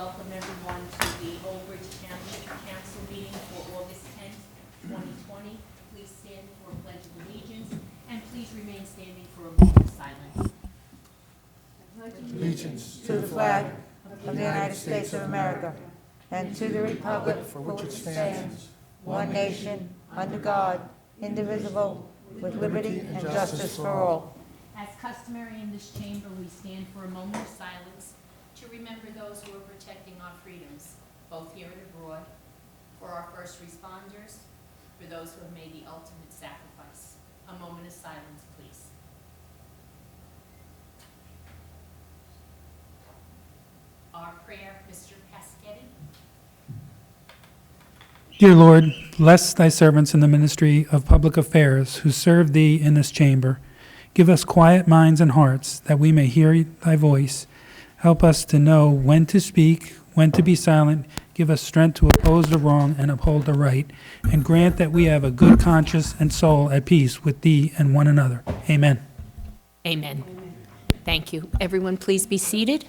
welcome everyone to the Old Bridge Township Council meeting for August 10th, 2020. Please stand for a pledge of allegiance, and please remain standing for a moment of silence. Allegiance to the flag of the United States of America and to the republic for which it stands, one nation, under God, indivisible, with liberty and justice for all. As customary in this chamber, we stand for a moment of silence to remember those who are protecting our freedoms, both here and abroad, for our first responders, for those who have made the ultimate sacrifice. A moment of silence, please. Our prayer, Mr. Paschetti. Dear Lord, bless thy servants in the ministry of public affairs who serve thee in this chamber. Give us quiet minds and hearts that we may hear thy voice. Help us to know when to speak, when to be silent. Give us strength to oppose the wrong and uphold the right. And grant that we have a good conscience and soul at peace with thee and one another. Amen. Amen. Thank you. Everyone, please be seated.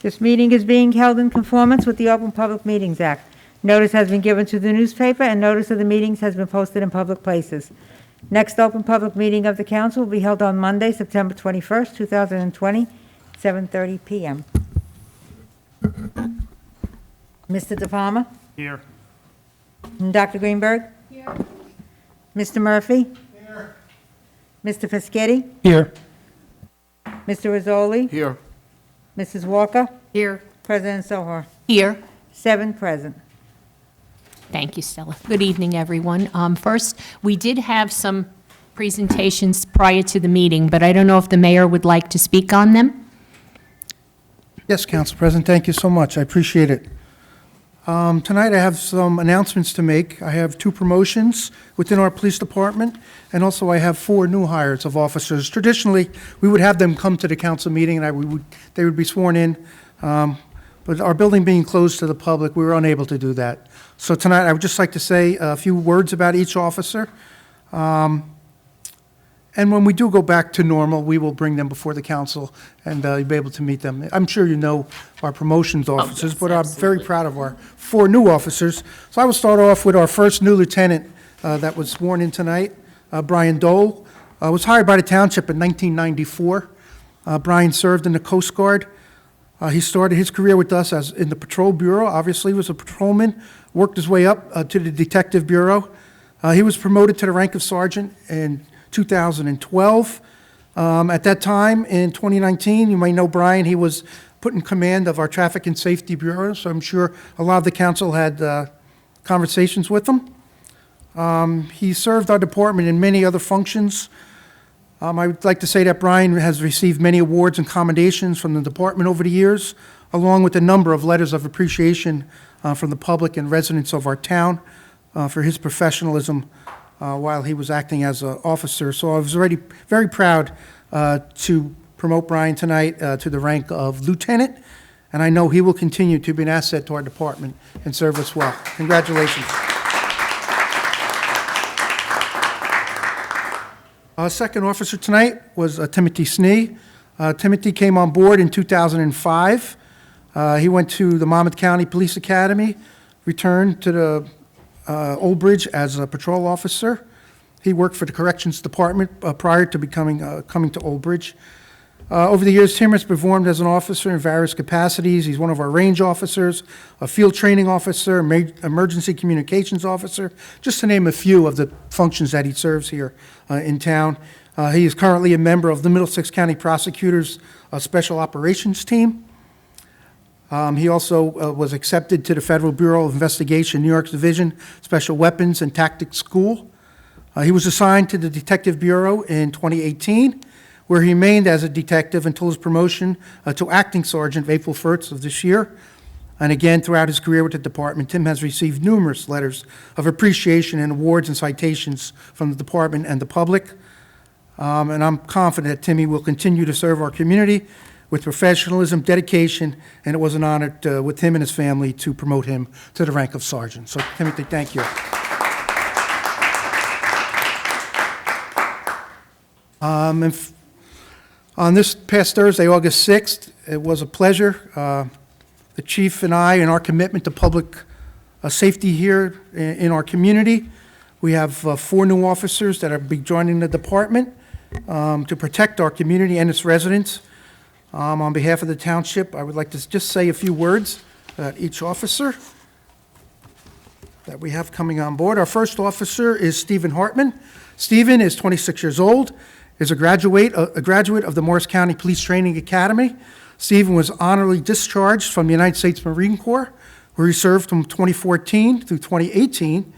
This meeting is being held in conformance with the Open Public Meetings Act. Notice has been given to the newspaper, and notice of the meetings has been posted in public places. Next open public meeting of the council will be held on Monday, September 21st, 2020, 7:30 p.m. Mr. De Palma? Here. And Dr. Greenberg? Here. Mr. Murphy? Here. Mr. Fischetti? Here. Mr. Rizzoli? Here. Mrs. Walker? Here. President Sohar? Here. 7 present. Thank you, Stella. Good evening, everyone. First, we did have some presentations prior to the meeting, but I don't know if the mayor would like to speak on them. Yes, Council President, thank you so much. I appreciate it. Tonight I have some announcements to make. I have 2 promotions within our police department, and also I have 4 new hires of officers. Traditionally, we would have them come to the council meeting and they would be sworn in, but our building being closed to the public, we were unable to do that. So tonight I would just like to say a few words about each officer. And when we do go back to normal, we will bring them before the council and you'll be able to meet them. I'm sure you know our promotions officers, yes, but I'm very absolutely. proud of our 4 new officers. So I will start off with our first new lieutenant that was sworn in tonight, Brian Dole. Was hired by the Township in 1994. Brian served in the Coast Guard. He started his career with us as in the Patrol Bureau. Obviously, he was a patrolman, worked his way up to the Detective Bureau. He was promoted to the rank of sergeant in 2012. At that time, in 2019, you may know Brian, he was put in command of our Traffic and Safety Bureau, so I'm sure a lot of the council had conversations with him. He served our department in many other functions. I would like to say that Brian has received many awards and commendations from the department over the years, along with a number of letters of appreciation from the public and residents of our town for his professionalism while he was acting as an officer. So I was already very proud to promote Brian tonight to the rank of lieutenant, and I know he will continue to be an asset to our department and serve us well. Congratulations. Our second officer tonight was Timothy Snee. Timothy came on board in 2005. He went to the Monmouth County Police Academy, returned to the Old Bridge as a patrol officer. He worked for the Corrections Department prior to coming to Old Bridge. Over the years, Tim has performed as an officer in various capacities. He's one of our range officers, a field training officer, emergency communications officer, just to name a few of the functions that he serves here in town. He is currently a member of the Middlesex County Prosecutors Special Operations Team. He also was accepted to the Federal Bureau of Investigation, New York's Division, Special Weapons and Tactics School. He was assigned to the Detective Bureau in 2018, where he remained as a detective until his promotion to acting sergeant April 1st of this year. And again, throughout his career with the department, Tim has received numerous letters of appreciation and awards and citations from the department and the public. And I'm confident that Timmy will continue to serve our community with professionalism, dedication, and it was an honor with him and his family to promote him to the rank of sergeant. So, Timothy, thank you. On this past Thursday, August 6th, it was a pleasure. The chief and I, and our commitment to public safety here in our community. We have 4 new officers that are be joining the department to protect our community and its residents. On behalf of the township, I would like to just say a few words about each officer that we have coming on board. Our first officer is Stephen Hartman. Stephen is 26 years old, is a graduate of the Morris County Police Training Academy. Stephen was honorably discharged from the United States Marine Corps, where he served from 2014 through 2018.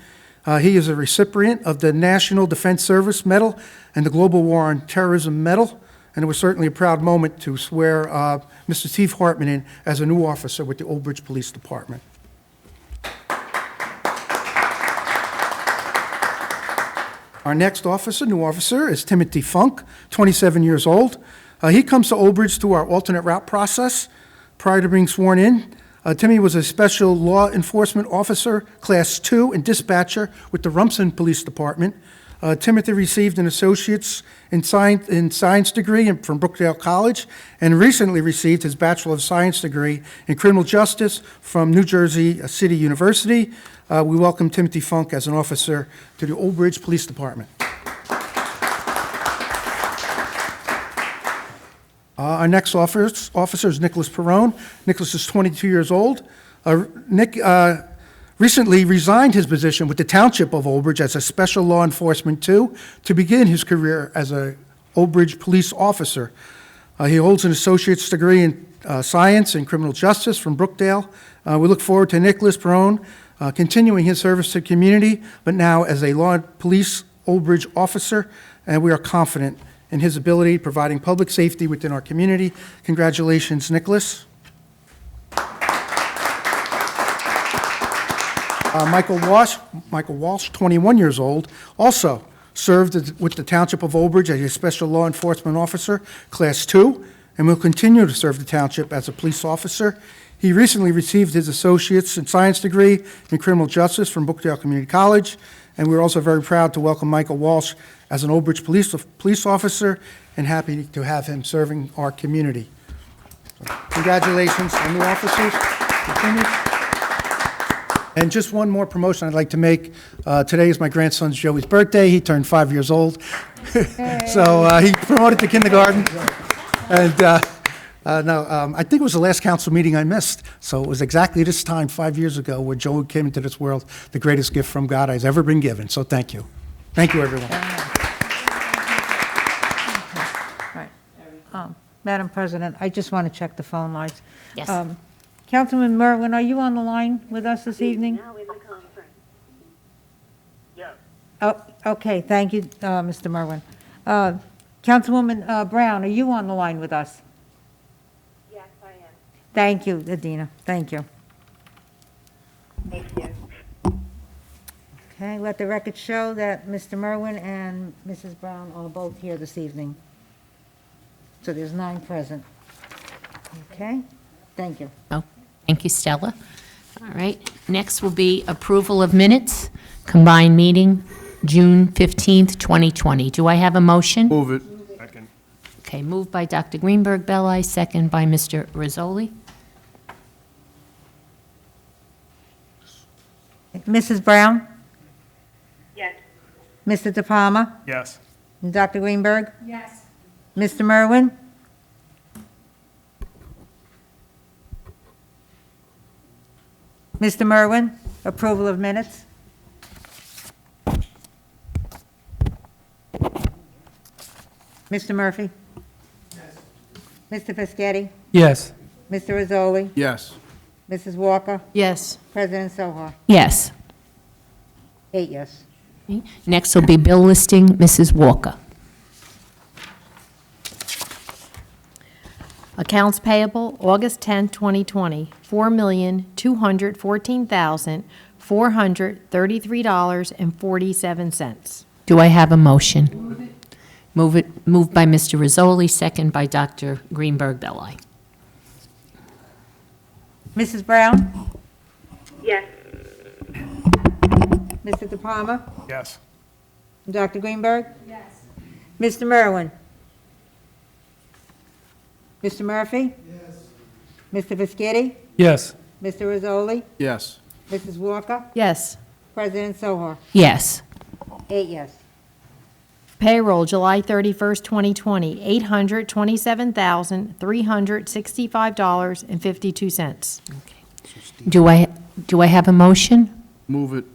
He is a recipient of the National Defense Service Medal and the Global War on Terrorism Medal, and it was certainly a proud moment to swear Mr. Steve Hartman in as a new officer with the Old Bridge Police Department. Our next officer, new officer, is Timothy Funk, 27 years old. He comes to Old Bridge through our alternate route process. Prior to being sworn in, Timmy was a special law enforcement officer, Class 2, and dispatcher with the Rumson Police Department. Timothy received an associate's in science degree from Brookdale College and recently received his Bachelor of Science degree in criminal justice from New Jersey City University. We welcome Timothy Funk as an officer to the Old Bridge Police Department. Our next officer is Nicholas Perrone. Nicholas is 22 years old. Nick recently resigned his position with the Township of Old Bridge as a special law enforcement to begin his career as a Old Bridge police officer. He holds an associate's degree in science and criminal justice from Brookdale. We look forward to Nicholas Perrone continuing his service to the community, but now as a police Old Bridge officer, and we are confident in his ability providing public safety within our community. Congratulations, Nicholas. Michael Walsh, 21 years old, also served with the Township of Old Bridge as a special law enforcement officer, Class 2, and will continue to serve the township as a police officer. He recently received his associate's in science degree in criminal justice from Brookdale Community College, and we're also very proud to welcome Michael Walsh as an Old Bridge police officer and happy to have him serving our community. So, congratulations on new officers. Continue. And just one more promotion I'd like to make. Today is my grandson's Joey's birthday. He turned 5 years old. So he promoted to kindergarten. And I think it was the last council meeting I missed. So it was exactly this time 5 years ago where Joey came into this world, the greatest gift from God I've ever been given. So thank you. Thank you, everyone. Right. Madam President, I just want to check the phone lines. Yes. Councilman Merwin, are you on the line with us this evening? Now in the conference. Yes. Oh, okay, thank you, Mr. Merwin. Councilwoman Brown, are you on the line with us? Yes, I am. Thank you, Adina, thank you. Thank you. Okay, let the record show that Mr. Merwin and Mrs. Brown are both here this evening. So there's 9 present. Okay, thank you. Oh, thank you, Stella. All right, next will be approval of minutes, combined meeting, June 15th, 2020. Do I have a motion? Move it. Second. Okay, moved by Dr. Greenberg Belli, second by Mr. Rizzoli. Mrs. Brown? Yes. Mr. De Palma? Yes. Dr. Greenberg? Yes. Mr. Merwin? Mr. Merwin, approval of minutes? Mr. Murphy? Yes. Mr. Fischetti? Yes. Mr. Rizzoli? Yes. Mrs. Walker? Yes. President Soha? Yes. 8 yes. Okay, next will be bill listing, Mrs. Walker. Accounts payable, August 10, 2020, $4,214,433.47. Do I have a motion? Moved by Mr. Rizzoli, second by Dr. Greenberg Belli. Mrs. Brown? Yes. Mr. De Palma? Yes. Dr. Greenberg? Yes. Mr. Merwin? Mr. Murphy? Yes. Mr. Viscetti? Yes. Mr. Rizzoli? Yes. Mrs. Walker? Yes. President Sohar? Yes. 8 yes. Payroll, July 31st, 2020, $827,365.52. Do I have a motion? Move it.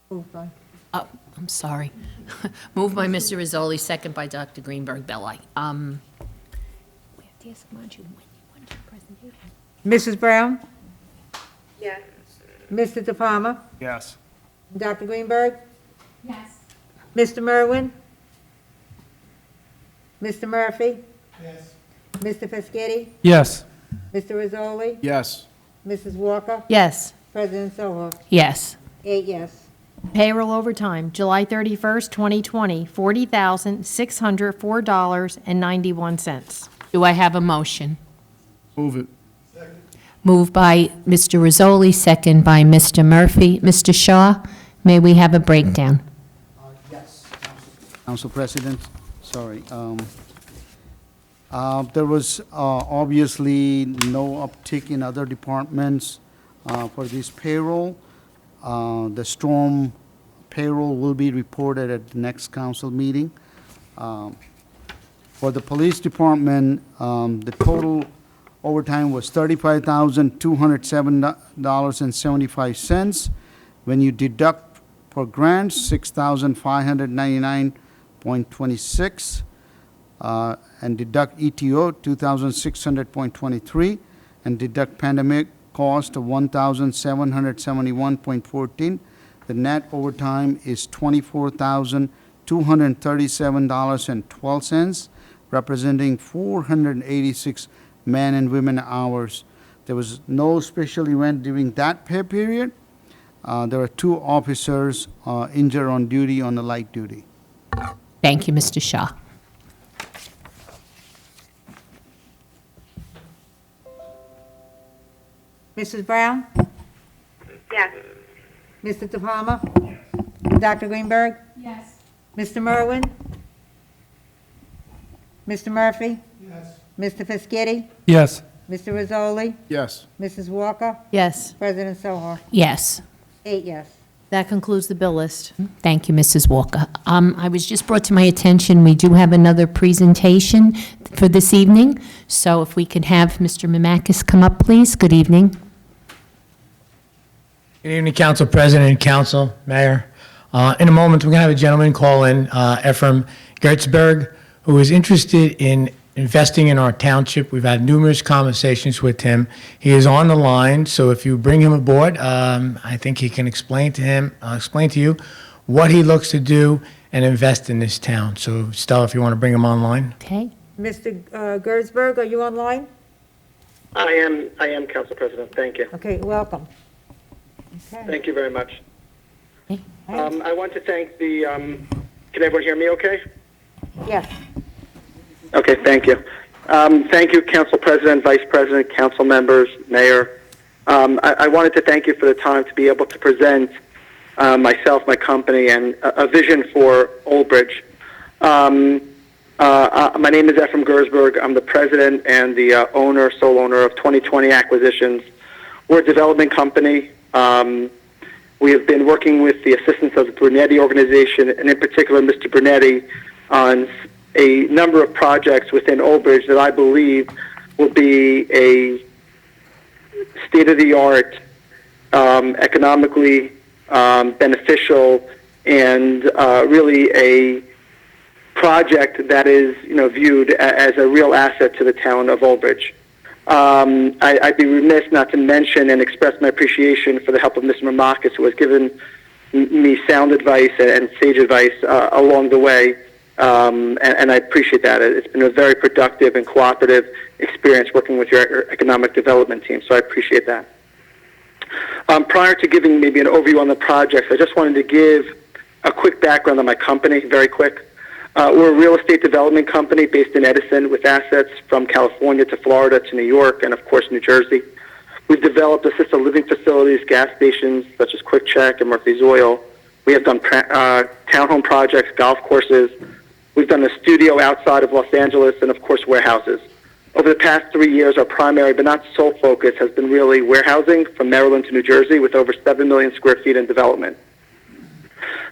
Moved by. Oh, I'm sorry. Moved by Mr. Rizzoli, second by Dr. Greenberg Belli. Mrs. Brown? Yes. Mr. De Palma? Yes. Dr. Greenberg? Yes. Mr. Merwin? Mr. Murphy? Yes. Mr. Viscetti? Yes. Mr. Rizzoli? Yes. Mrs. Walker? Yes. President Sohar? Yes. 8 yes. Payroll overtime, July 31st, 2020, $40,604.91. Do I have a motion? Move it. Moved by Mr. Rizzoli, second by Mr. Murphy. Mr. Shaw, may we have a breakdown? Council President, sorry. There was obviously no uptick in other departments for this payroll. The storm payroll will be reported at the next council meeting. For the police department, the total overtime was $35,207.75. When you deduct for grants, $6,599.26, and deduct ETO, $2,600.23, and deduct pandemic cost of $1,771.14. The net overtime is $24,237.12, representing 486 man and women hours. There was no special event during that pay period. There were 2 officers injured on duty on the light duty. Thank you, Mr. Shaw. Mrs. Brown? Yes. Mr. De Palma? Dr. Greenberg? Yes. Mr. Merwin? Mr. Murphy? Yes. Mr. Viscetti? Yes. Mr. Rizzoli? Yes. Mrs. Walker? Yes. President Sohar? Yes. 8 yes. That concludes the bill list. Thank you, Mrs. Walker. I was just brought to my attention, we do have another presentation for this evening. So if we could have Mr. Mamakis come up, please. Good evening. Good evening, Council President and Council, Mayor. In a moment, we're going to have a gentleman call in, Ephraim Gertzberg, who is interested in investing in our township. We've had numerous conversations with him. He is on the line, so if you bring him aboard, I think he can explain to you what he looks to do and invest in this town. So, Stella, if you want to bring him online. Okay. Mr. Gertzberg, are you online? I am, Council President. Thank you. Okay, welcome. Okay. Thank you very much. Okay. I want to thank the, can everyone hear me okay? Yes. Okay, thank you. Thank you, Council President, Vice President, Council members, Mayor. I wanted to thank you for the time to be able to present myself, my company, and a vision for Old Bridge. My name is Ephraim Gertzberg. I'm the president and the sole owner of 2020 Acquisitions. We're a development company. We have been working with the assistance of the Brunetti organization, and in particular Mr. Brunetti, on a number of projects within Old Bridge that I believe will be a state-of-the-art, economically beneficial, and really a project that is, viewed as a real asset to the town of Old Bridge. I'd be remiss not to mention and express my appreciation for the help of Mr. Mamakis, who has given me sound advice and sage advice along the way, and I appreciate that. It's been a very productive and cooperative experience working with your economic development team, so I appreciate that. Prior to giving maybe an overview on the projects, I just wanted to give a quick background on my company, very quick. We're a real estate development company based in Edison with assets from California to Florida to New York and, of course, New Jersey. We've developed assisted living facilities, gas stations such as Quick Check and Murphy's Oil. We have done townhome projects, golf courses. We've done a studio outside of Los Angeles and, of course, warehouses. Over the past 3 years, our primary but not sole focus has been really warehousing from Maryland to New Jersey with over 7 million square feet in development.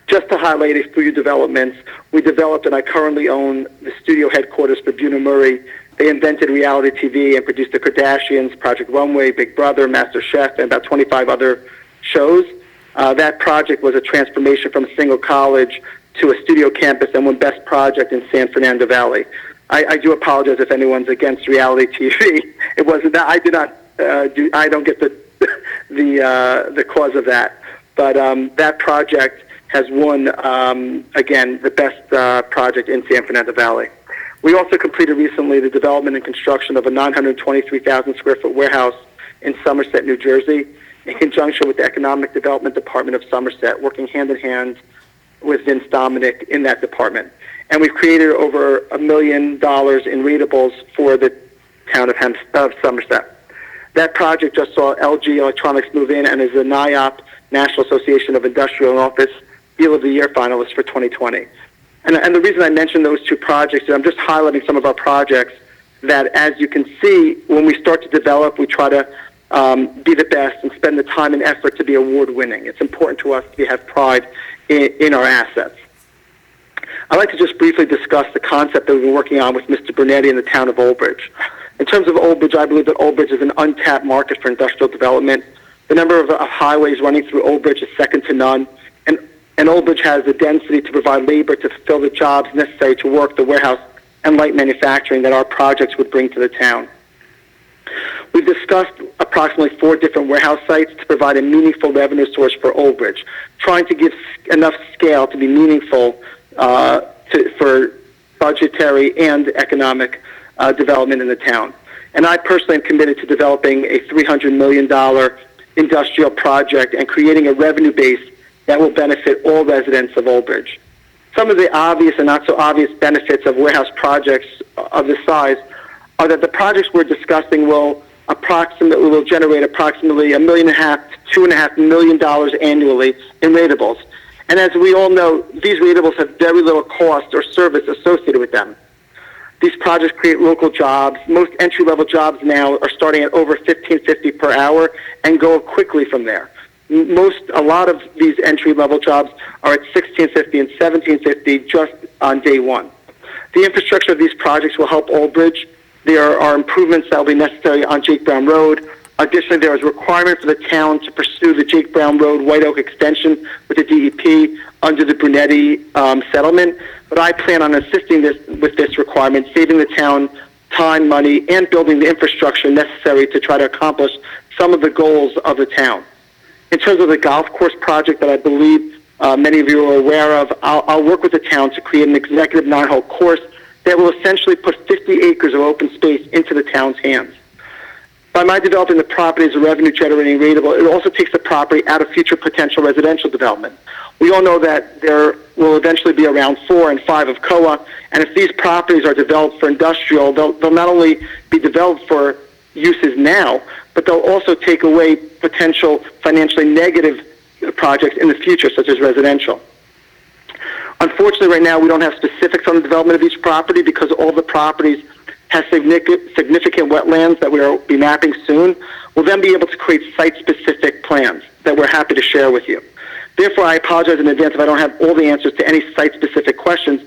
Just to highlight a few developments, we developed and I currently own the studio headquarters for Buena Murray. They invented reality TV and produced The Kardashians, Project Runway, Big Brother, Master Chef, and about 25 other shows. That project was a transformation from a single college to a studio campus and won Best Project in San Fernando Valley. I do apologize if anyone's against reality TV. It wasn't that I did not I don't get the cause of that. But that project has won again the best project in San Fernando Valley. We also completed recently the development and construction of a 923,000 square foot warehouse in Somerset, New Jersey, in conjunction with the Economic Development Department of Somerset, working hand in hand with Vince Dominic in that department. And we've created over $1 million in readables for the town of Somerset. That project just saw LG Electronics move in and is a NIOP, National Association of Industrial and Office, Deal of the Year finalist for 2020. And the reason I mention those two projects is I'm just highlighting some of our projects that, as you can see, when we start to develop, we try to be the best and spend the time and effort to be award-winning. It's important to us to have pride in our assets. I'd like to just briefly discuss the concept that we've been working on with Mr. Brunetti in the town of Old Bridge. In terms of Old Bridge, I believe that Old Bridge is an untapped market for industrial development. The number of highways running through Old Bridge is second to none, and Old Bridge has the density to provide labor to fulfill the jobs necessary to work the warehouse and light manufacturing that our projects would bring to the town. We've discussed approximately 4 different warehouse sites to provide a meaningful revenue source for Old Bridge, trying to give enough scale to be meaningful for budgetary and economic development in the town. And I personally am committed to developing a $300 million industrial project and creating a revenue base that will benefit all residents of Old Bridge. Some of the obvious and not so obvious benefits of warehouse projects of this size are that the projects we're discussing will generate approximately $1.5 million to $2.5 million annually in rateables. And as we all know, these rateables have very little cost or service associated with them. These projects create local jobs. Most entry-level jobs now are starting at over $15.50 per hour and go quickly from there. A lot of these entry-level jobs are at $16.50 and $17.50 just on day one. The infrastructure of these projects will help Old Bridge. There are improvements that will be necessary on Jake Brown Road. Additionally, there is a requirement for the town to pursue the Jake Brown Road White Oak extension with the DEP under the Brunetti settlement. But I plan on assisting with this requirement, saving the town time, money, and building the infrastructure necessary to try to accomplish some of the goals of the town. In terms of the golf course project that I believe many of you are aware of, I'll work with the town to create an executive 9-hole course that will essentially put 50 acres of open space into the town's hands. By my developing the property as a revenue-generating rateable, it also takes the property out of future potential residential development. We all know that there will eventually be around 4 and 5 of COA, and if these properties are developed for industrial, they'll not only be developed for uses now, but they'll also take away potential financially negative projects in the future, such as residential. Unfortunately, right now, we don't have specifics on the development of each property because all the properties have significant wetlands that we'll be mapping soon. We'll then be able to create site-specific plans that we're happy to share with you. Therefore, I apologize in advance if I don't have all the answers to any site-specific questions,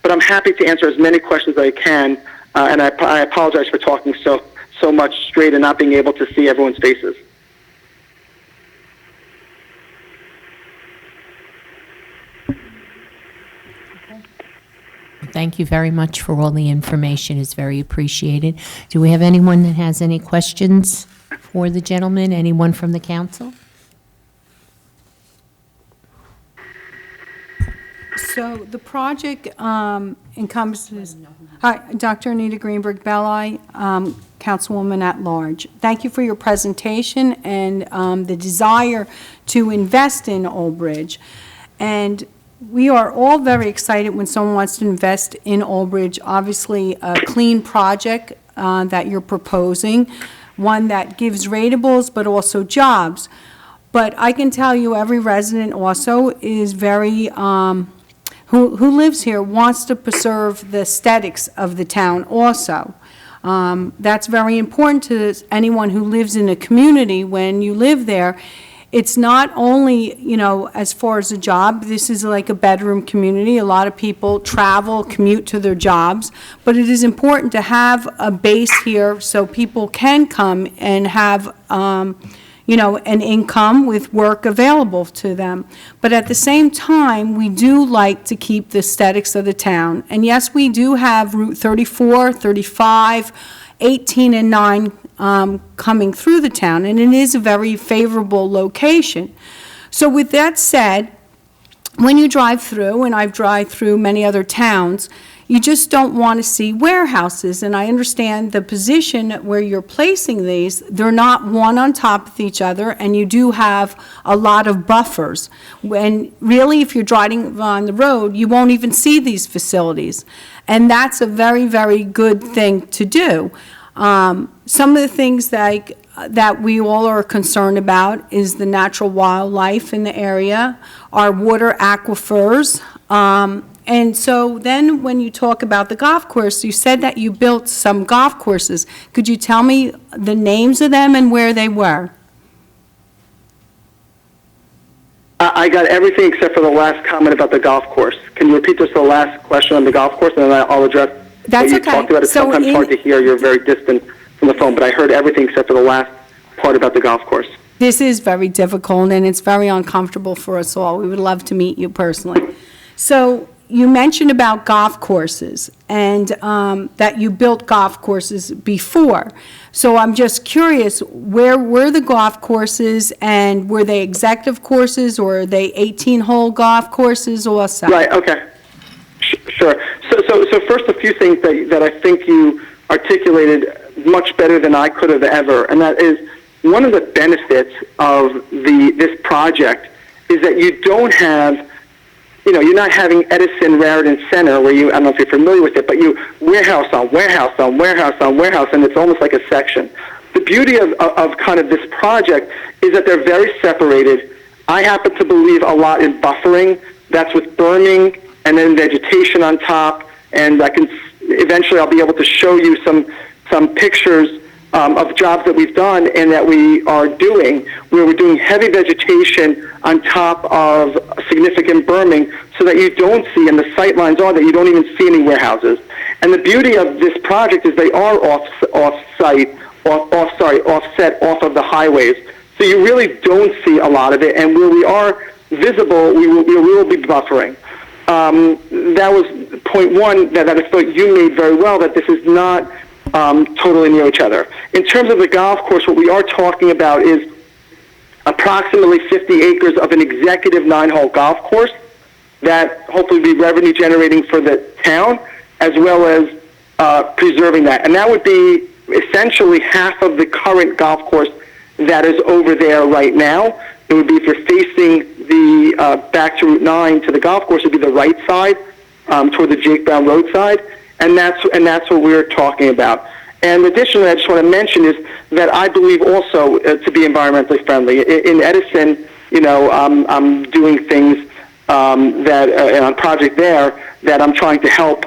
but I'm happy to answer as many questions as I can, and I apologize for talking so much straight and not being able to see everyone's faces. Thank you very much for all the information. It's very appreciated. Do we have anyone that has any questions for the gentleman? Anyone from the council? So the project encompasses, hi, Dr. Anita Greenberg Belli. Councilwoman at Large. Thank you for your presentation and the desire to invest in Old Bridge. And we are all very excited when someone wants to invest in Old Bridge. Obviously, a clean project that you're proposing, one that gives ratables but also jobs. But I can tell you, every resident also is very, who lives here wants to preserve the aesthetics of the town also. That's very important to anyone who lives in a community. When you live there, it's not only, you know, as far as a job, this is like a bedroom community. A lot of people travel, commute to their jobs, but it is important to have a base here so people can come and have, you know, an income with work available to them. But at the same time, we do like to keep the aesthetics of the town. And yes, we do have Route 34, 35, 18, and 9 coming through the town, and it is a very favorable location. So with that said, when you drive through, and I've driven through many other towns, you just don't want to see warehouses. And I understand the position where you're placing these, they're not one on top of each other, and you do have a lot of buffers. When really, if you're driving on the road, you won't even see these facilities. And that's a very, very good thing to do. Some of the things that we all are concerned about is the natural wildlife in the area, our water aquifers. And so then when you talk about the golf course, you said that you built some golf courses. Could you tell me the names of them and where they were? I got everything except for the last comment about the golf course. Can you repeat just the last question on the golf course, and then I'll address That's what you okay. talked about. It's So sometimes hard to hear. You're very distant from the phone, but I heard everything except for the last part about the golf course. This is very difficult, and it's very uncomfortable for us all. We would love to meet you personally. So you mentioned about golf courses, and that you built golf courses before. So I'm just curious, where were the golf courses, and were they executive courses, or are they 18-hole golf courses also? Right, okay. Sure. So first, a few things that I think you articulated much better than I could have ever, and that is one of the benefits of this project is that you don't have, you know, you're not having Edison Raritan Center where you, I don't know if you're familiar with it, but you warehouse on warehouse on warehouse on warehouse, and it's almost like a section. The beauty of kind of this project is that they're very separated. I happen to believe a lot in buffering. That's with berming and then vegetation on top, and eventually I'll be able to show you some pictures of jobs that we've done and that we are doing, where we're doing heavy vegetation on top of significant berming so that you don't see, and the sight lines are that you don't even see any warehouses. And the beauty of this project is they are offset off of the highways. So you really don't see a lot of it, and where we are visible, we will be buffering. That was point one that I thought you made very well, that this is not totally near each other. In terms of the golf course, what we are talking about is approximately 50 acres of an executive 9-hole golf course that hopefully will be revenue generating for the town, as well as preserving that. And that would be essentially half of the current golf course that is over there right now. It would be, if you're facing the back to Route 9 to the golf course, it would be the right side toward the Jake Brown Road side, and that's what we're talking about. And additionally, I just want to mention is that I believe also to be environmentally friendly. In Edison, you know, I'm doing things that on project there that I'm trying to help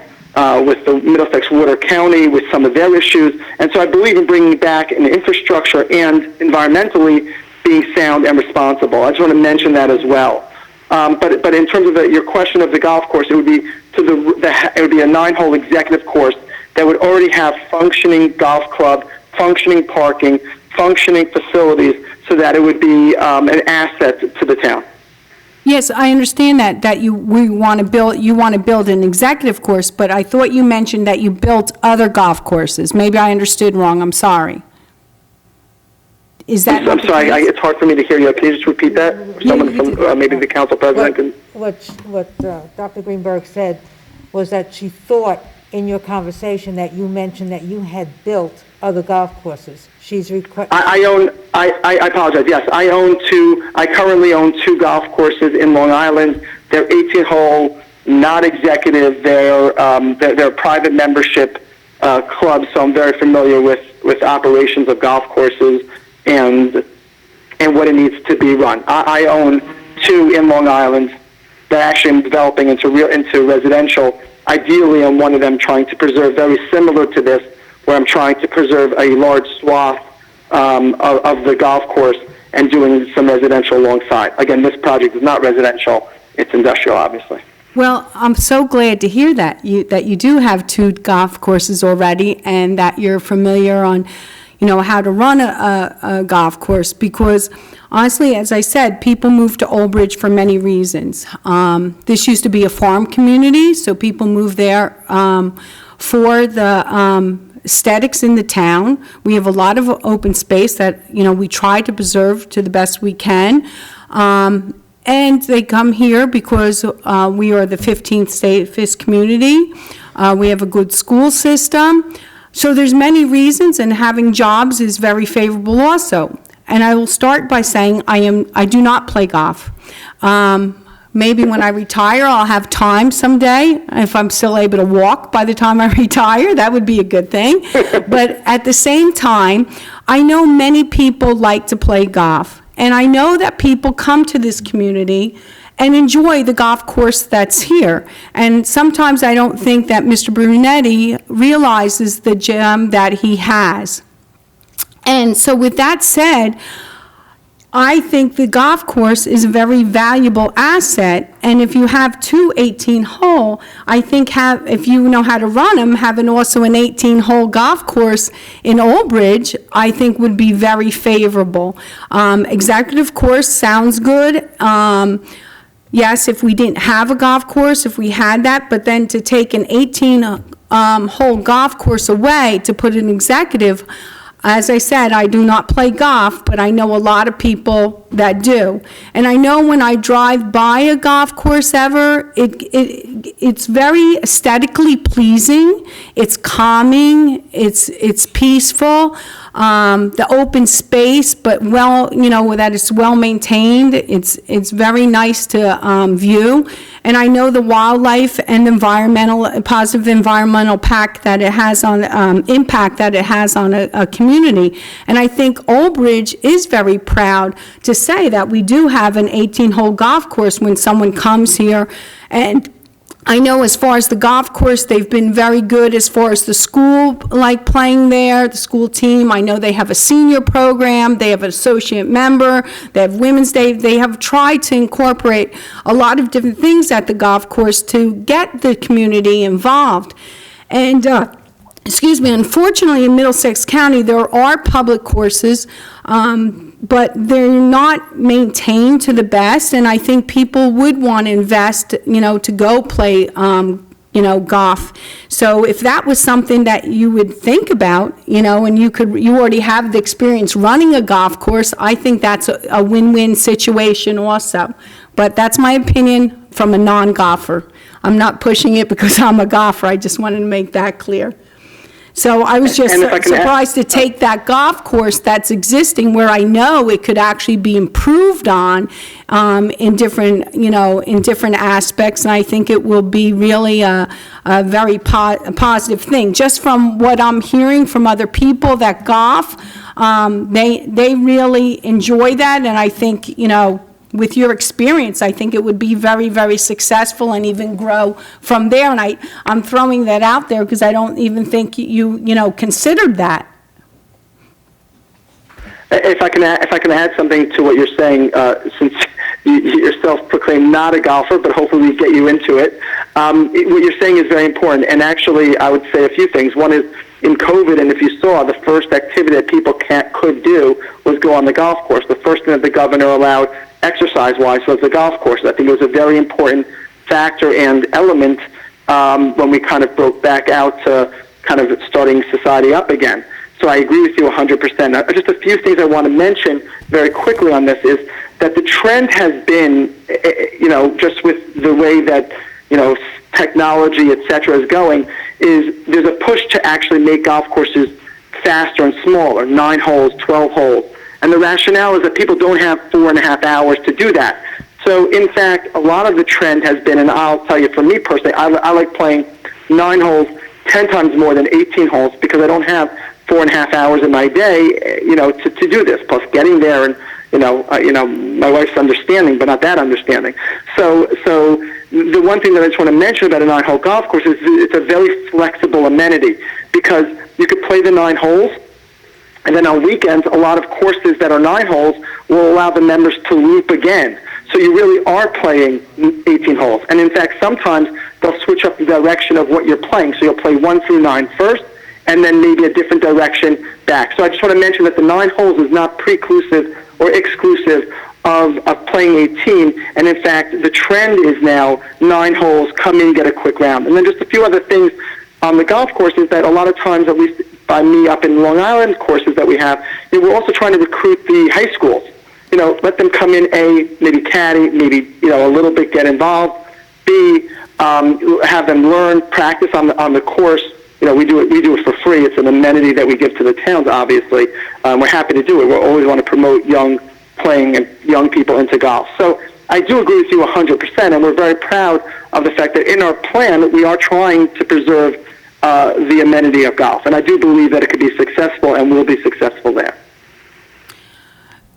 with the Middlesex Water County with some of their issues, and so I believe in bringing back an infrastructure and environmentally being sound and responsible. I just want to mention that as well. But in terms of your question of the golf course, it would be it would be a 9-hole executive course that would already have functioning golf club, functioning parking, functioning facilities, so that it would be an asset to the town. Yes, I understand that you want to build an executive course, but I thought you mentioned that you built other golf courses. Maybe I understood wrong. I'm sorry. Is that? I'm sorry. It's hard for me to hear you. Can you just repeat that? Someone from maybe the council president can. What Dr. Greenberg said was that she thought in your conversation that you mentioned that you had built other golf courses. She's I apologize, yes, I currently own 2 golf courses in Long Island. They're 18-hole, not executive, they're private membership clubs, so I'm very familiar with operations of golf courses and what it needs to be run. I own 2 in Long Island that actually I'm developing into residential. Ideally, I'm one of them trying to preserve, very similar to this, where I'm trying to preserve a large swath of the golf course and doing some residential alongside. Again, this project is not residential, it's industrial, obviously. Well, I'm so glad to hear that you do have 2 golf courses already and that you're familiar on, how to run a golf course, because honestly, as I said, people move to Old Bridge for many reasons. This used to be a farm community, so people moved there for the aesthetics in the town. We have a lot of open space that, we try to preserve to the best we can. And they come here because we are the 15th safest community. We have a good school system. So there's many reasons, and having jobs is very favorable also. And I will start by saying I do not play golf. Maybe when I retire, I'll have time someday. If I'm still able to walk by the time I retire, that would be a good thing. But at the same time, I know many people like to play golf. And I know that people come to this community and enjoy the golf course that's here. And sometimes I don't think that Mr. Brunetti realizes the gem that he has. And so with that said, I think the golf course is a very valuable asset, and if you have 2 18-hole, I think if you know how to run them, having also an 18-hole golf course in Old Bridge, I think would be very favorable. Executive course sounds good. Yes, if we didn't have a golf course, if we had that, but then to take an 18-hole golf course away to put an executive, as I said, I do not play golf, but I know a lot of people that do. And I know when I drive by a golf course it's very aesthetically pleasing. It's calming. It's peaceful. The open space, but that it's well maintained. It's very nice to view. And I know the wildlife and positive environmental impact that it has on a community. And I think Old Bridge is very proud to say that we do have an 18-hole golf course when someone comes here. And I know as far as the golf course, they've been very good as far as the school, like playing there, the school team. I know they have a senior program, they have an associate member, they have Women's Day. They have tried to incorporate a lot of different things at the golf course to get the community involved. And, unfortunately in Middlesex County, there are public courses, but they're not maintained to the best, and I think people would want to invest, to go play, golf. So if that was something that you would think about, and you already have the experience running a golf course, I think that's a win-win situation also. But that's my opinion from a non-golfer. I'm not pushing it because I'm a golfer. I just wanted to make that clear. So I was just surprised to take that golf course that's existing where I know it could actually be improved on in different aspects, and I think it will be really a very positive thing. Just from what I'm hearing from other people that golf, they really enjoy that, and I think, with your experience, I think it would be very, very successful and even grow from there. And I'm throwing that out there because I don't even think you considered that. If I can add something to what you're saying, since you're self-proclaimed not a golfer, but hopefully we get you into it. What you're saying is very important. And actually, I would say a few things. One is, in COVID, and if you saw, the first activity that people could do was go on the golf course. The first thing that the governor allowed exercise-wise was the golf course. I think it was a very important factor and element when we kind of broke back out to kind of starting society up again. So I agree with you 100%. Now, just a few things I want to mention very quickly on this is that the trend has been, just with the way that, technology, et cetera, is going, is there's a push to actually make golf courses faster and smaller, 9 holes, 12 holes. And the rationale is that people don't have 4.5 hours to do that. So, in fact, a lot of the trend has been, and I'll tell you, for me personally, I like playing 9 holes 10 times more than 18 holes because I don't have 4.5 hours in my day, to do this. Plus, getting there, and my wife's understanding, but not that understanding. So the one thing that I just want to mention about a 9-hole golf course is it's a very flexible amenity because you could play the 9 holes. And then on weekends, a lot of courses that are 9 holes will allow the members to loop again. So you really are playing 18 holes. And in fact, sometimes they'll switch up the direction of what you're playing. So you'll play 1 through 9 first, and then maybe a different direction back. So I just want to mention that the 9 holes is not preclusive or exclusive of playing 18. And in fact, the trend is now 9 holes, come in, get a quick round. And then just a few other things on the golf course is that a lot of times, at least by me up in Long Island courses that we have, we're also trying to recruit the high schools. Let them come in, A, maybe caddy, maybe, a little bit get involved. B, have them learn, practice on the course. We do it for free. It's an amenity that we give to the towns, obviously. We're happy to do it. We always want to promote young playing and young people into golf. So I do agree with you 100%, and we're very proud of the fact that in our plan, we are trying to preserve the amenity of golf. And I do believe that it could be successful and will be successful there.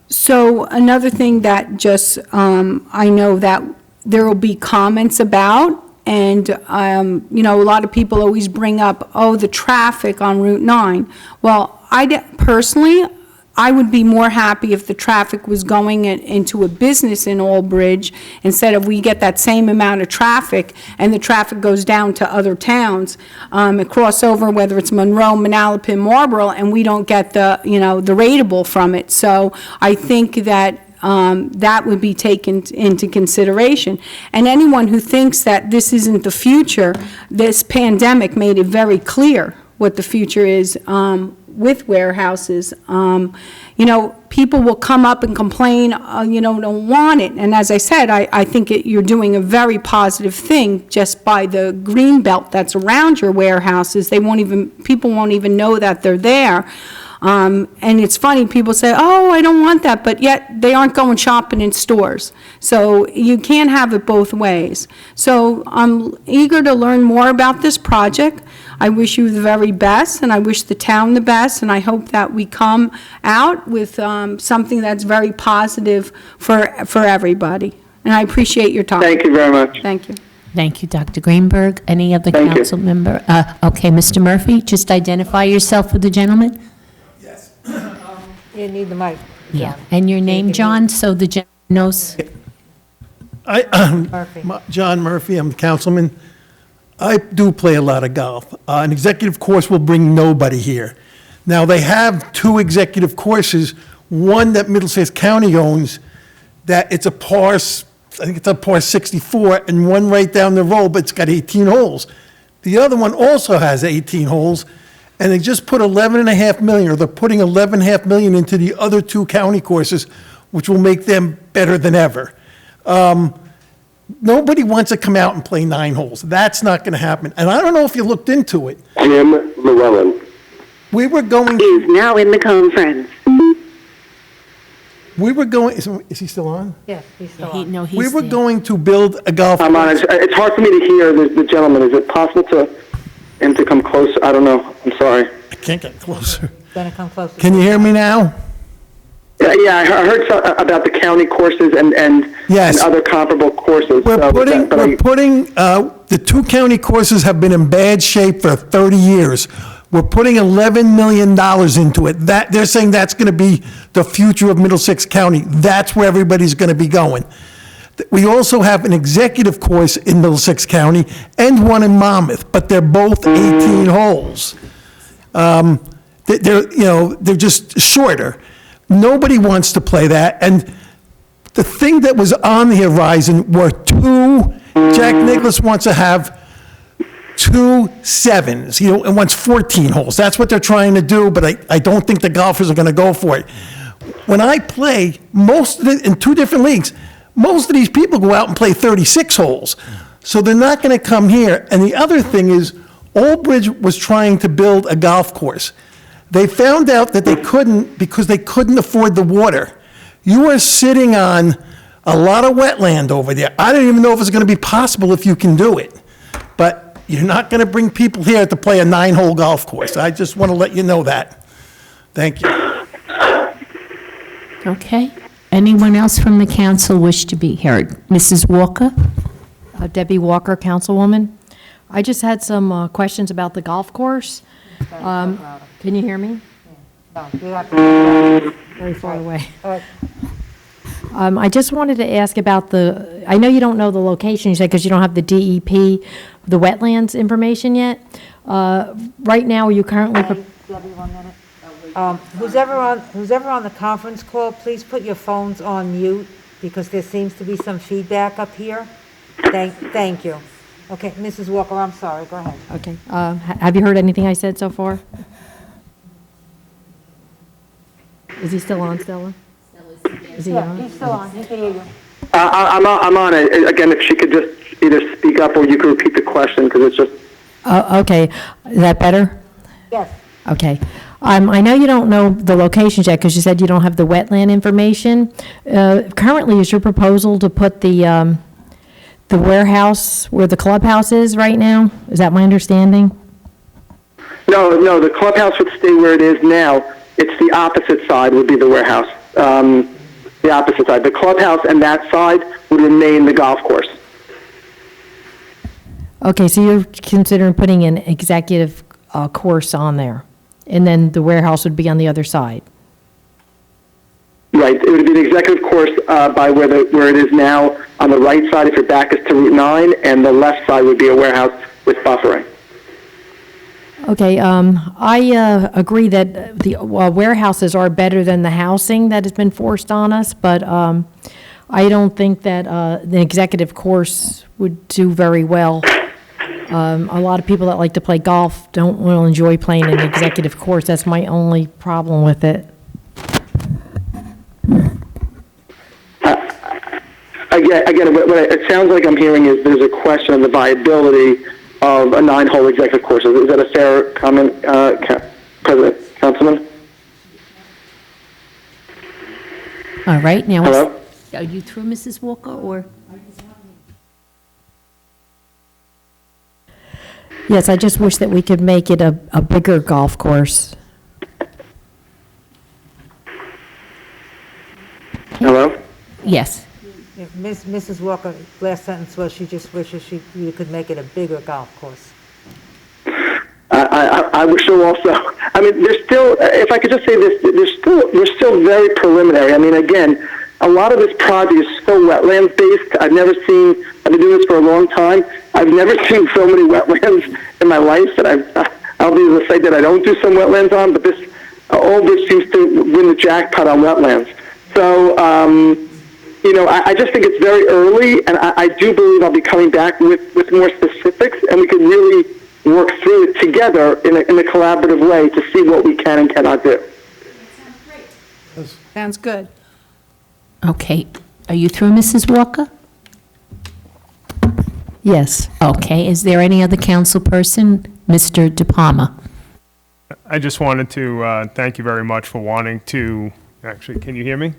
So another thing that just, I know that there will be comments about, and, a lot of people always bring up, the traffic on Route 9. Well, personally, I would be more happy if the traffic was going into a business in Albridge instead of we get that same amount of traffic and the traffic goes down to other towns, and cross over, whether it's Monroe, Manalapan, Marlboro, and we don't get the rateable from it. So I think that that would be taken into consideration. And anyone who thinks that this isn't the future, this pandemic made it very clear what the future is with warehouses. People will come up and complain, don't want it. And as I said, I think you're doing a very positive thing just by the green belt that's around your warehouses. People won't even know that they're there. And it's funny, people say, I don't want that, but yet they aren't going shopping in stores. So you can't have it both ways. So I'm eager to learn more about this project. I wish you the very best, and I wish the town the best, and I hope that we come out with something that's very positive for everybody. And I appreciate your time. Thank you very much. Thank you. Thank you, Dr. Greenberg. Any other Thank you. council member? Okay, Mr. Murphy, just identify yourself for the gentleman. You need the mic. Yeah. And your name, John, so the gentleman knows? Murphy. John Murphy, I'm councilman. I do play a lot of golf. An executive course will bring nobody here. Now, they have 2 executive courses, one that Middlesex County owns, that it's a par, I think it's a par 64, and one right down the road, but it's got 18 holes. The other one also has 18 holes, and they just put $11.5 million, or they're putting $11.5 million into the other 2 county courses, which will make them better than ever. Nobody wants to come out and play 9 holes. That's not going to happen. And I don't know if you looked into it. Jim Llewellyn. We were going. Is now in the conference. We were going. Is he still on? Yes, he's still on. No, he's We were there. going to build a golf. I'm on. It's hard for me to hear the gentleman. Is it possible to him to come closer? I don't know. I'm sorry. I can't get closer. Gonna come closer. Can you hear me now? Yeah, I heard about the county courses and Yes. other comparable courses. We're putting the 2 county courses have been in bad shape for 30 years. We're putting $11 million into it. They're saying that's going to be the future of Middlesex County. That's where everybody's going to be going. We also have an executive course in Middlesex County and one in Monmouth, but they're both 18 holes. They're just shorter. Nobody wants to play that. And the thing that was on the horizon were 2, Jack Nicklaus wants to have 2 sevens, and wants 14 holes. That's what they're trying to do, but I don't think the golfers are going to go for it. When I play, in 2 different leagues, most of these people go out and play 36 holes. So they're not going to come here. And the other thing is, Old Bridge was trying to build a golf course. They found out that they couldn't because they couldn't afford the water. You are sitting on a lot of wetland over there. I don't even know if it's going to be possible if you can do it. But you're not going to bring people here to play a 9-hole golf course. I just want to let you know that. Thank you. Okay. Anyone else from the council wish to be heard? Mrs. Walker? Debbie Walker, Councilwoman. I just had some questions about the golf course. Can you hear me? Very far away. I just wanted to ask about I know you don't know the location, you said, because you don't have the DEP, the wetlands information yet. Right now, are you currently, Debbie, 1 minute. Who's ever on the conference call, please put your phones on mute, because there seems to be some feedback up here. Thank you. Okay, Mrs. Walker, I'm sorry, go ahead. okay, have you heard anything I said so far? Is he still on, Stella? Is he on? He's still on, he can hear you. I'm on it. Again, if she could just either speak up or you could repeat the question, because it's just... Okay, is that better? Yes. Okay. I know you don't know the locations yet, because you said you don't have the wetland information. Currently, is your proposal to put the warehouse where the clubhouse is right now? Is that my understanding? No, the clubhouse would stay where it is now. It's the opposite side would be the warehouse. The opposite side. The clubhouse and that side would remain the golf course. Okay, so you're considering putting an executive course on there, and then the warehouse would be on the other side? Right. It would be an executive course by where it is now on the right side if your back is to Route 9, and the left side would be a warehouse with buffering. Okay, I agree that the warehouses are better than the housing that has been forced on us, but I don't think that the executive course would do very well. A lot of people that like to play golf don't will enjoy playing an executive course. That's my only problem with it. Again, what it sounds like I'm hearing is there's a question of the viability of a 9-hole executive course. Is that a fair comment, Councilman? All right, now, Hello? are you through, Mrs. Walker, or? Yes, I just wish that we could make it a bigger golf course. Hello? Yes. Mrs. Walker, last sentence was she just wishes you could make it a bigger golf course. I wish so also. I mean, there's still, if I could just say this, we're still very preliminary. I mean, again, a lot of this project is so wetlands based. I've been doing this for a long time. I've never seen so many wetlands in my life that I'll be able to say that I don't do some wetlands on, but this, all this seems to win the jackpot on wetlands. So, I just think it's very early, and I do believe I'll be coming back with more specifics, and we can really work through it together in a collaborative way to see what we can and cannot do. Sounds good. Okay. Are you through, Mrs. Walker? Yes. Okay. Is there any other council person? Mr. De Palma? I just wanted to thank you very much for wanting to, actually, can you hear me?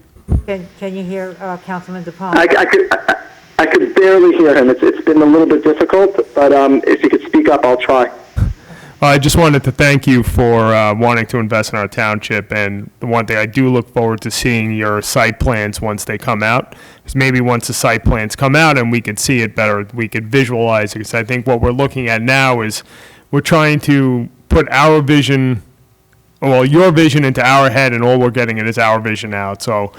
Can you hear Councilman DePalma? I could barely hear him. It's been a little bit difficult, but if you could speak up, I'll try. I just wanted to thank you for wanting to invest in our township, and the one thing I do look forward to seeing your site plans once they come out, because maybe once the site plans come out and we could see it better, we could visualize it, because I think what we're looking at now is we're trying to put our vision, well, your vision into our head, and all we're getting is our vision out. So,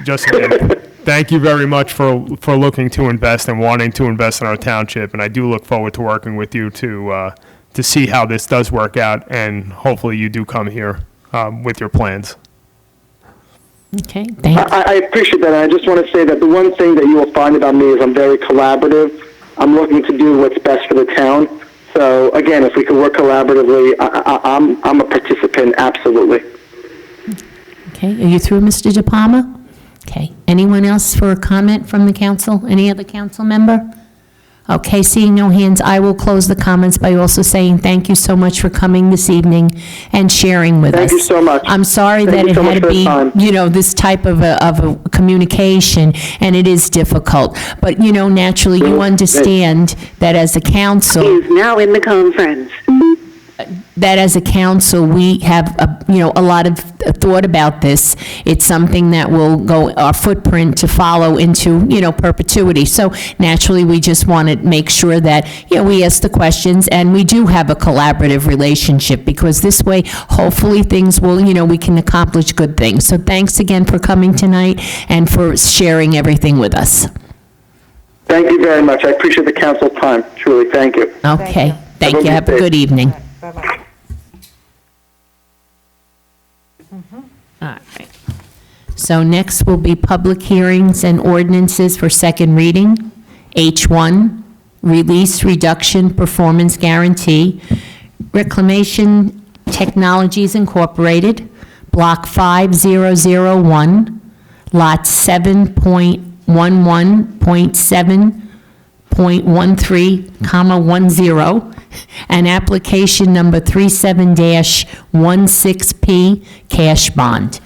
just again, thank you very much for looking to invest and wanting to invest in our township, and I do look forward to working with you to see how this does work out, and hopefully you do come here with your plans. Okay, thank you. I appreciate that, and I just want to say that the one thing that you will find about me is I'm very collaborative. I'm looking to do what's best for the town. So, again, if we could work collaboratively, I'm a participant, absolutely. Okay, are you through, Mr. De Palma? Okay. Anyone else for a comment from the council? Any other council member? Okay, seeing no hands, I will close the comments by also saying thank you so much for coming this evening and sharing with us. Thank you so much. I'm sorry Thank that you it so had much to for the be, time. this type of a communication, and it is difficult. But, naturally, you understand that as a council, Is now in the conference. we have, a lot of thought about this. It's something that will go, our footprint to follow into, perpetuity. So naturally, we just want to make sure that, we ask the questions, and we do have a collaborative relationship, because this way, hopefully, things will, we can accomplish good things. So thanks again for coming tonight and for sharing everything with us. Thank you very much. I appreciate the council's time. Truly, thank you. Okay, thank you. Have a day. good evening. Bye-bye. All right. So next will be public hearings and ordinances for second reading. H1, Release Reduction Performance Guarantee, Reclamation Technologies Incorporated, Block 5001, Lot 7.11.7.13, and application number 37-16P, cash bond.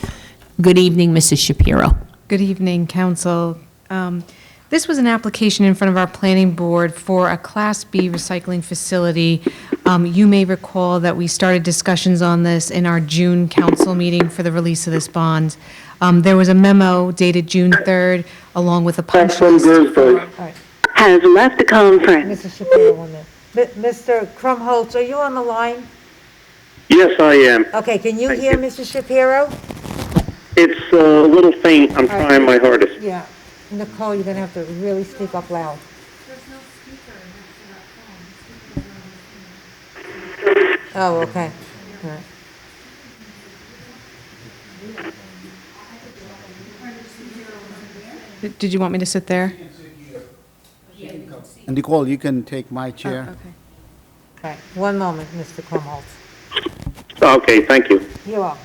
Good evening, Mrs. Shapiro. Good evening, council. This was an application in front of our planning board for a Class B recycling facility. You may recall that we started discussions on this in our June council meeting for the release of this bond. There was a memo dated June 3rd, along with a punch list. Has left the conference. Mrs. Shapiro, 1 minute. Mr. Krumholtz, are you on the line? Yes, I am. Okay, can you Thank hear you. Mrs. Shapiro? It's a little faint. I'm right. trying my hardest. Yeah. Nicole, you're going to have to really speak up loud. Oh, okay. All right. Did you want me to sit there? And Nicole, you can take my chair. Okay. All right, 1 moment, Mr. Krumholtz. Okay, thank you. You're welcome.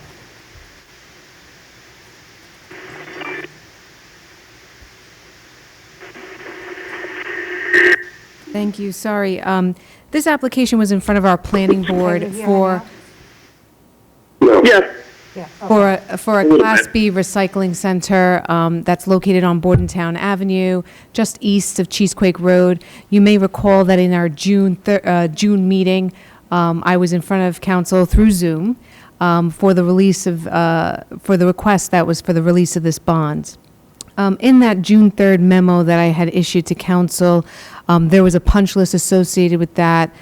Thank you, sorry. This application was in front of our planning board Can you hear for... her Yes. Yeah. Okay. For a Class B recycling center that's located on Bordentown Avenue, just east of Cheesequake Road. You may recall that in our June meeting, I was in front of council through Zoom for the release of, for the request that was for the release of this bond. In that June 3rd memo that I had issued to council, there was a punch list associated with that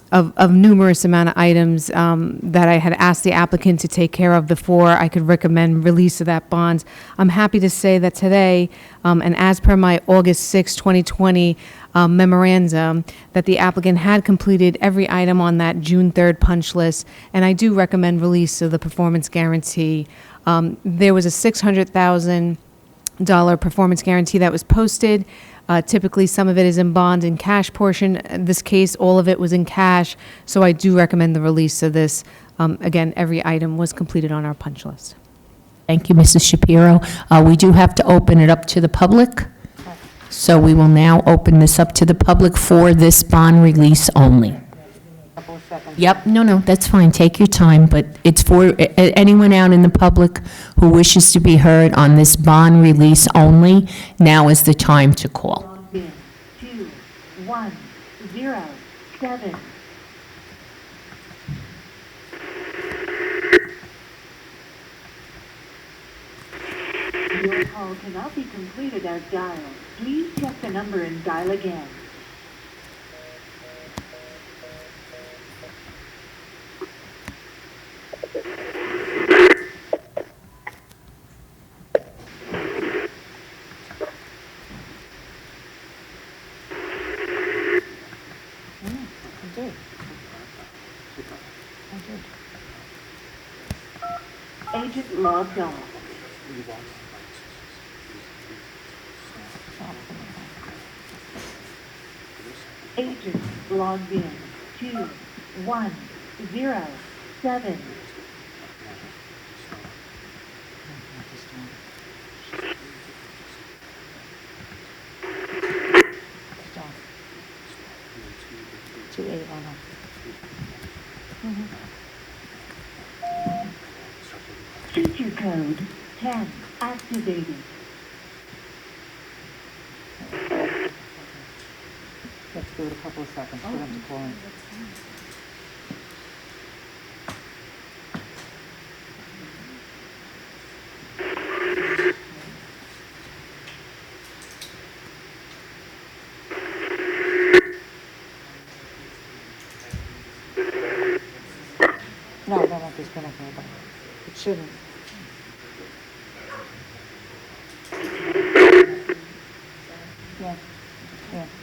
of numerous amount of items that I had asked the applicant to take care of before I could recommend release of that bond. I'm happy to say that today, and as per my August 6, 2020 memorandum, that the applicant had completed every item on that June 3rd punch list, and I do recommend release of the performance guarantee. There was a $600,000 performance guarantee that was posted. Typically, some of it is in bond and cash portion. In this case, all of it was in cash, so I do recommend the release of this. Again, every item was completed on our punch list. Thank you, Mrs. Shapiro. We do have to open it up to the public, so we will now open this up to the public for this bond release only. Yep, no, that's fine, take your time, but it's for anyone out in the public who wishes to be heard on this bond release only. Now is the time to call. 2107. Your call cannot be completed as dialed. Please check the number and dial again. Agent logged off. Agent logged in. 2107. Feature code 10 activated. Let's give it a couple of seconds for them to call in. No, they're not disconnecting it. It shouldn't. Yeah,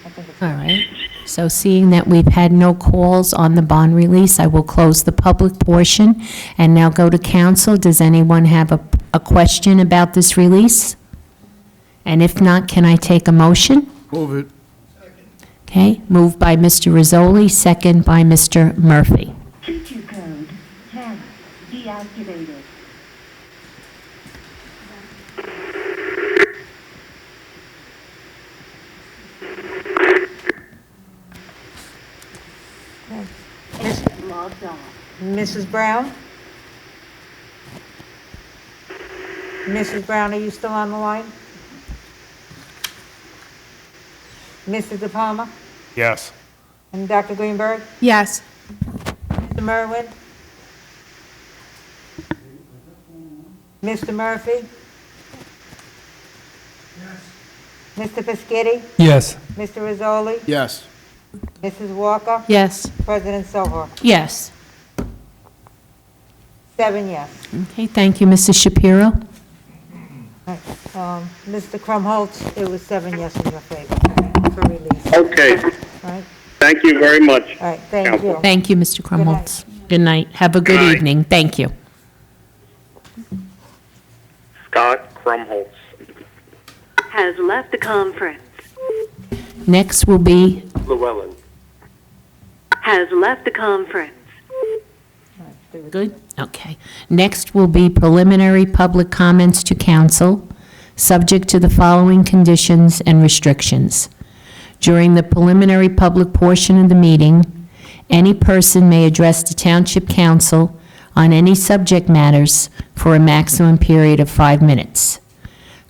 I think it's. All right. So seeing that we've had no calls on the bond release, I will close the public portion and now go to council. Does anyone have a question about this release? And if not, can I take a motion? Move it. Okay, moved by Mr. Rizzoli, second by Mr. Murphy. Feature code 10 deactivated. Logged off. Mrs. Brown? Mrs. Brown, are you still on the line? Mrs. De Palma? Yes. And Dr. Greenberg? Yes. Mr. Merwin? Mr. Murphy? Mr. Piscitty? Yes. Mr. Rizzoli? Yes. Mrs. Walker? Yes. President Silver? Yes. 7 yes. Okay, thank you, Mrs. Shapiro. Mr. Krumholtz, it was 7 yes in your favor for release. Okay, All right, thank you very much. all right, thank you. Thank you, Mr. Krumholtz. Good night. Have a good Good night. evening. Thank you. Scott Krumholtz. Has left the conference. Next will be, Llewellyn. Has left the conference. good? Okay. Next will be preliminary public comments to council, subject to the following conditions and restrictions. During the preliminary public portion of the meeting, any person may address the Township Council on any subject matters for a maximum period of 5 minutes.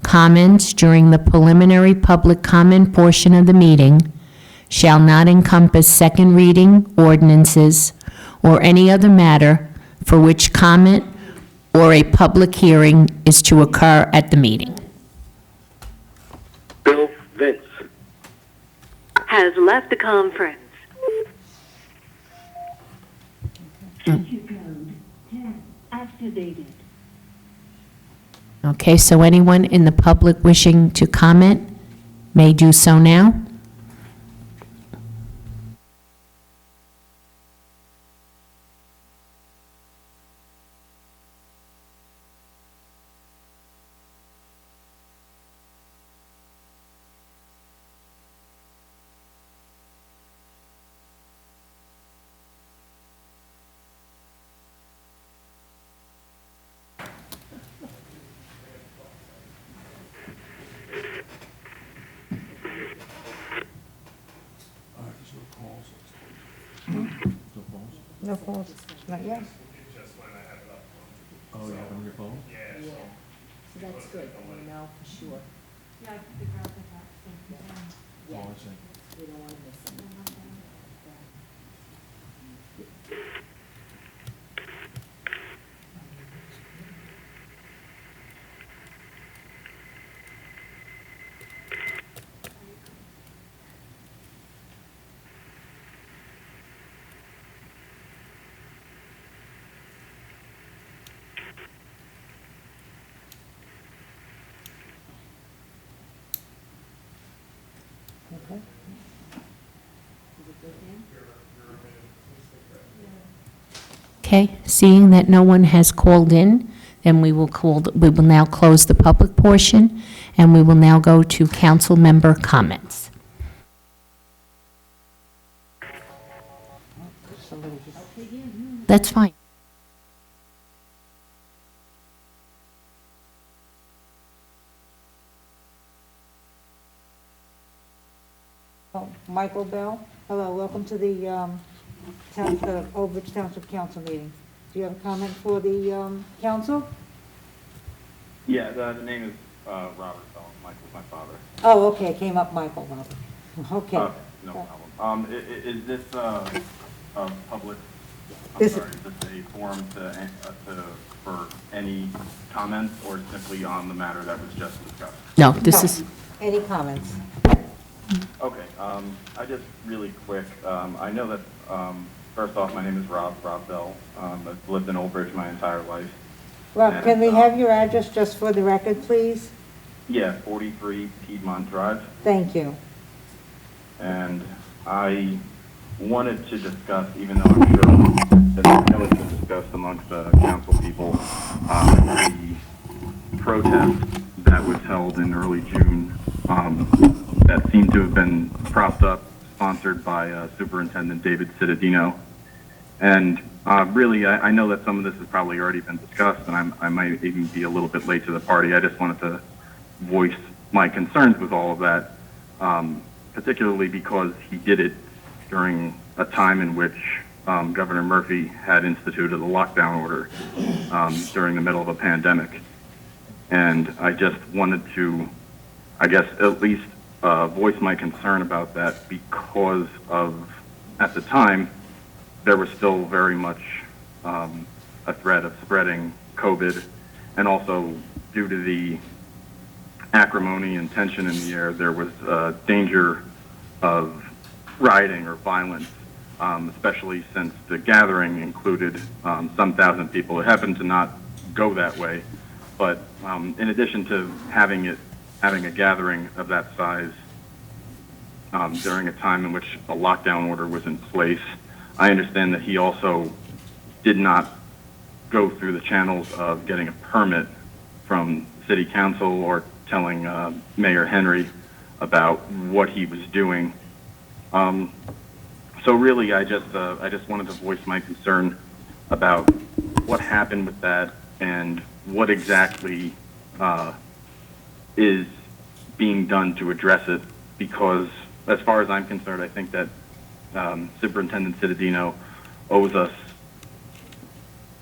Comments during the preliminary public comment portion of the meeting shall not encompass second reading ordinances or any other matter for which comment or a public hearing is to occur at the meeting. Bill Vince. Has left the conference. Feature code 10 activated. Okay, so anyone in the public wishing to comment may do so now. No calls, not yet. Oh, you have it on your phone? So that's good, we know for sure. Oh, I see. We don't want to miss them. Okay, seeing that no one has called in, then we will now close the public portion, and we will now go to council member comments. That's fine. Oh, Michael Bell, hello, welcome to the Old Bridge Township Council meeting. Do you have a comment for the council? Yeah, the name is Robert Bell. Michael's my father. Oh, okay, came up Michael, Robert. Okay. No problem. Is this a public, This- is this a forum for any comments or simply on the matter that was just discussed? No, this is, Any comments? Okay, I just really quick, I know that, first off, my name is Rob Bell. I've lived in Old Bridge my entire life. Rob, can we have your address just for the record, please? Yeah, 43 Piedmont Drive. Thank you. And I wanted to discuss, even though I'm sure that I know it's been discussed amongst the council people, the protest that was held in early June that seemed to have been propped up, sponsored by Superintendent David Cittadino. And really, I know that some of this has probably already been discussed, and I might even be a little bit late to the party. I just wanted to voice my concerns with all of that, particularly because he did it during a time in which Governor Murphy had instituted a lockdown order during the middle of a pandemic. And I just wanted to, I guess, at least voice my concern about that because of, at the time, there was still very much a threat of spreading COVID, and also due to the acrimony and tension in the air, there was danger of rioting or violence, especially since the gathering included some thousand people. It happened to not go that way, but in addition to having a gathering of that size during a time in which a lockdown order was in place, I understand that he also did not go through the channels of getting a permit from City Council or telling Mayor Henry about what he was doing. So really, I just wanted to voice my concern about what happened with that and what exactly is being done to address it. Because as far as I'm concerned, I think that Superintendent Cittadino owes us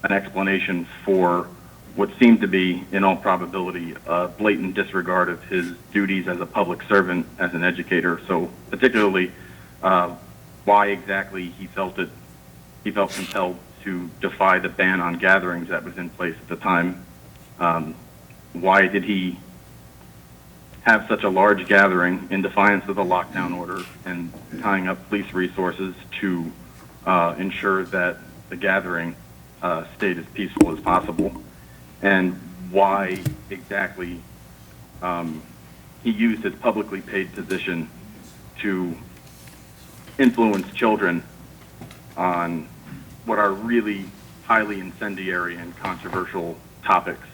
an explanation for what seemed to be, in all probability, a blatant disregard of his duties as a public servant, as an educator. So particularly, why exactly he felt compelled to defy the ban on gatherings that was in place at the time. Why did he have such a large gathering in defiance of the lockdown order and tying up police resources to ensure that the gathering stayed as peaceful as possible? And why exactly he used his publicly paid position to influence children on what are really highly incendiary and controversial topics.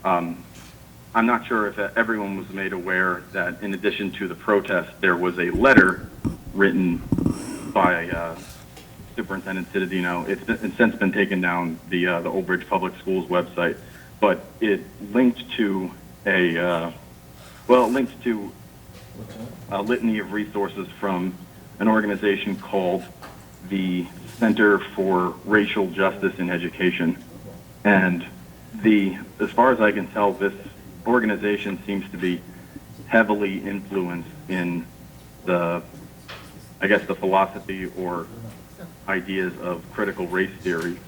I'm not sure if everyone was made aware that in addition to the protest, there was a letter written by Superintendent Cittadino. It's since been taken down the Old Bridge Public Schools website, but it linked to a litany of resources from an organization called the Center for Racial Justice in Education. And as far as I can tell, this organization seems to be heavily influenced in the philosophy or ideas of critical race theory,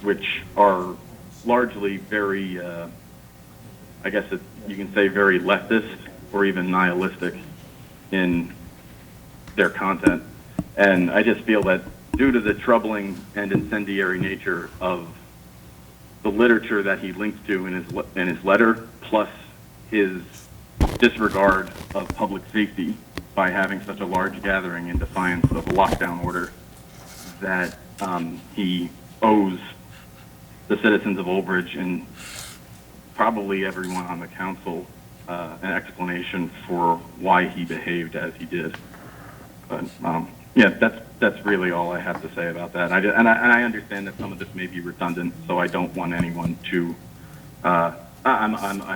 which are largely very, you can say very leftist or even nihilistic in their content. And I just feel that due to the troubling and incendiary nature of the literature that he links to in his letter, plus his disregard of public safety by having such a large gathering in defiance of a lockdown order, that he owes the citizens of Old Bridge and probably everyone on the council an explanation for why he behaved as he did. But yeah, that's really all I have to say about that. I understand that some of this may be redundant, so I don't want anyone to. I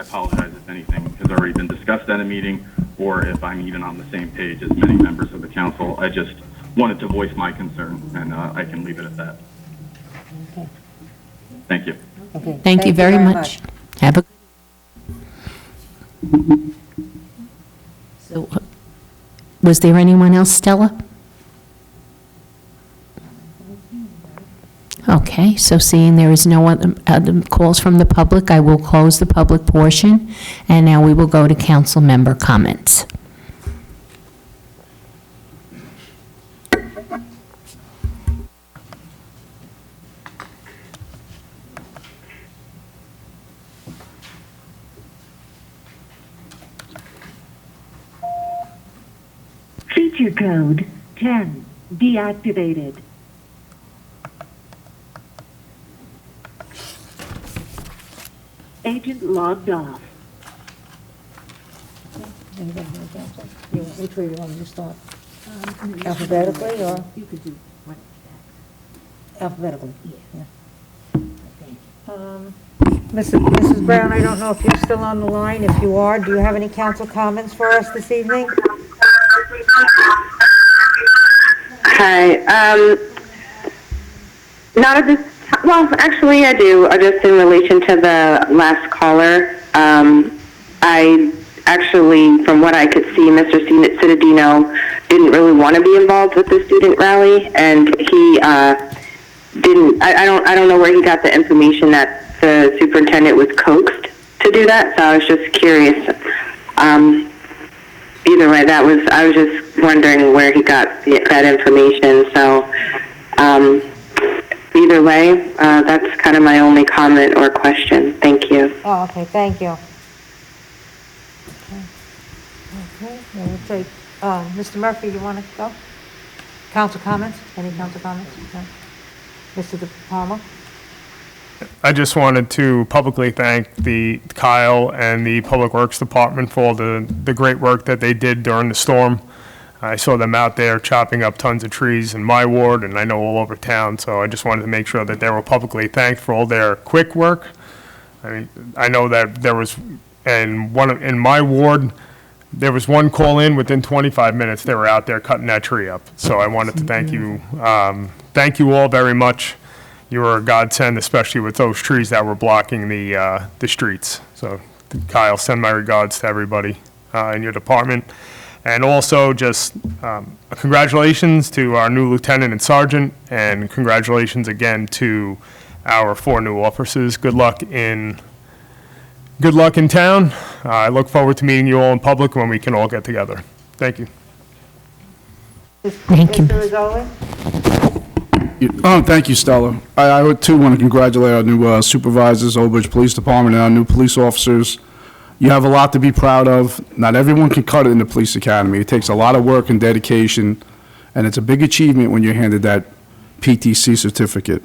apologize if anything has already been discussed at a meeting, or if I'm even on the same page as many members of the council. I just wanted to voice my concern, and I can leave it at that. Thank you. Okay. Thank you very much. Have a. So, was there anyone else, Stella? Okay, so seeing there is no other calls from the public, I will close the public portion, and now we will go to council member comments. Feature code 10 deactivated. Agent logged off. Which way do you want me to start? Alphabetically, or? You could do what? Alphabetically? Yeah. Mrs. Brown, I don't know if you're still on the line. If you are, do you have any council comments for us this evening? Hi. Not at this time. Well, actually, I do. Just in relation to the last caller. I actually, from what I could see, Mr. Cittadino didn't really want to be involved with the student rally, and he didn't. I don't know where he got the information that the superintendent was coaxed to do that. So I was just curious. Either way, I was just wondering where he got that information. So, either way, that's kind of my only comment or question. Thank you. Oh, okay, thank you. Okay, we'll take, Mr. Murphy, you want to go? Council comments? Any council comments? Okay. Mr. De Palma? I just wanted to publicly thank Kyle and the Public Works Department for all the great work that they did during the storm. I saw them out there chopping up tons of trees in my ward, and I know all over town, so I just wanted to make sure that they were publicly thanked for all their quick work. I mean, I know that there was, in my ward, there was one call in within 25 minutes. They were out there cutting that tree up. So I wanted to thank you all very much. You were a godsend, especially with those trees that were blocking the streets. So Kyle, send my regards to everybody in your department. And also just congratulations to our new lieutenant and sergeant, and congratulations again to our 4 new officers. Good luck in town. I look forward to meeting you all in public when we can all get together. Thank you. Thank you. Mr. Rizzoli? Thank you, Stella. I too want to congratulate our new supervisors, Old Bridge Police Department, and our new police officers. You have a lot to be proud of. Not everyone can cut it in the police academy. It takes a lot of work and dedication, and it's a big achievement when you're handed that PTC certificate.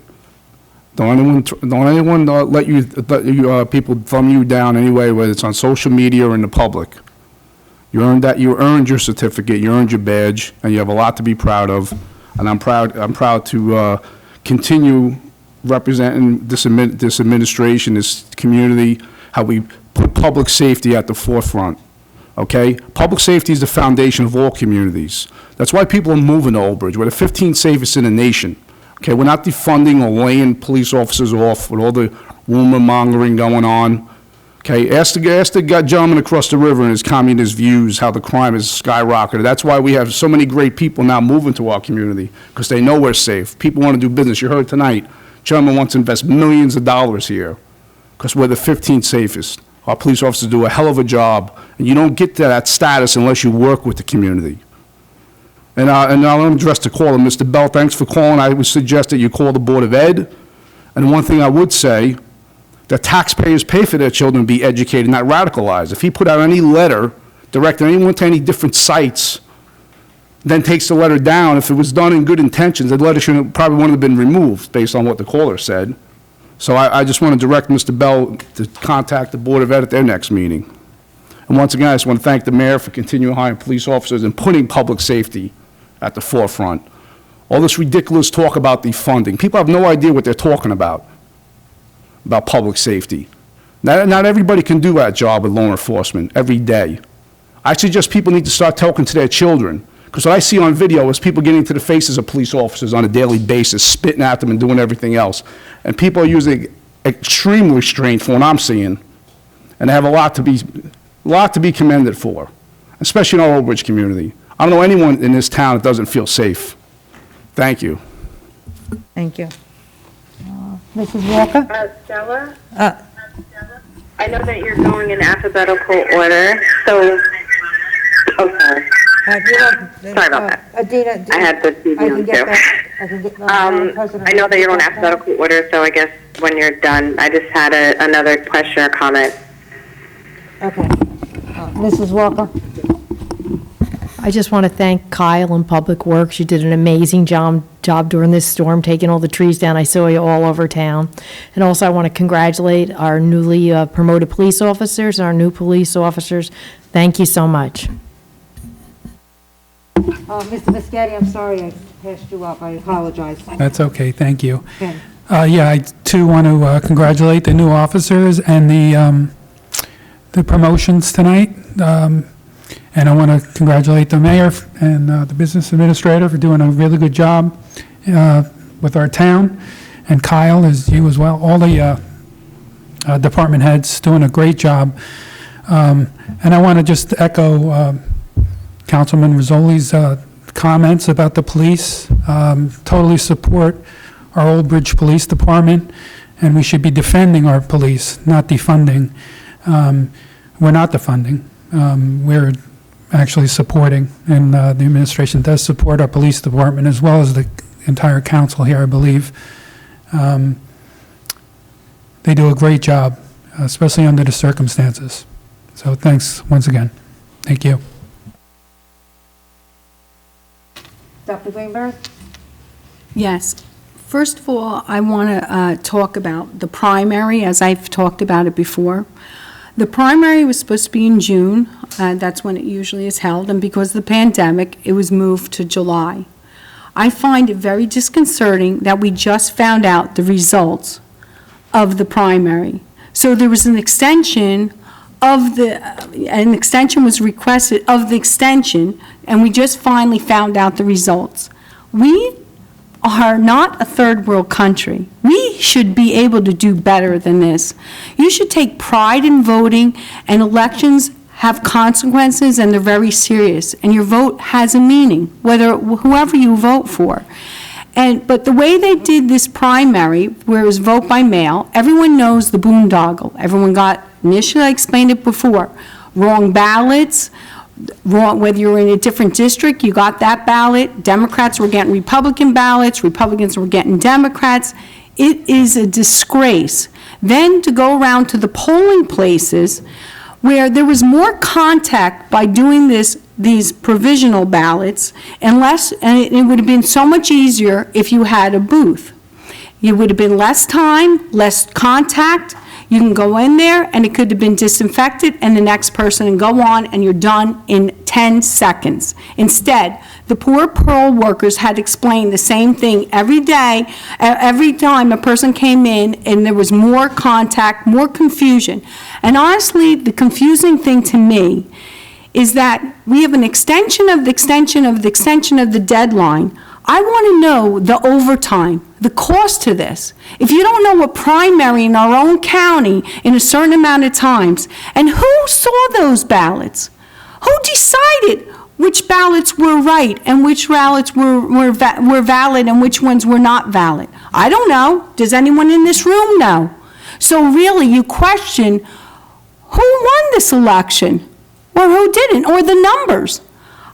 Don't anyone let you people thumb you down anyway, whether it's on social media or in the public. You earned that. You earned your certificate. You earned your badge, and you have a lot to be proud of. And I'm proud to continue representing this administration, this community, how we put public safety at the forefront. Okay? Public safety is the foundation of all communities. That's why people are moving to Old Bridge. We're the 15th safest in the nation. Okay, we're not defunding or laying police officers off with all the rumor mongering going on. Okay, ask the gentleman across the river and his communist views how the crime has skyrocketed. That's why we have so many great people now moving to our community, because they know we're safe. People want to do business. You heard tonight, gentleman wants to invest millions of dollars here because we're the 15th safest. Our police officers do a hell of a job, and you don't get to that status unless you work with the community. And now let me address the caller. Mr. Bell, thanks for calling. I would suggest that you call the Board of Ed. And one thing I would say, that taxpayers pay for their children to be educated, not radicalized. If he put out any letter directing anyone to any different sites, then takes the letter down, if it was done in good intentions, the letter probably wouldn't have been removed based on what the caller said. So I just want to direct Mr. Bell to contact the Board of Ed at their next meeting. And once again, I just want to thank the mayor for continuing hiring police officers and putting public safety at the forefront. All this ridiculous talk about defunding. People have no idea what they're talking about public safety. Not everybody can do that job with law enforcement every day. I suggest people need to start talking to their children, Because what I see on video is people getting into the faces of police officers on a daily basis, spitting at them and doing everything else. And people are using extreme restraint from what I'm seeing, and they have a lot to be commended for, especially in our Old Bridge community. I don't know anyone in this town that doesn't feel safe. Thank you. Thank you. Mrs. Walker? Stella? Uh, I know that you're going in alphabetical order, so, oh, sorry. Sorry about that. Adina, I had the TV on too. I know that you're going in alphabetical order, so I guess when you're done, I just had another question or comment. Okay. Mrs. Walker? I just want to thank Kyle and Public Works. You did an amazing job during this storm, taking all the trees down. I saw you all over town. And also, I want to congratulate our newly promoted police officers, our new police officers. Thank you so much. Mr. Biscotti, I'm sorry I passed you up. I apologize. That's okay, thank you. Okay. Yeah, I too want to congratulate the new officers and the promotions tonight. And I want to congratulate the mayor and the business administrator for doing a really good job with our town. And Kyle, as you as well, all the department heads doing a great job. And I want to just echo Councilman Rizzoli's comments about the police. Totally support our Old Bridge Police Department, and we should be defending our police, not defunding. We're not defunding. We're actually supporting, and the administration does support our police department as well as the entire council here, I believe. They do a great job, especially under the circumstances. So thanks once again. Thank you. Dr. Greenberg? Yes. First of all, I want to talk about the primary, as I've talked about it before. The primary was supposed to be in June. That's when it usually is held, and because of the pandemic, it was moved to July. I find it very disconcerting that we just found out the results of the primary. So there was an extension was requested of the extension, and we just finally found out the results. We are not a third world country. We should be able to do better than this. You should take pride in voting, and elections have consequences, and they're very serious, and your vote has a meaning, whoever you vote for. But the way they did this primary, where it was vote by mail, everyone knows the boondoggle. Everyone got, initially I explained it before, wrong ballots, whether you're in a different district, you got that ballot. Democrats were getting Republican ballots, Republicans were getting Democrats. It is a disgrace. Then to go around to the polling places where there was more contact by doing these provisional ballots, and it would have been so much easier if you had a booth. It would have been less time, less contact. You can go in there, and it could have been disinfected, and the next person, and go on, and you're done in 10 seconds. Instead, the poor poll workers had to explain the same thing every day, every time a person came in, and there was more contact, more confusion. And honestly, the confusing thing to me is that we have an extension of the extension of the extension of the deadline. I want to know the overtime, the cost to this. If you don't know a primary in our own county in a certain amount of times, and who saw those ballots? Who decided which ballots were right and which ballots were valid and which ones were not valid? I don't know. Does anyone in this room know? So really, you question who won this election, or who didn't, or the numbers.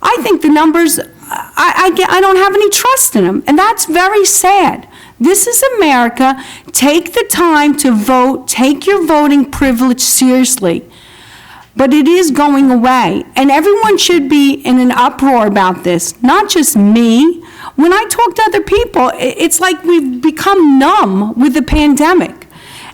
I think the numbers, I don't have any trust in them, and that's very sad. This is America. Take the time to vote. Take your voting privilege seriously. But it is going away, and everyone should be in an uproar about this, not just me. When I talk to other people, it's like we've become numb with the pandemic.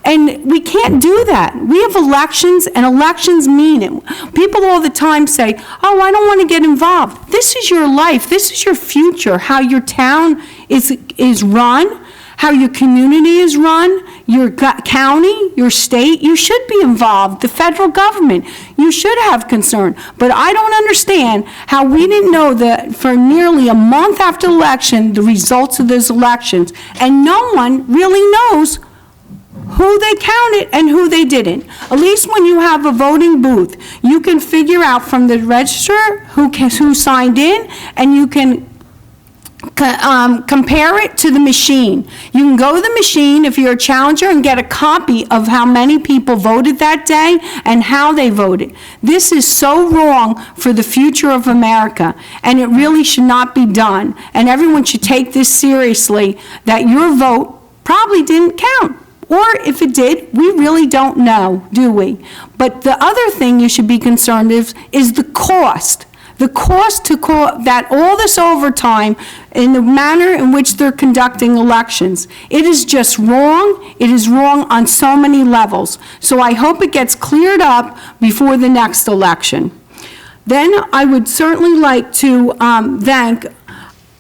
And we can't do that. We have elections, and elections mean it. People all the time say, oh, I don't want to get involved. This is your life. This is your future, how your town is run, how your community is run, your county, your state. You should be involved. The federal government, you should have concern. But I don't understand how we didn't know that for nearly a month after election, the results of those elections, and no one really knows who they counted and who they didn't. At least when you have a voting booth, you can figure out from the register who signed in, and you can compare it to the machine. You can go to the machine if you're a challenger and get a copy of how many people voted that day and how they voted. This is so wrong for the future of America, and it really should not be done. And everyone should take this seriously, that your vote probably didn't count. Or if it did, we really don't know, do we? But the other thing you should be concerned with is the cost. The cost to that all this overtime in the manner in which they're conducting elections. It is just wrong. It is wrong on so many levels. So I hope it gets cleared up before the next election. Then I would certainly like to thank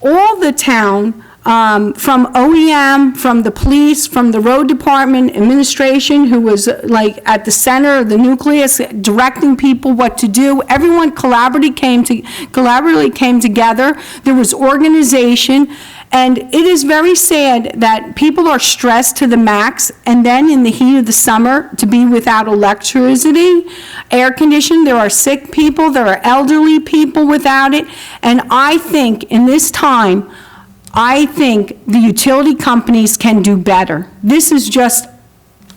all the town, from OEM, from the police, from the road department, administration, who was like at the center of the nucleus, directing people what to do. Everyone collaboratively came together. There was organization. And it is very sad that people are stressed to the max, and then in the heat of the summer to be without electricity, air conditioning. There are sick people, there are elderly people without it. And I think in this time, I think the utility companies can do better. This is just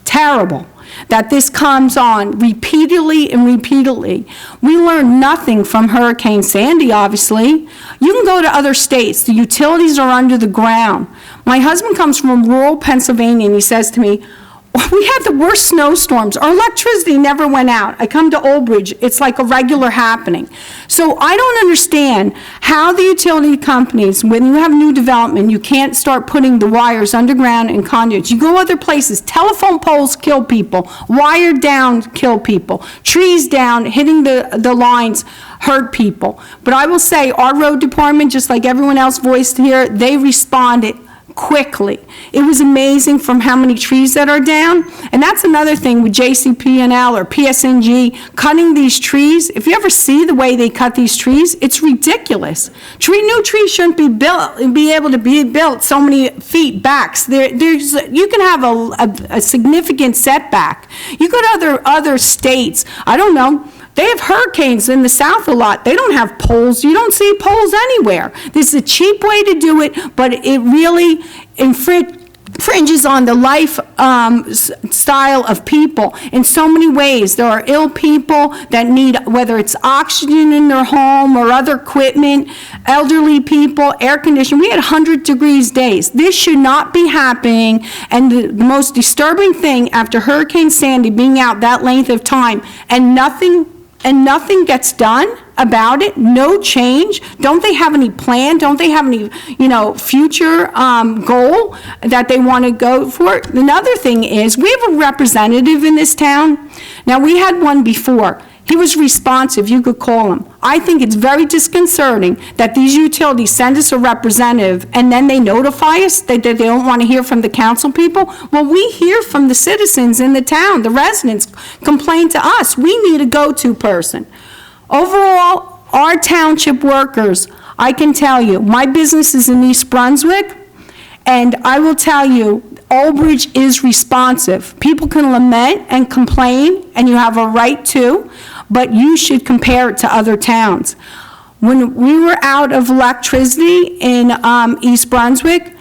terrible that this comes on repeatedly and repeatedly. We learned nothing from Hurricane Sandy, obviously. You can go to other states. The utilities are under the ground. My husband comes from rural Pennsylvania, and he says to me, we had the worst snowstorms. Our electricity never went out. I come to Old Bridge. It's like a regular happening. So I don't understand how the utility companies, when you have new development, you can't start putting the wires underground and conduits. You go other places. Telephone poles kill people. Wire down kill people. Trees down, hitting the lines hurt people. But I will say our road department, just like everyone else voiced here, they responded quickly. It was amazing from how many trees that are down. And that's another thing with JCP&L or PSNG cutting these trees. If you ever see the way they cut these trees, it's ridiculous. New trees shouldn't be able to be built so many feet back. You can have a significant setback. You go to other states, I don't know, they have hurricanes in the south a lot. They don't have poles. You don't see poles anywhere. This is a cheap way to do it, but it really infringes on the life style of people in so many ways. There are ill people that need, whether it's oxygen in their home or other equipment, elderly people, air conditioning. We had 100 degrees days. This should not be happening. And the most disturbing thing after Hurricane Sandy being out that length of time and nothing gets done about it, no change. Don't they have any plan? Don't they have any, future goal that they want to go for? Another thing is, we have a representative in this town. Now, we had one before. He was responsive. You could call him. I think it's very disconcerting that these utilities send us a representative and then they notify us that they don't want to hear from the council people. Well, we hear from the citizens in the town. The residents complain to us. We need a go-to person. Overall, our township workers, I can tell you, my business is in East Brunswick, and I will tell you, Old Bridge is responsive. People can lament and complain, and you have a right to, but you should compare it to other towns. When we were out of electricity in East Brunswick,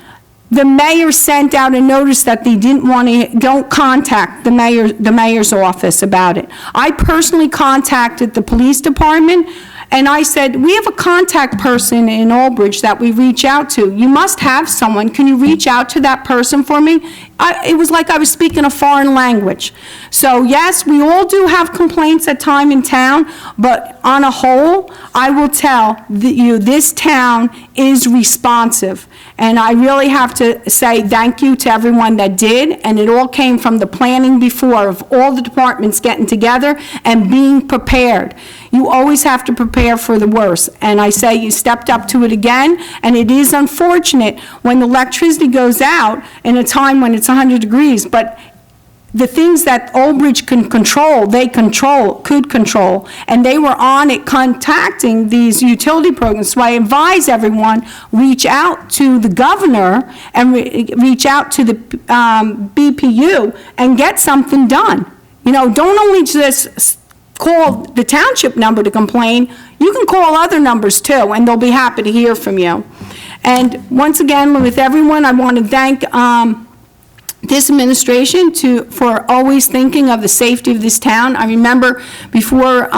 the mayor sent out a notice that they don't contact the mayor's office about it. I personally contacted the police department, and I said, we have a contact person in Old Bridge that we reach out to. You must have someone. Can you reach out to that person for me? It was like I was speaking a foreign language. So yes, we all do have complaints at time in town, but on a whole, I will tell you, this town is responsive. And I really have to say thank you to everyone that did, and it all came from the planning before of all the departments getting together and being prepared. You always have to prepare for the worst, and I say you stepped up to it again, and it is unfortunate when the electricity goes out in a time when it's 100 degrees, but the things that Old Bridge can control, they could control, and they were on it contacting these utility programs. So I advise everyone, reach out to the governor and reach out to the BPU and get something done. You know, don't only just call the township number to complain, you can call other numbers too, and they'll be happy to hear from you. And once again, with everyone, I want to thank this administration for always thinking of the safety of this town. I remember before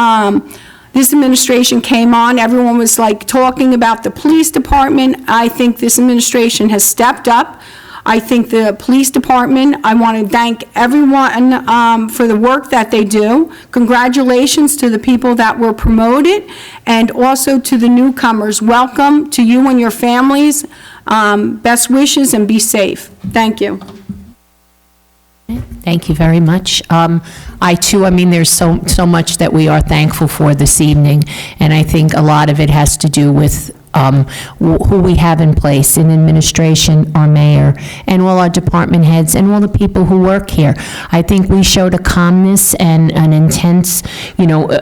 this administration came on, everyone was like talking about the police department. I think this administration has stepped up. I think the police department, I want to thank everyone for the work that they do. Congratulations to the people that were promoted, and also to the newcomers. Welcome to you and your families. Best wishes, and be safe. Thank you. Thank you very much. I too, I mean, there's so much that we are thankful for this evening, and I think a lot of it has to do with who we have in place in administration, our mayor, and all our department heads, and all the people who work here. I think we showed a calmness and an intense,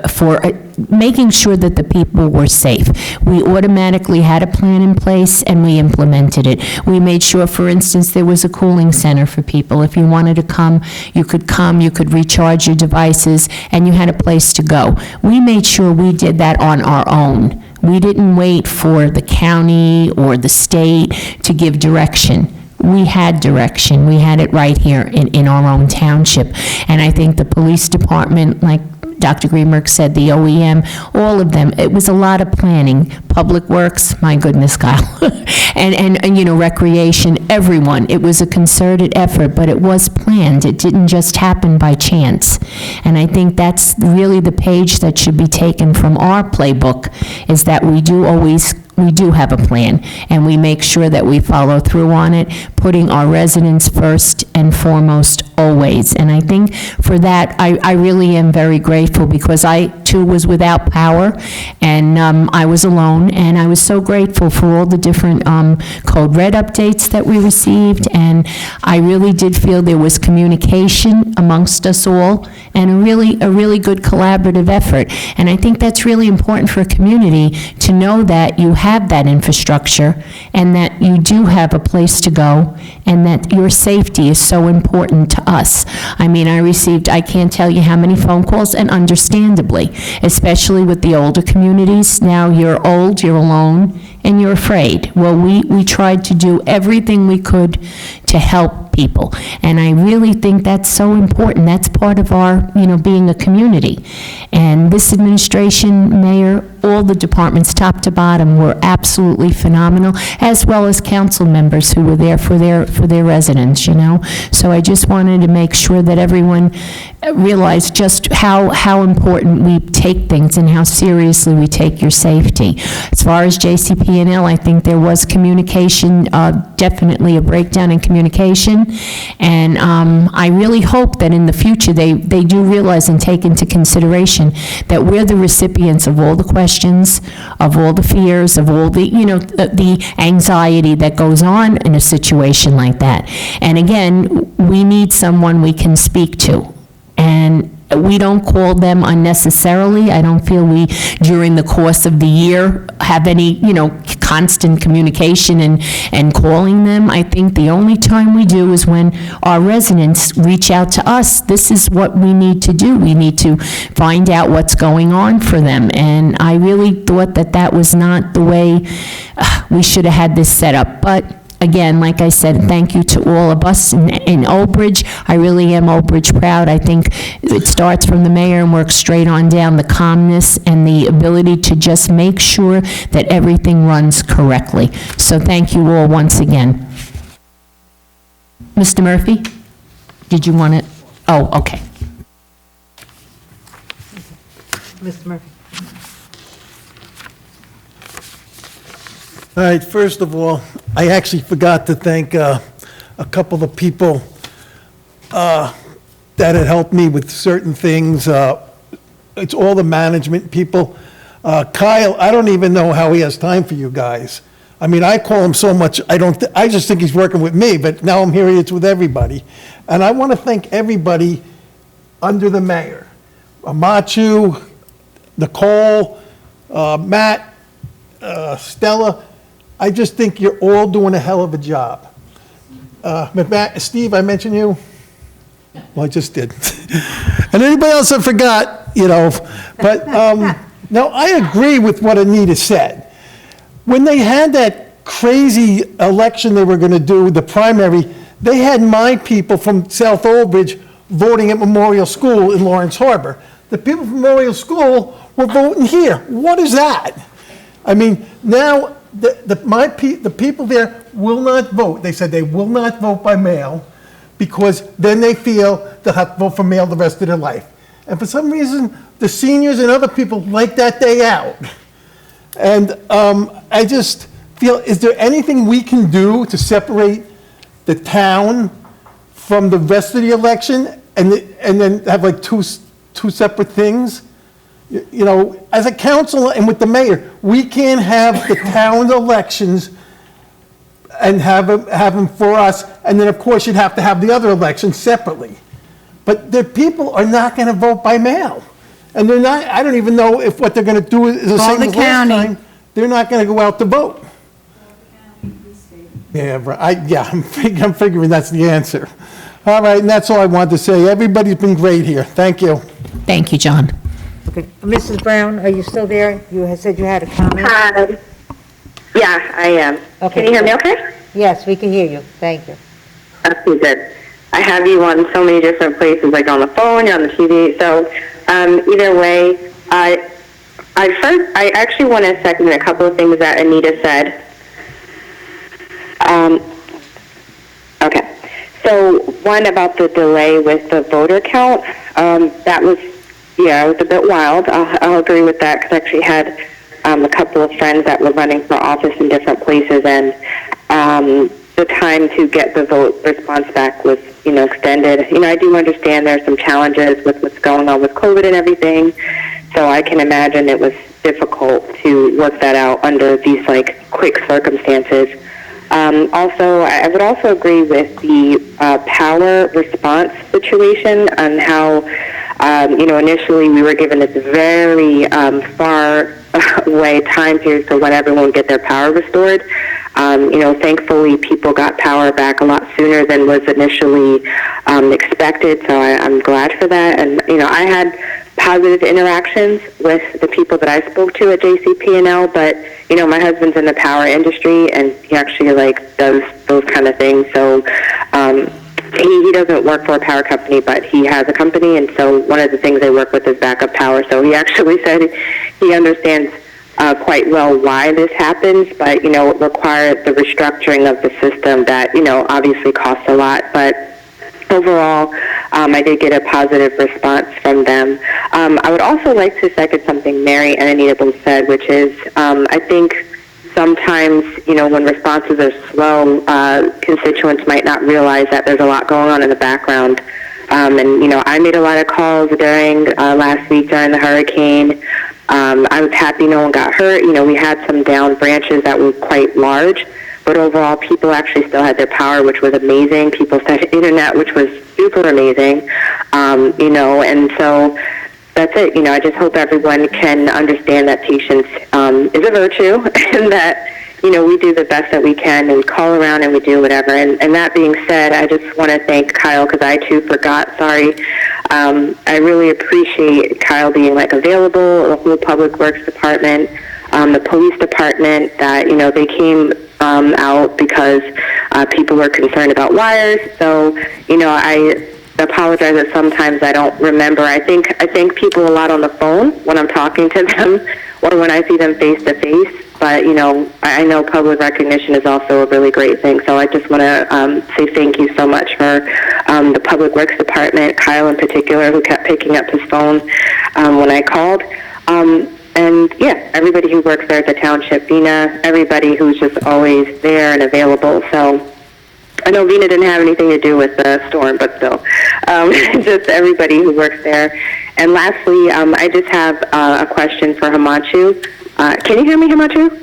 for making sure that the people were safe. We automatically had a plan in place, and we implemented it. We made sure, for instance, there was a cooling center for people. If you wanted to come, you could recharge your devices, and you had a place to go. We made sure we did that on our own. We didn't wait for the county or the state to give direction. We had direction. We had it right here in our own township. And I think the police department, like Dr. Greenberg said, the OEM, all of them, it was a lot of planning. Public Works, my goodness, Kyle. and recreation, everyone. It was a concerted effort, but it was planned. It didn't just happen by chance. And I think that's really the page that should be taken from our playbook, is that we do have a plan, and we make sure that we follow through on it, putting our residents first and foremost always. And I think for that, I really am very grateful, because I too was without power, and I was alone, and I was so grateful for all the different Code Red updates that we received, and I really did feel there was communication amongst us all, and a really good collaborative effort. And I think that's really important for a community, to know that you have that infrastructure, and that you do have a place to go, and that your safety is so important to us. I mean, I can't tell you how many phone calls, and understandably, especially with the older communities. Now you're old, you're alone, and you're afraid. Well, we tried to do everything we could to help people, and I really think that's so important. That's part of our, being a community. And this administration, mayor, all the departments, top to bottom, were absolutely phenomenal, as well as council members who were there for their residents, So I just wanted to make sure that everyone realized just how important we take things, and how seriously we take your safety. As far as JCP&L, I think there was communication, definitely a breakdown in communication, and I really hope that in the future they do realize and take into consideration that we're the recipients of all the questions, of all the fears, of all the, the anxiety that goes on in a situation like that. And again, we need someone we can speak to. And we don't call them unnecessarily. I don't feel we, during the course of the year, have any, constant communication and calling them. I think the only time we do is when our residents reach out to us. This is what we need to do. We need to find out what's going on for them. And I really thought that was not the way we should have had this set up. But again, like I said, thank you to all of us in Old Bridge. I really am Old Bridge proud. I think it starts from the mayor and works straight on down, the calmness and the ability to just make sure that everything runs correctly. So thank you all once again. Mr. Murphy, did you want to? Oh, okay. Mr. Murphy. All right, first of all, I actually forgot to thank a couple of people that had helped me with certain things. It's all the management people. Kyle, I don't even know how he has time for you guys. I mean, I call him so much, I just think he's working with me, but now I'm hearing it's with everybody. And I want to thank everybody under the mayor. Amachu, Nicole, Matt, Stella. I just think you're all doing a hell of a job. Matt, Steve, I mentioned you? Well, I just did. And anybody else I forgot, you know, but now I agree with what Anita said. When they had that crazy election they were going to do, the primary, they had my people from South Oldbridge voting at Memorial School in Lawrence Harbor. The people from Memorial School were voting here. What is that? I mean, now the people there will not vote. They said they will not vote by mail because then they feel they'll have to vote for mail the rest of their life. And for some reason, the seniors and other people like that day out. And I just feel, is there anything we can do to separate the town from the rest of the election and then have like two separate things? You know, as a council and with the mayor, we can't have the town elections and have them for us, and then of course you'd have to have the other elections separately. But the people are not going to vote by mail. And they're not, I don't even know if what they're going to do is the same as last time. They're not going to go out to vote. Yeah, I'm figuring that's the answer. All right, and that's all I wanted to say. Everybody's been great here. Thank you. Thank you, John. Okay, Mrs. Brown, are you still there? You had said you had a comment? Hi. Yeah, I am. Okay. Can you hear me okay? Yes, we can hear you. Thank you. Okay, good. I have you on so many different places, like on the phone, you're on the TV. So either way, I actually want to second a couple of things that Anita said. Okay. So one about the delay with the voter count, that was, yeah, it was a bit wild. I'll agree with that because I actually had a couple of friends that were running for office in different places, and the time to get the vote response back was, extended. I do understand there's some challenges with what's going on with COVID and everything, so I can imagine it was difficult to work that out under these, quick circumstances. Also, I would also agree with the power response situation and how, initially we were given this very far away time period for when everyone would get their power restored. Thankfully, people got power back a lot sooner than was initially expected, so I'm glad for that. And, I had positive interactions with the people that I spoke to at JCP&L, but, my husband's in the power industry, and he actually, does those kind of things. So he doesn't work for a power company, but he has a company, and so one of the things they work with is backup power. So he actually said he understands quite well why this happens, but, it required the restructuring of the system that, obviously costs a lot. But overall, I did get a positive response from them. I would also like to second something Mary and Anita both said, which is I think sometimes, when responses are slow, constituents might not realize that there's a lot going on in the background. And, I made a lot of calls during last week during the hurricane. I was happy no one got hurt. We had some down branches that were quite large, but overall people actually still had their power, which was amazing. People still had internet, which was super amazing, and so that's it. I just hope everyone can understand that patience is a virtue and that, we do the best that we can, and we call around and we do whatever. And that being said, I just want to thank Kyle, because I too forgot, sorry. I really appreciate Kyle being available, the whole Public Works Department, the police department, that, they came out because people were concerned about wires. So, I apologize that sometimes I don't remember. I thank people a lot on the phone when I'm talking to them or when I see them face to face. But, I know public recognition is also a really great thing. So I just want to say thank you so much for the Public Works Department, Kyle in particular, who kept picking up his phone when I called. and yeah, everybody who works there at the township, Vina, everybody who's just always there and available. So I know Vina didn't have anything to do with the storm, but still, just everybody who works there. And lastly, I just have a question for Hamachu. Can you hear me, Hamachu?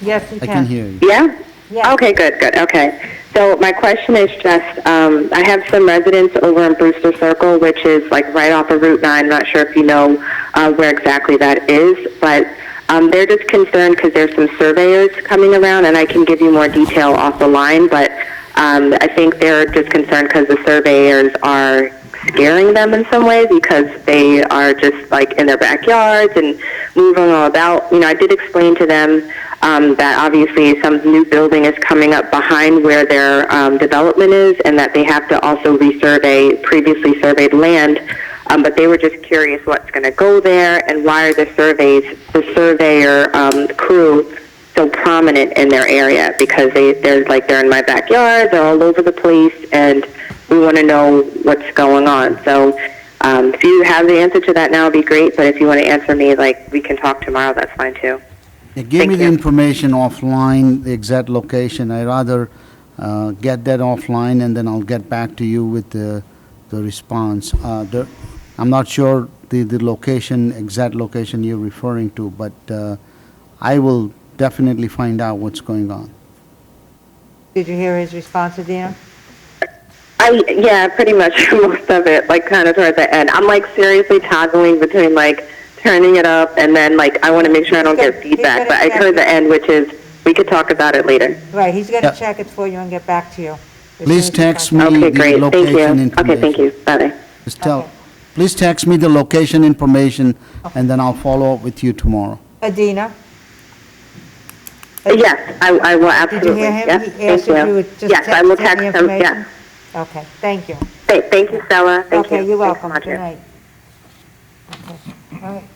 Yes, we I can hear you. Yeah? Yeah. Okay, good. Okay. So my question is just, I have some residents over in Brewster Circle, which is like right off of Route 9. I'm not sure if you know where exactly that is, but they're just concerned because there's some surveyors coming around, and I can give you more detail off the line, but I think they're just concerned because the surveyors are scaring them in some ways because they are just like in their backyards and moving all about. You know, I did explain to them that obviously some new building is coming up behind where their development is, and that they have to also resurvey previously surveyed land. But they were just curious what's going to go there and why are the surveyor crew so prominent in their area, because they're in my backyard, they're all over the place, and we want to know what's going on. So if you have the answer to that now, it'd be great. But if you want to answer me, like, we can talk tomorrow, that's fine too. Yeah, give me the information offline, the exact location. I'd rather get that offline, and then I'll get back to you with the response. I'm not sure the location, exact location you're referring to, but I will definitely find out what's going on. Did you hear his response, Adina? Yeah, pretty much most of it, like kind of towards the end. I'm like seriously toggling between like turning it up and then like I want to make sure I don't get feedback. But I heard the end, which is we could talk about it later. Right, he's going to check it for you and get back to you. Please text me Okay, the great. Thank location you. information. Okay, thank you. Bye. Just please text me the location information, and then I'll follow up with you tomorrow. Adina? Yes, I will absolutely. Did you hear him? Yes, He asked thank if you you. would just Yes, I will text him text the him. Yes. information? Okay, thank you. Thank you, Stella. Thank you. Okay, you're Thanks, welcome. Roger. Good night. Okay. All right,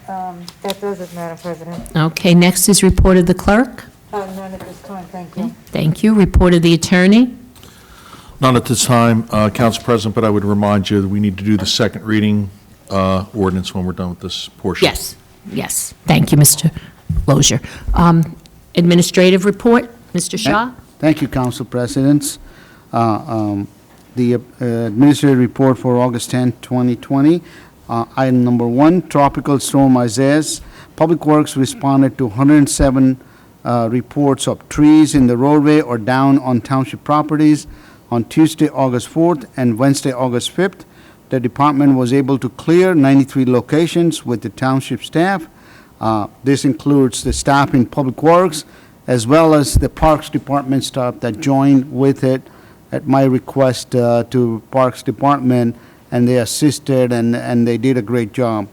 that does it, Madam President. Okay, next is report of the clerk. None at this time, thank you. Thank you. Report of the attorney. None at this time, Council President, but I would remind you that we need to do the second reading ordinance when we're done with this portion. Yes, yes. Thank you, Mr. Lozier. Administrative report, Mr. Shaw? Thank you, Council Presidents. The administrative report for August 10, 2020. Item number 1, Tropical Storm Isaias. Public Works responded to 107 reports of trees in the roadway or down on township properties on Tuesday, August 4th and Wednesday, August 5th. The department was able to clear 93 locations with the township staff. This includes the staff in Public Works as well as the Parks Department staff that joined with it at my request to Parks Department, and they assisted and they did a great job.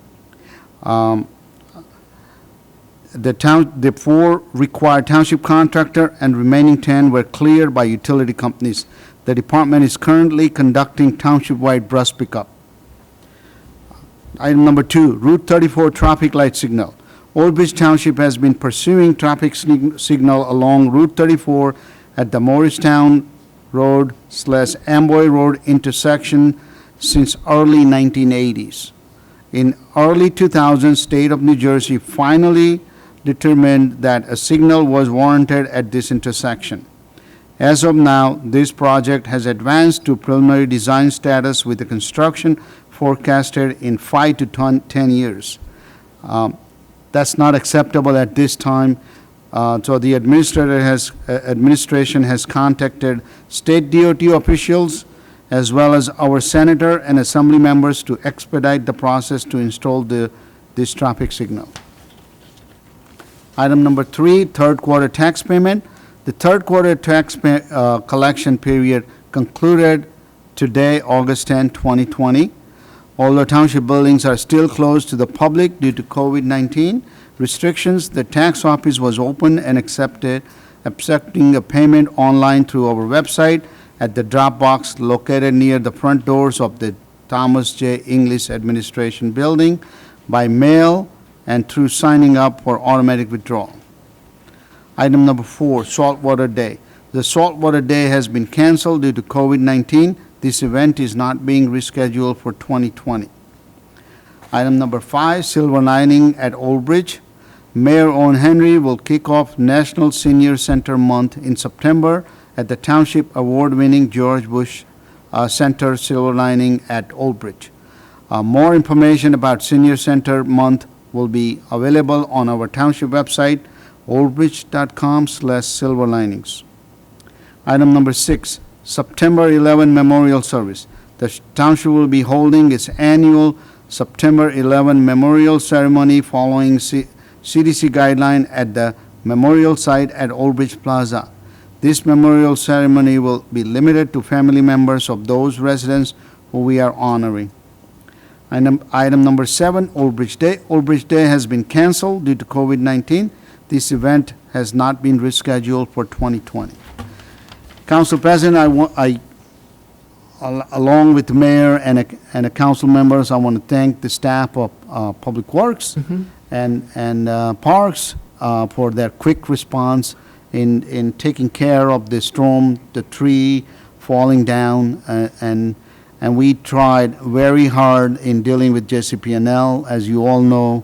The 4 required township contractor and remaining 10 were cleared by utility companies. The department is currently conducting township-wide brush pickup. Item number 2, Route 34 traffic light signal. Old Bridge Township has been pursuing traffic signal along Route 34 at the Morristown Road/Amboy Road intersection since early 1980s. In early 2000, State of New Jersey finally determined that a signal was warranted at this intersection. As of now, this project has advanced to preliminary design status with the construction forecasted in 5 to 10 years. That's not acceptable at this time. So the administration has contacted state DOT officials as well as our senator and assembly members to expedite the process to install this traffic signal. Item number 3, third quarter tax payment. The third quarter tax collection period concluded today, August 10, 2020. Although township buildings are still closed to the public due to COVID-19 restrictions, the tax office was open and accepting a payment online through our website at the drop box located near the front doors of the Thomas J. English Administration Building, by mail, and through signing up for automatic withdrawal. Item number 4, Saltwater Day. The Saltwater Day has been canceled due to COVID-19. This event is not being rescheduled for 2020. Item number 5, silver lining at Old Bridge. Mayor Owen Henry will kick off National Senior Center Month in September at the Township award-winning George Bush Center Silver Lining at Old Bridge. More information about Senior Center Month will be available on our Township website, oldbridge.com/silverlinings. Item number 6, September 11 Memorial Service. The Township will be holding its annual September 11 Memorial Ceremony following CDC guideline at the Memorial Site at Old Bridge Plaza. This memorial ceremony will be limited to family members of those residents who we are honoring. Item number 7, Old Bridge Day. Old Bridge Day has been canceled due to COVID-19. This event has not been rescheduled for 2020. Council President, along with the mayor and the council members, I want to thank the staff of Public Works and Parks for their quick response in taking care of the storm, the tree falling down, and we tried very hard in dealing with JCP&L, as you all know,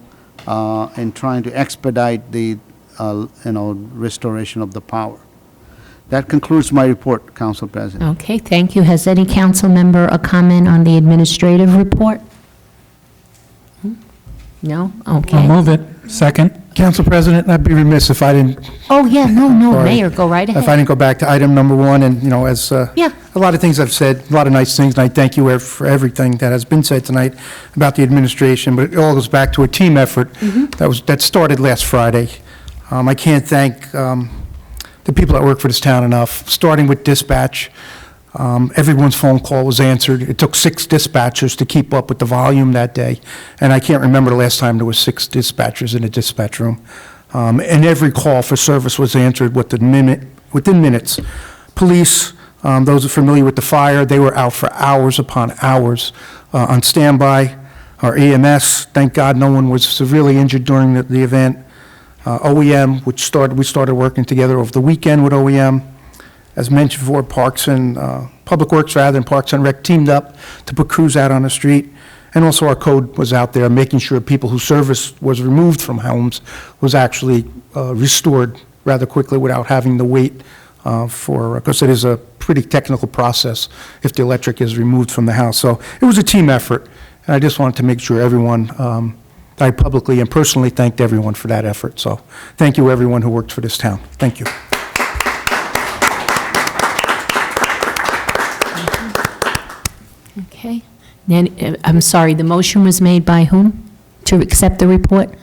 in trying to expedite the restoration of the power. That concludes my report, Council President. Okay, thank you. Has any council member a comment on the administrative report? No? Okay. I'll move it. Second. Council President, I'd be remiss if I didn't. Oh, yeah, no, Sorry. Mayor, go right ahead. If I didn't go back to item number 1, and, as Yeah. a lot of things I've said, a lot of nice things, and I thank you for everything that has been said tonight about the administration, but it all goes back to a team effort that started last Friday. I can't thank the people that work for this town enough, starting with dispatch. Everyone's phone call was answered. It took 6 dispatchers to keep up with the volume that day, and I can't remember the last time there was 6 dispatchers in a dispatch room. And every call for service was answered within minutes. Police, those who are familiar with the fire, they were out for hours upon hours on standby. Our EMS, thank God no one was severely injured during the event. OEM, we started working together over the weekend with OEM. As mentioned before, Public Works and Parks and Rec teamed up to put crews out on the street. And also our code was out there making sure people whose service was removed from homes was actually restored rather quickly without having to wait because it is a pretty technical process if the electric is removed from the house. So it was a team effort. And I just wanted to make sure everyone, I publicly and personally thanked everyone for that effort. So thank you, everyone who worked for this town. Thank you. Okay. Then, I'm sorry, the motion was made by whom to accept the report?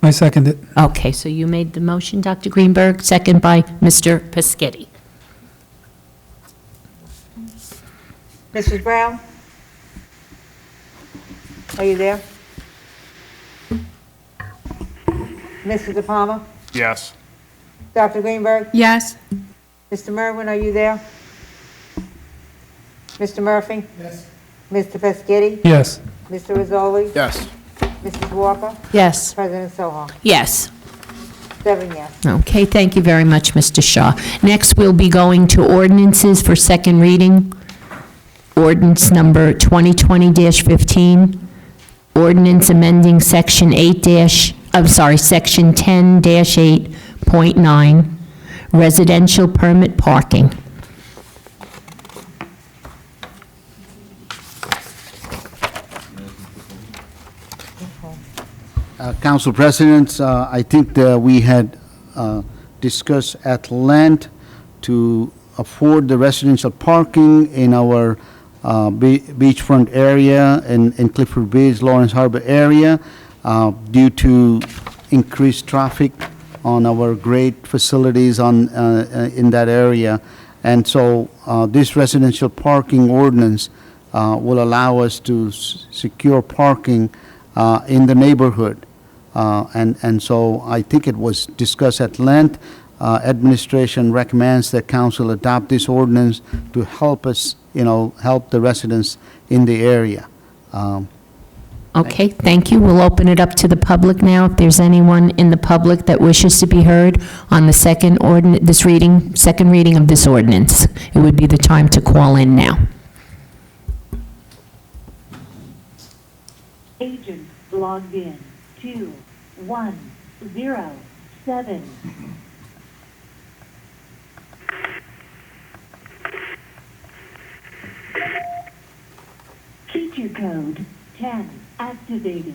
I second it. Okay, so you made the motion, Dr. Greenberg, second by Mr. Pescetti. Mrs. Brown? Are you there? Mrs. De Palma? Yes. Dr. Greenberg? Yes. Mr. Merwin, are you there? Mr. Murphy? Yes. Mr. Pescetti? Yes. Mr. Rizzoli? Yes. Mrs. Walker? Yes. President Soha? Yes. 7 yes. Okay, thank you very much, Mr. Shaw. Next, we'll be going to ordinances for second reading. Ordinance number 2020-15. Ordinance amending section section 10-8.9, residential permit parking. Council President, I think that we had discussed at length to afford the residential parking in our beachfront area in Clifford Beach, Lawrence Harbor area due to increased traffic on our great facilities in that area. And so this residential parking ordinance will allow us to secure parking in the neighborhood. And so I think it was discussed at length. Administration recommends that council adopt this ordinance to help us, help the residents in the area. Okay, thank you. We'll open it up to the public now. If there's anyone in the public that wishes to be heard on the second reading of this ordinance, it would be the time to call in now. logged in. 2107. Feature code 10 activated.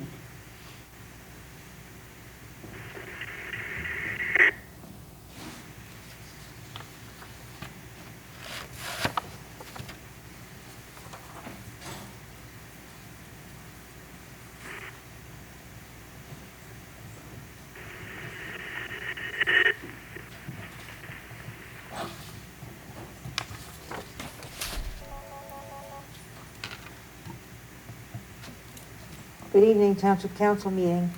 Good evening, Township Council meeting.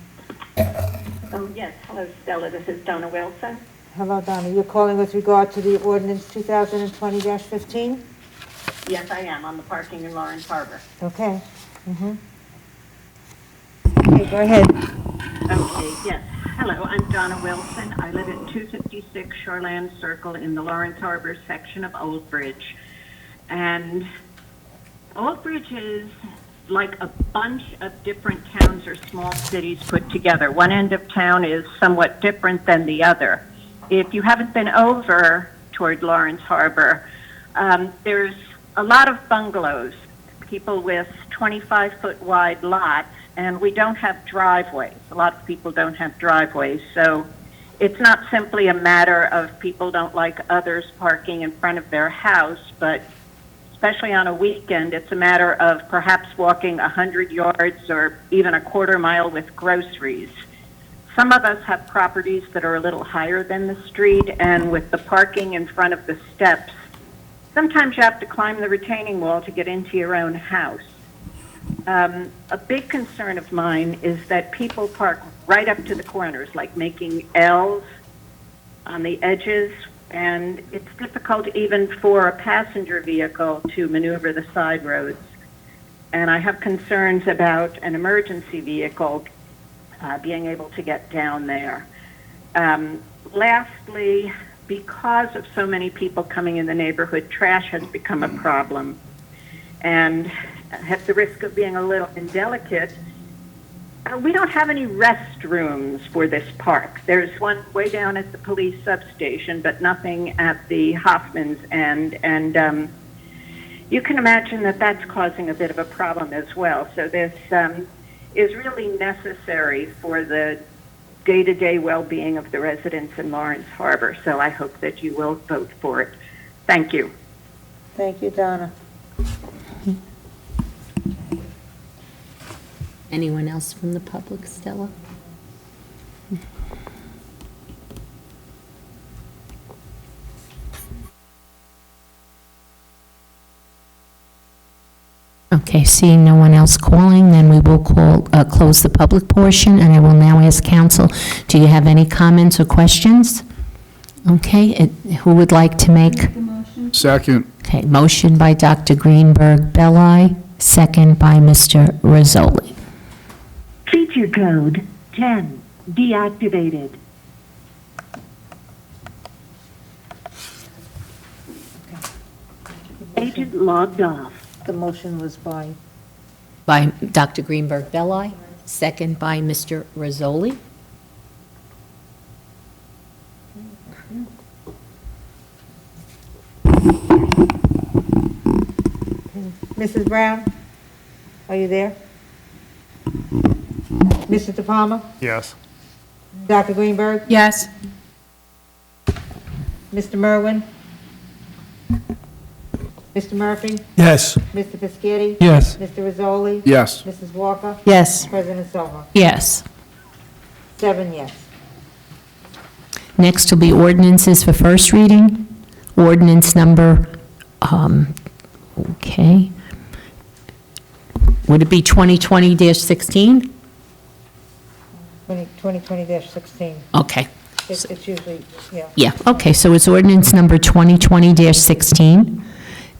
Oh, yes. Hello, Stella. This is Donna Wilson. Hello, Donna. You're calling with regard to the ordinance 2020-15? Yes, I am, on the parking in Lawrence Harbor. Okay. Okay, go ahead. Okay, yes. Hello, I'm Donna Wilson. I live at 256 Shoreland Circle in the Lawrence Harbor section of Old Bridge. And Old Bridge is like a bunch of different towns or small cities put together. One end of town is somewhat different than the other. If you haven't been over toward Lawrence Harbor, there's a lot of bungalows, people with 25-foot wide lots, and we don't have driveways. A lot of people don't have driveways, so it's not simply a matter of people don't like others parking in front of their house, but especially on a weekend, it's a matter of perhaps walking 100 yards or even a quarter mile with groceries. Some of us have properties that are a little higher than the street, and with the parking in front of the steps, sometimes you have to climb the retaining wall to get into your own house. A big concern of mine is that people park right up to the corners, like making L's on the edges, and it's difficult even for a passenger vehicle to maneuver the side roads. And I have concerns about an emergency vehicle being able to get down there. Lastly, because of so many people coming in the neighborhood, trash has become a problem. And at the risk of being a little indelicate, we don't have any restrooms for this park. There's one way down at the police substation, but nothing at the Hartman's end. And you can imagine that that's causing a bit of a problem as well. So this is really necessary for the day-to-day well-being of the residents in Lawrence Harbor. So I hope that you will vote for it. Thank you. Thank you, Donna. Anyone else from the public, Stella? Okay, seeing no one else calling, then we will close the public portion, and I will now ask council, do you have any comments or questions? Okay, who would like to make? Second. Okay, motion by Dr. Greenberg Belli, second by Mr. Rizzoli. Feature code 10 deactivated. Agent logged off. The motion was by? By Dr. Greenberg Belli, second by Mr. Rizzoli. Mrs. Brown, are you there? Mr. De Palma? Yes. Dr. Greenberg? Yes. Mr. Merwin? Mr. Murphy? Yes. Mr. Piscatty? Yes. Mr. Rizzoli? Yes. Mrs. Walker? Yes. President Silva? Yes. 7 yes. Next will be ordinances for first reading. Ordinance number, okay. Would it be 2020-16? 2020-16. Okay. It's usually, yeah. Yeah, okay, so it's ordinance number 2020-16,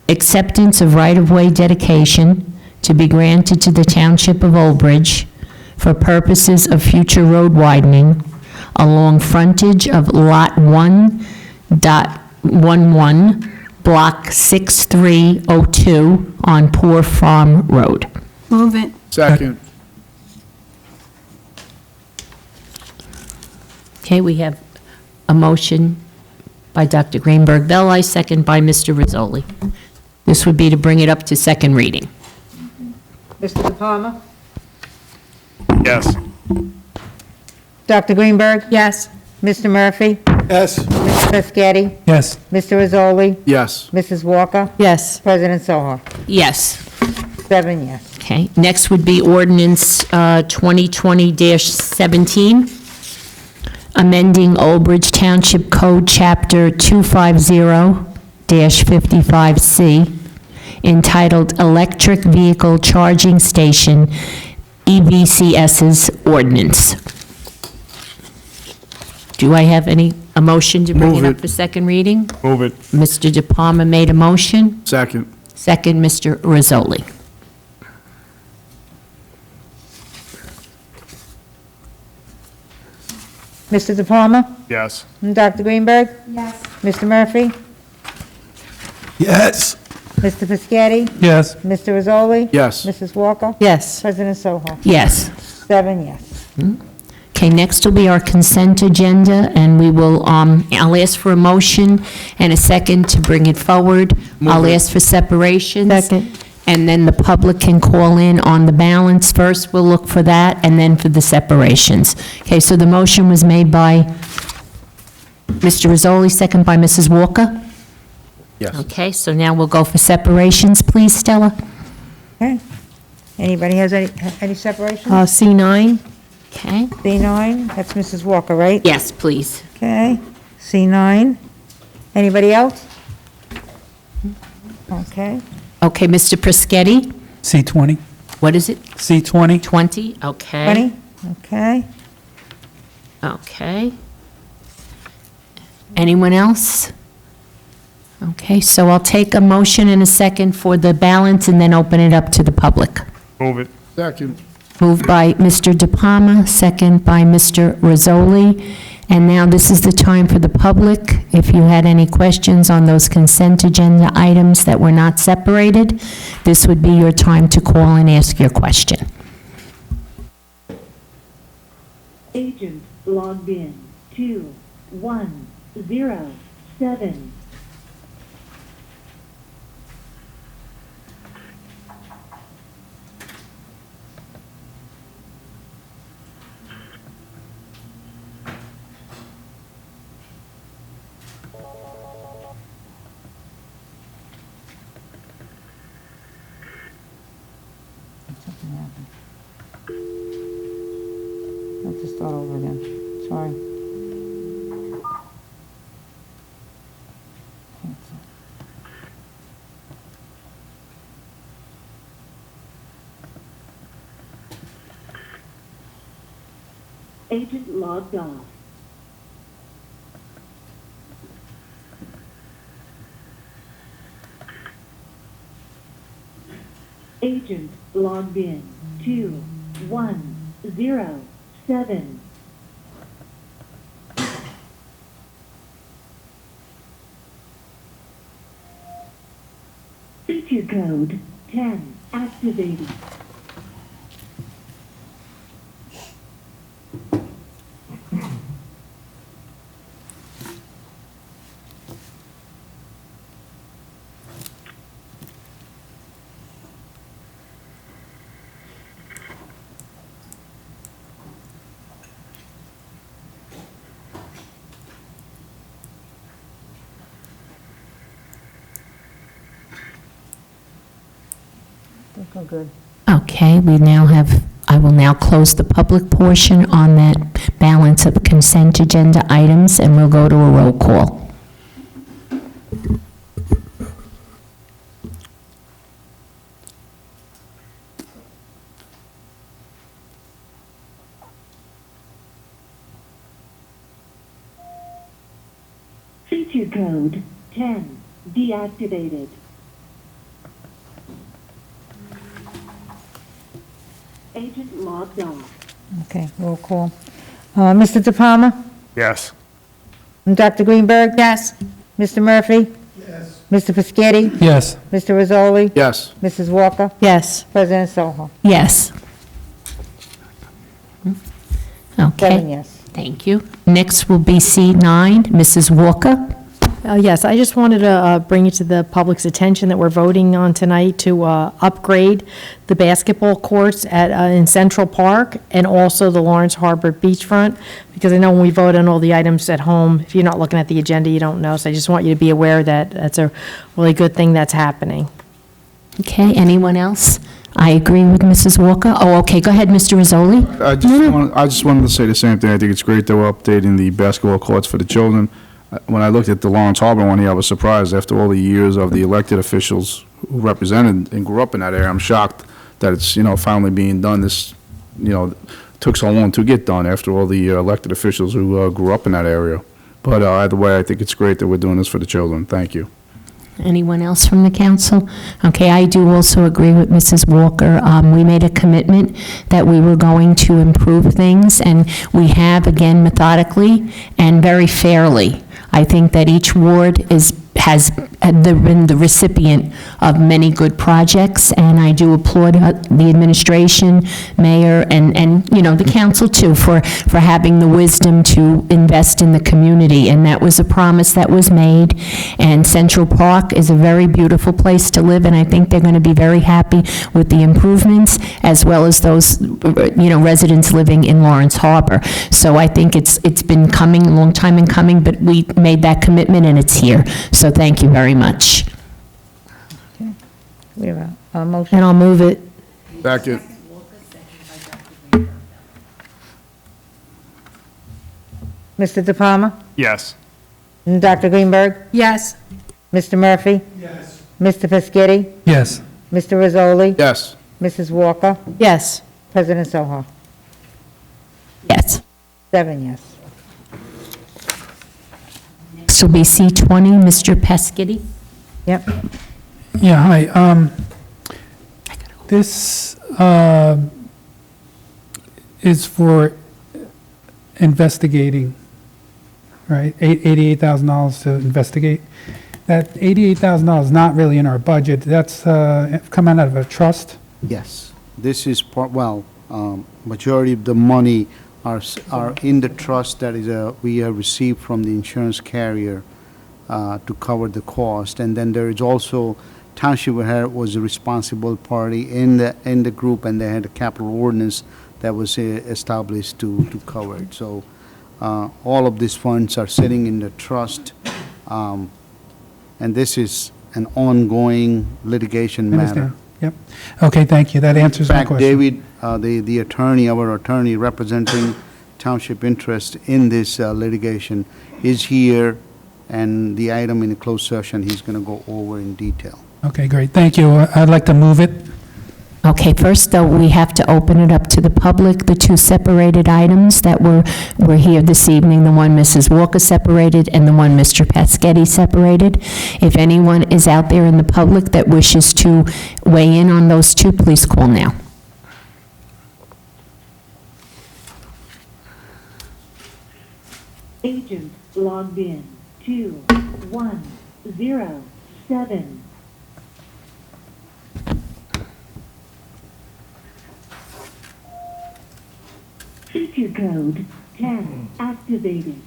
acceptance of right-of-way dedication to be granted to the Township of Old Bridge for purposes of future road widening along frontage of Lot 1.11, Block 6302 on Poor Farm Road. Move it. Second. Okay, we have a motion by Dr. Greenberg Belli, second by Mr. Rizzoli. This would be to bring it up to second reading. Mr. De Palma? Yes. Dr. Greenberg? Yes. Mr. Murphy? Yes. Mr. Pescetti? Yes. Mr. Rizzoli? Yes. Mrs. Walker? Yes. President Soho? Yes. 7 yes. Okay, next would be ordinance 2020-17, amending Old Bridge Township Code, Chapter 250-55C, entitled Electric Vehicle Charging Station, EVCS's ordinance. Do I have a motion to bring Move it up it. for second reading? Move it. Mr. De Palma made a motion. Second. Second, Mr. Rizzoli. Mr. De Palma? Yes. Dr. Greenberg? Yes. Mr. Murphy? Yes. Mr. Pescetti? Yes. Mr. Rizzoli? Yes. Mrs. Walker? Yes. President Soho? Yes. 7 yes. Okay, next will be our consent agenda, and we will, I'll ask for a motion and a second to bring it forward. I'll ask for separations. Second. And then the public can call in on the balance. First, we'll look for that, and then for the separations. Okay, so the motion was made by Mr. Rizzoli, second by Mrs. Walker. Yes. Okay, so now we'll go for separations, please, Stella. Okay. Anybody has any separation? C9. Okay. C9, that's Mrs. Walker, right? Yes, please. Okay. C9. Anybody else? Okay. Okay, Mr. Pescetti. C20. What is it? C20. 20, okay. 20? Okay. Okay. Anyone else? Okay, so I'll take a motion and a second for the balance and then open it up to the public. Move it. Second. Moved by Mr. De Palma, second by Mr. Rizzoli. And now this is the time for the public. If you had any questions on those consent agenda items that were not separated, this would be your time to call and ask your question. Agent logged in 2107. I'll just start over again. Sorry. Agent logged off. Agent logged in 2107. Feature code 10 activated. I think we're good. Okay, I will now close the public portion on that balance of consent agenda items, and we'll go to a roll call. Feature code 10 deactivated. Agent logged off. Okay, roll call. Mr. De Palma? Yes. Dr. Greenberg? Yes. Mr. Murphy? Yes. Mr. Pescetti? Yes. Mr. Rizzoli? Yes. Mrs. Walker? Yes. President Soho? Yes. 7 Okay. yes. Thank you. Next will be C9, Mrs. Walker. Yes, I just wanted to bring it to the public's attention that we're voting on tonight to upgrade the basketball courts in Central Park and also the Lawrence Harbor beachfront, because I know when we vote on all the items at home, if you're not looking at the agenda, you don't know. So I just want you to be aware that that's a really good thing that's happening. Okay, anyone else? I agree with Mrs. Walker. Oh, okay, go ahead, Mr. Rizzoli. I just wanted to say the same thing. I think it's great that we're updating the basketball courts for the children. When I looked at the Lawrence Harbor one here, I was surprised after all the years of the elected officials who represented and grew up in that area. I'm shocked that it's, finally being done. This, took so long to get done after all the elected officials who grew up in that area. But either way, I think it's great that we're doing this for the children. Thank you. Anyone else from the council? Okay, I do also agree with Mrs. Walker. We made a commitment that we were going to improve things, and we have, again, methodically and very fairly. I think that each ward has been the recipient of many good projects, and I do applaud the administration, mayor, and the council too for having the wisdom to invest in the community, and that was a promise that was made. And Central Park is a very beautiful place to live, and I think they're going to be very happy with the improvements, as well as those residents living in Lawrence Harbor. So I think it's been coming, a long time in coming, but we made that commitment and it's here. So thank you very much. We have a motion. And I'll move it. Second. Mr. De Palma? Yes. And Dr. Greenberg? Yes. Mr. Murphy? Yes. Mr. Pescetti? Yes. Mr. Rizzoli? Yes. Mrs. Walker? Yes. President Soho? Yes. 7 yes. Next will be C20, Mr. Pescetti. Yep. Yeah, hi. This is for investigating, right? $88,000 to investigate. That $88,000 is not really in our budget. That's coming out of a trust. Yes, this is part, majority of the money are in the trust that we have received from the insurance carrier to cover the cost. And then there is also, Township was a responsible party in the group, and they had a capital ordinance that was established to cover it. So all of these funds are sitting in the trust, and this is an ongoing litigation matter. Understand. Yep. Okay, thank you. That answers my question. In fact, David, the attorney, our attorney representing Township interest in this litigation is here, and the item in the closed session, he's going to go over in detail. Okay, great. Thank you. I'd like to move it. Okay, first, though, we have to open it up to the public, the two separated items that were here this evening, the one Mrs. Walker separated and the one Mr. Pescetti separated. If anyone is out there in the public that wishes to weigh in on those two, please call now. Agent logged in 2107. Feature code 10 activated.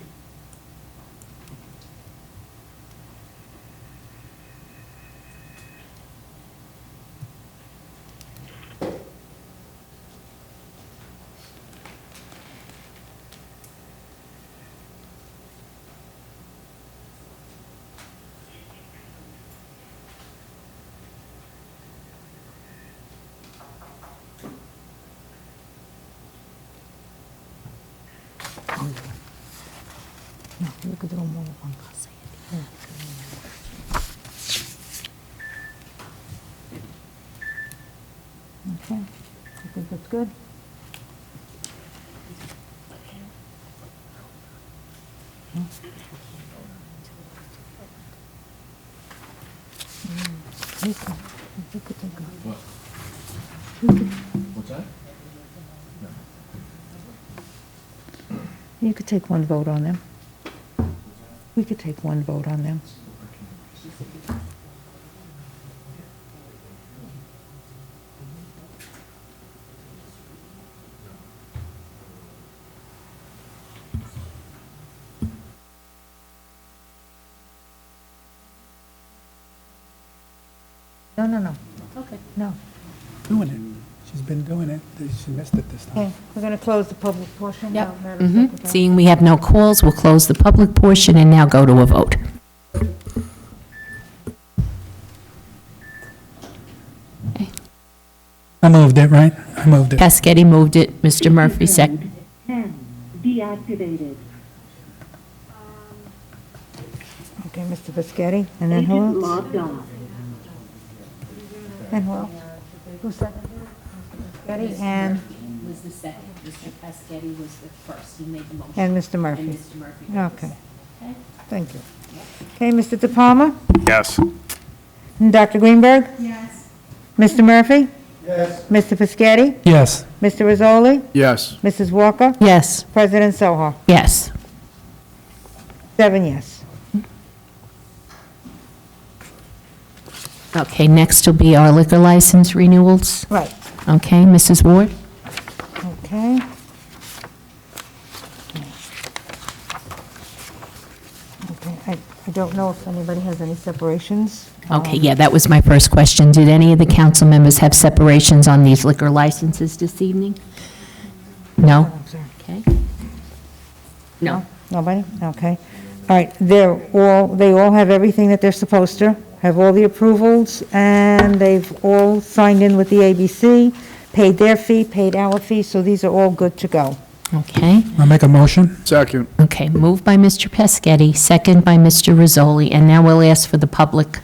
Okay, I think that's good. What's that? You could take one vote on them. We could take one vote on them. No. Okay. No. Doing it. She's been doing it. She missed it this time. Okay, we're going to close the public portion now. Yep. Madam Mhm. Secretary. Seeing we have no calls, we'll close the public portion and now go to a vote. I moved it, right? I moved it. Casquetti moved it, Mr. Murphy seconded. 10, deactivated. Okay, Mr. Biscotti, and then who Agent else? logged off. And who else? Who seconded it? Mr. Biscotti and, Was the second. Mr. Pasquetti was the first. He made the motion. and Mr. Murphy. And Mr. Murphy. was the Okay, second. Okay? thank you. Okay, Mr. De Palma? Yes. And Dr. Greenberg? Yes. Mr. Murphy? Yes. Mr. Biscotti? Yes. Mr. Rizzoli? Yes. Mrs. Walker? Yes. President Soha? Yes. 7 yes. Okay, next will be our liquor license renewals. Right, Okay, Mrs. Ward? okay. Okay, I don't know if anybody has any separations. Okay, yeah, that was my first question. Did any of the council members have separations on these liquor licenses this evening? No? I'm sorry. Okay. No. Nobody? Okay. All right, they all have everything that they're supposed to, have all the approvals, and they've all signed in with the ABC, paid their fee, paid our fee, so these are all good to go. Okay. I'll make a motion. Second. Okay, moved by Mr. Pescetti, second by Mr. Rizzoli, and now we'll ask for the public.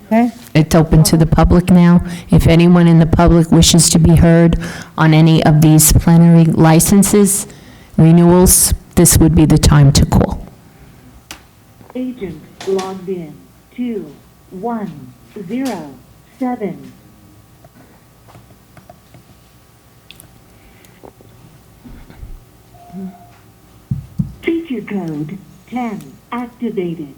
Okay? It's open to the public now. If anyone in the public wishes to be heard on any of these plenary licenses, renewals, this would be the time to call. Agent logged in. 2107. Feature code 10 activated.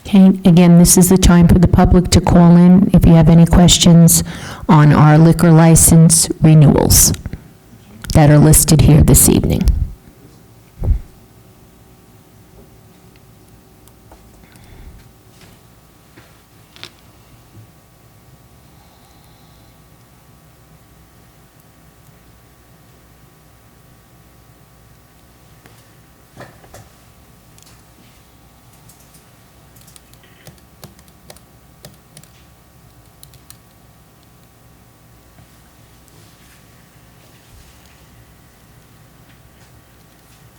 Okay, again, this is the time for the public to call in if you have any questions on our liquor license renewals that are listed here this evening.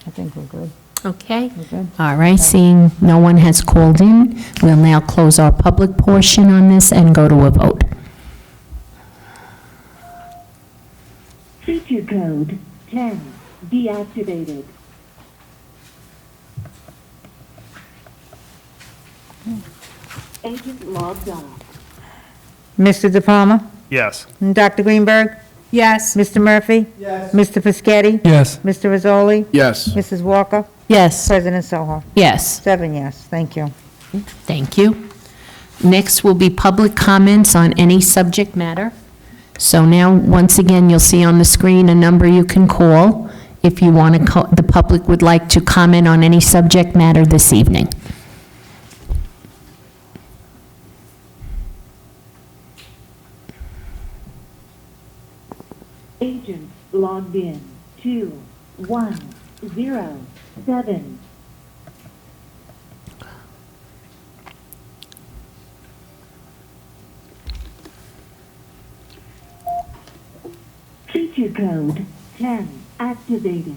I think we're good. Okay. We're good. All right, seeing no one has called in, we'll now close our public portion on this and go to a vote. Feature code 10 deactivated. Agent logged off. Mr. De Palma? Yes. And Dr. Greenberg? Yes. Mr. Murphy? Yes. Mr. Pescetti? Yes. Mr. Rizzoli? Yes. Mrs. Walker? Yes. President Soha? Yes. 7 yes, thank you. Thank you. Next will be public comments on any subject matter. So now, once again, you'll see on the screen a number you can call if you want to, the public would like to comment on any subject matter this evening. Agent logged in. 2107. Feature code 10 activated.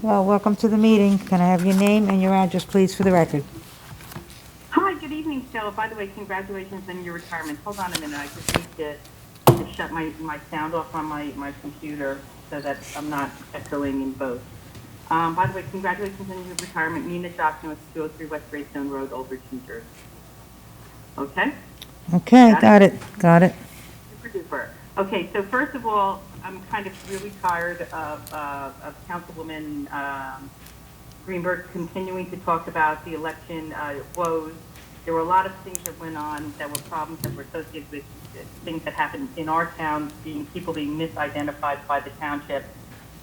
Well, welcome to the meeting. Can I have your name and your address, please, for the record? Hi, good evening, Stella. By the way, congratulations on your retirement. Hold on a minute. I just need to shut my sound off on my computer so that I'm not echoing in both. By the way, congratulations on your retirement. Nina Johnson with 203 West Greystone Road, Old Bridge, New Jersey. Okay? Okay, got it. Super duper. Okay, so first of all, I'm kind of really tired of Councilwoman Greenberg continuing to talk about the election woes. There were a lot of things that went on that were problems that were associated with things that happened in our town, people being misidentified by the township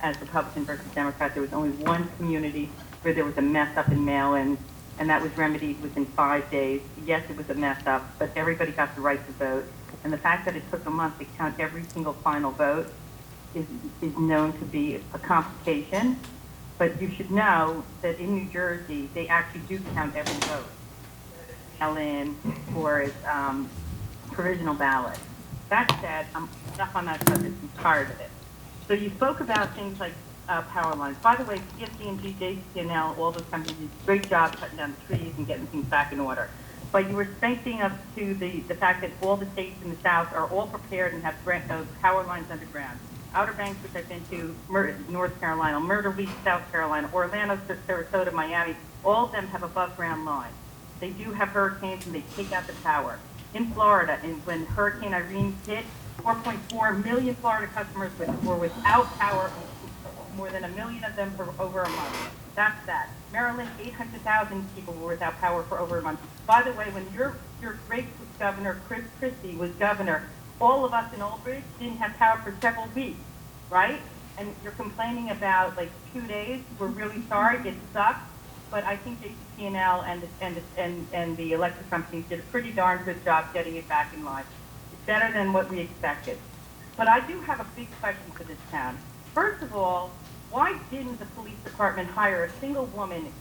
as Republican versus Democrat. There was only one community where there was a mess up in mail-in, and that was remedied within 5 days. Yes, it was a mess up, but everybody got the right to vote. And the fact that it took a month to count every single final vote is known to be a complication. But you should know that in New Jersey, they actually do count every vote, mail-in or provisional ballot. That said, I'm enough on that subject. I'm tired of it. So you spoke about things like power lines. By the way, PSC&G, JCNL, all those companies did a great job cutting down the trees and getting things back in order. But you were thinking up to the fact that all the states in the South are all prepared and have power lines underground. Outer Banks, which I've been to, North Carolina, Myrtle Beach, South Carolina, Orlando, Sarasota, Miami, all of them have above-ground lines. They do have hurricanes and they take out the power. In Florida, when Hurricane Irene hit, 4.4 million Florida customers were without power, more than 1 million of them for over a month. That's that. Maryland, 800,000 people were without power for over a month. By the way, when your great governor, Chris Christie, was governor, all of us in Old Bridge didn't have power for several weeks, right? And you're complaining about like 2 days. We're really sorry. It sucks. But I think JCP&L and the electric companies did a pretty darn good job getting it back in line. It's better than what we expected. But I do have a big question for this town. First of all, why didn't the police department hire a single woman?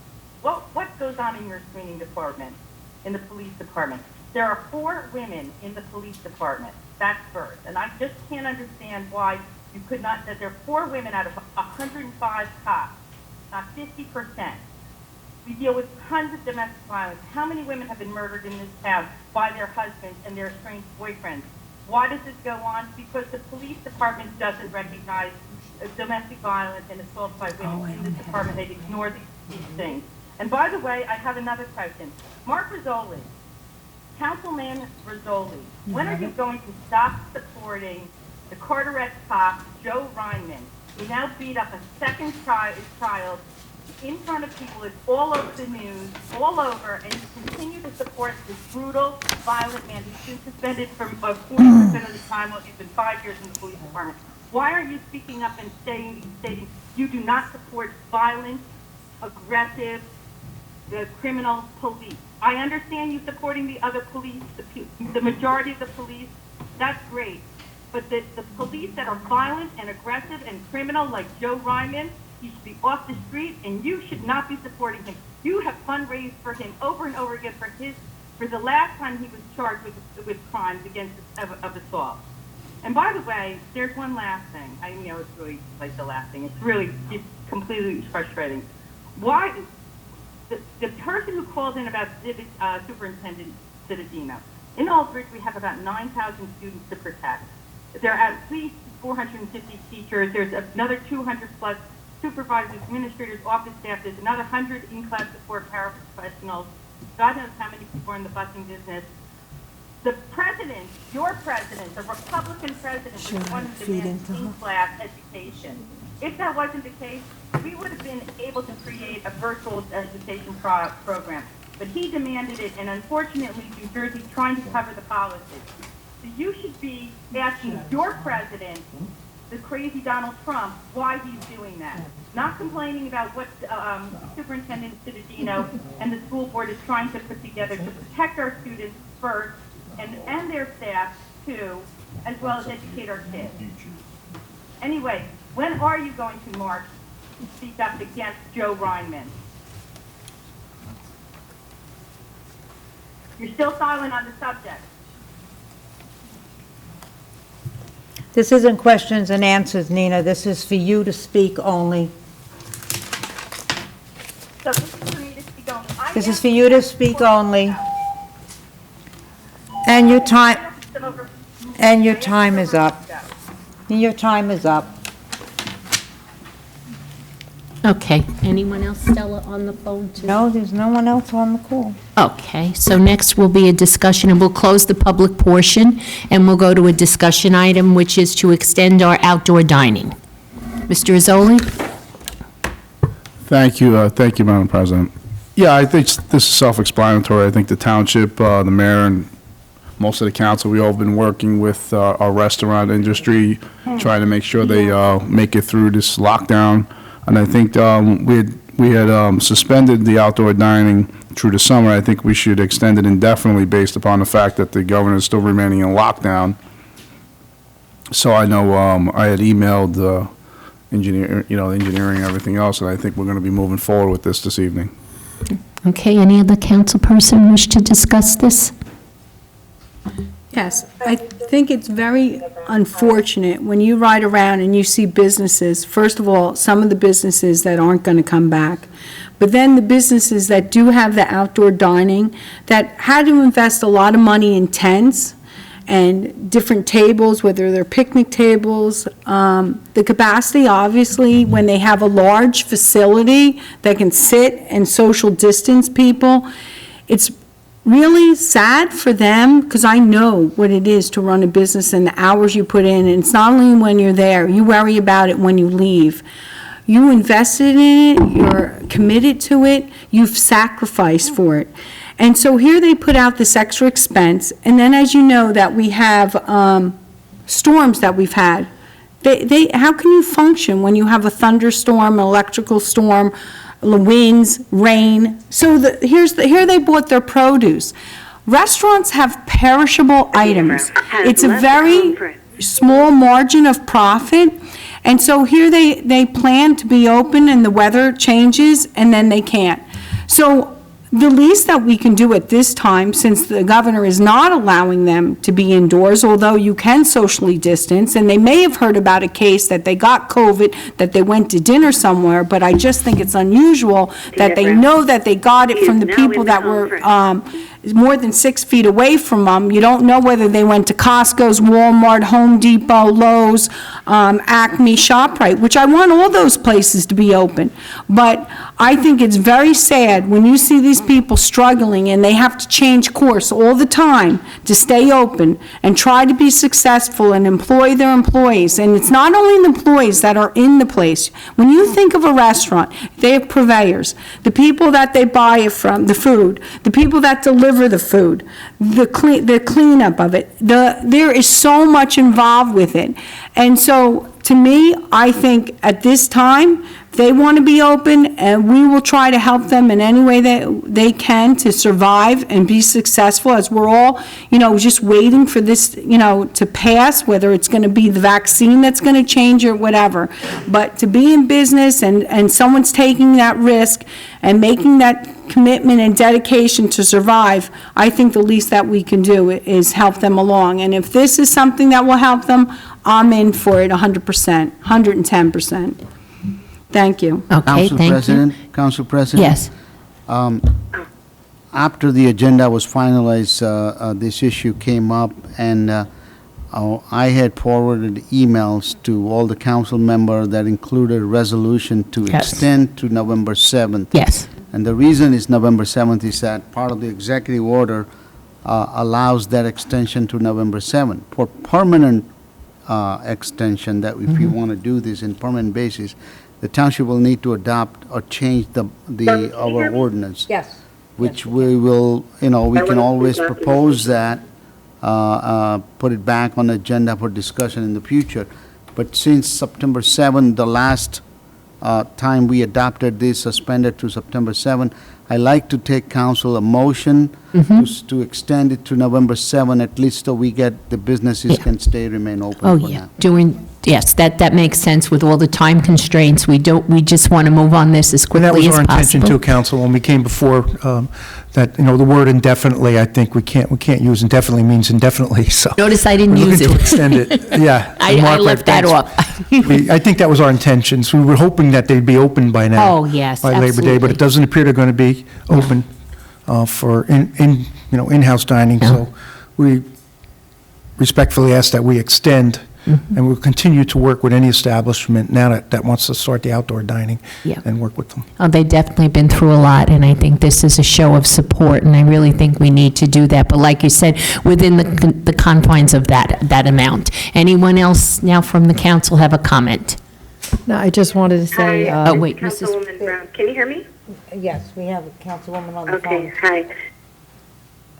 What goes on in your screening department, in the police department? There are 4 women in the police department. That's first. And I just can't understand why you could not, that there are 4 women out of 105 cops, not 50%. We deal with tons of domestic violence. How many women have been murdered in this town by their husbands and their estranged boyfriends? Why does this go on? Because the police department doesn't recognize domestic violence and assault by women in this department. They ignore these things. And by the way, I have another question. Mark Rizzoli, Councilman Rizzoli, when are you going to stop supporting the Carteret cop, Joe Reinman, who now beat up a second child in front of people? It's all over the news, all over, and you continue to support this brutal, violent man who's been suspended for 40% of the time while he's been 5 years in the police department. Why are you speaking up and stating you do not support violent, aggressive, criminal police? I understand you supporting the other police, the majority of the police. That's great. But the police that are violent and aggressive and criminal, like Joe Reinman, he should be off the street, and you should not be supporting him. You have fundraised for him over and over again for the last time he was charged with crimes of assault. And by the way, there's one last thing. I know it's really like the last thing. It's completely frustrating. Why the person who called in about Superintendent Citadino, in Old Bridge we have about 9,000 students to protect. There are at least 450 teachers. There's another 200 plus supervisors, administrators, office staff. There's another 100 in-class support paraprofessionals. God knows how many people are in the busing business. The president, your president, the Republican president, is one who demands in-class education. If that wasn't the case, we would have been able to create a virtual education program. But he demanded it, and unfortunately, New Jersey's trying to cover the policy. So you should be asking your president, the crazy Donald Trump, why he's doing that. Not complaining about what Superintendent Citadino and the school board is trying to put together to protect our students first, and their staff too, as well as educate our kids. Anyway, when are you going to march to speak up against Joe Reinman? You're still silent on the subject. This isn't questions and answers, Nina. This is for you to speak only. So this is for me to speak only. This is for you to speak only. And your time is up. Your time is up. Okay, anyone else, Stella, on the phone too? No, there's no one else on the call. Okay, so next will be a discussion, and we'll close the public portion, and we'll go to a discussion item, which is to extend our outdoor dining. Mr. Izzoli? Thank you, Madam President. Yeah, I think this is self-explanatory. I think the township, the mayor, and most of the council, we all have been working with our restaurant industry, trying to make sure they make it through this lockdown. And I think we had suspended the outdoor dining through the summer. I think we should extend it indefinitely based upon the fact that the governor is still remaining in lockdown. So I know I had emailed the engineering and everything else, and I think we're going to be moving forward with this evening. Okay, any other council person wish to discuss this? Yes, I think it's very unfortunate when you ride around and you see businesses, first of all, some of the businesses that aren't going to come back, but then the businesses that do have the outdoor dining, that had to invest a lot of money in tents and different tables, whether they're picnic tables. The capacity, obviously, when they have a large facility that can sit and social distance people, it's really sad for them, because I know what it is to run a business and the hours you put in, and it's not only when you're there, you worry about it when you leave. You invested in it, you're committed to it, you've sacrificed for it. And so here they put out this extra expense, and then as you know that we have storms that we've had. How can you function when you have a thunderstorm, an electrical storm, winds, rain? So here they bought their produce. Restaurants have perishable items. It's a very small margin of profit. And so here they plan to be open and the weather changes and then they can't. So the least that we can do at this time, since the governor is not allowing them to be indoors, although you can socially distance, and they may have heard about a case that they got COVID, that they went to dinner somewhere, but I just think it's unusual that they know that they got it from the people that were more than 6 feet away from them. You don't know whether they went to Costco's, Walmart, Home Depot, Lowe's, Acme, ShopRite, which I want all those places to be open. But I think it's very sad when you see these people struggling and they have to change course all the time to stay open and try to be successful and employ their employees. And it's not only the employees that are in the place. When you think of a restaurant, they have purveyors, the people that they buy it from, the food, the people that deliver the food, the cleanup of it. There is so much involved with it. And so, to me, I think at this time, they want to be open, and we will try to help them in any way that they can to survive and be successful, as we're all, just waiting for this, to pass, whether it's going to be the vaccine that's going to change or whatever. But to be in business and someone's taking that risk and making that commitment and dedication to survive, I think the least that we can do is help them along. And if this is something that will help them, I'm in for it 100%, 110%. Thank you. Okay, thank you. Council President? Yes. After the agenda was finalized, this issue came up, and I had forwarded emails to all the council members that included a resolution to extend to November 7th. Yes. And the reason is November 7th is that part of the executive order allows that extension to November 7th. For permanent extension, that if you want to do this in permanent basis, the township will need to adopt or change our ordinance. Yes. Which we will, we can always propose that, put it back on the agenda for discussion in the future. But since September 7th, the last time we adopted this, suspended to September 7th, I like to take council a motion to extend it to November 7th, at least so we get, the businesses can remain open Oh, for yeah. now. Yes, that makes sense with all the time constraints. We just want to move on this as And quickly that was as our intention possible. too, Council, when we came before, that, the word indefinitely, I think we can't use indefinitely means indefinitely, so. Notice I didn't we're use looking it. to extend it, yeah. I Mark, left that thanks. off. I think that was our intentions. We were hoping that they'd be open by now. Oh, yes, By Labor Day, but absolutely. it doesn't appear they're going to be open for in-house dining, so we respectfully ask that we extend And we'll continue to work with any establishment now that wants to start the outdoor dining Yeah. and work with them. They've definitely been through a lot, and I think this is a show of support, and I really think we need to do that. But like you said, within the confines of that amount. Anyone else now from the council have a comment? No, I just wanted to say, Oh, wait, Mrs. Councilwoman Brown, can you hear me? Yes, we have a councilwoman on the Okay, phone.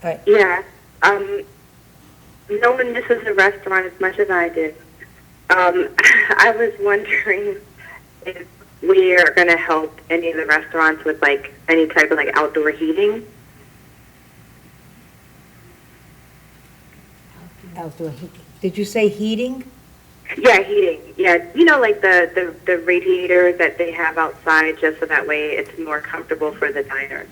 hi. Yeah, no one misses a restaurant as much as I did. I was wondering if we are going to help any of the restaurants with like any type of like outdoor heating. Outdoor heating. Did you say heating? Yeah, heating. Yeah, you know, like the radiator that they have outside, just so that way it's more comfortable for the diners.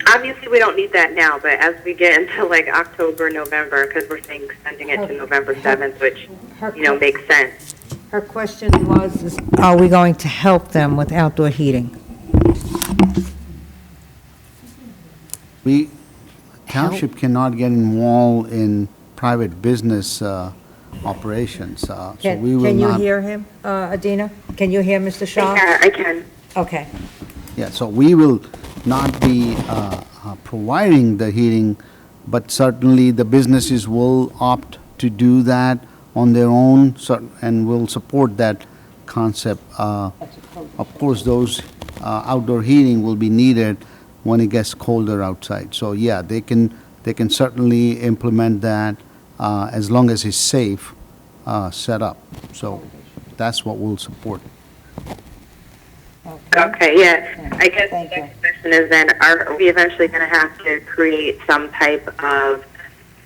Obviously, we don't need that now, but as we get into like October, November, because we're saying extending it to November 7th, which, you know, makes sense. Her question was, are we going to help them with outdoor heating? Township cannot get involved in private business operations, so we will Can you not. hear him, Adina? Can you hear Mr. Shaw? I can. Okay. Yeah, so we will not be providing the heating, but certainly the businesses will opt to do that on their own, and will support that concept. Of course, those outdoor heating will be needed when it gets colder outside. So yeah, they can certainly implement that as long as it's safe set up. So that's what we'll support. Okay, yeah. I guess the next question is then, are we eventually going to have to create some type of,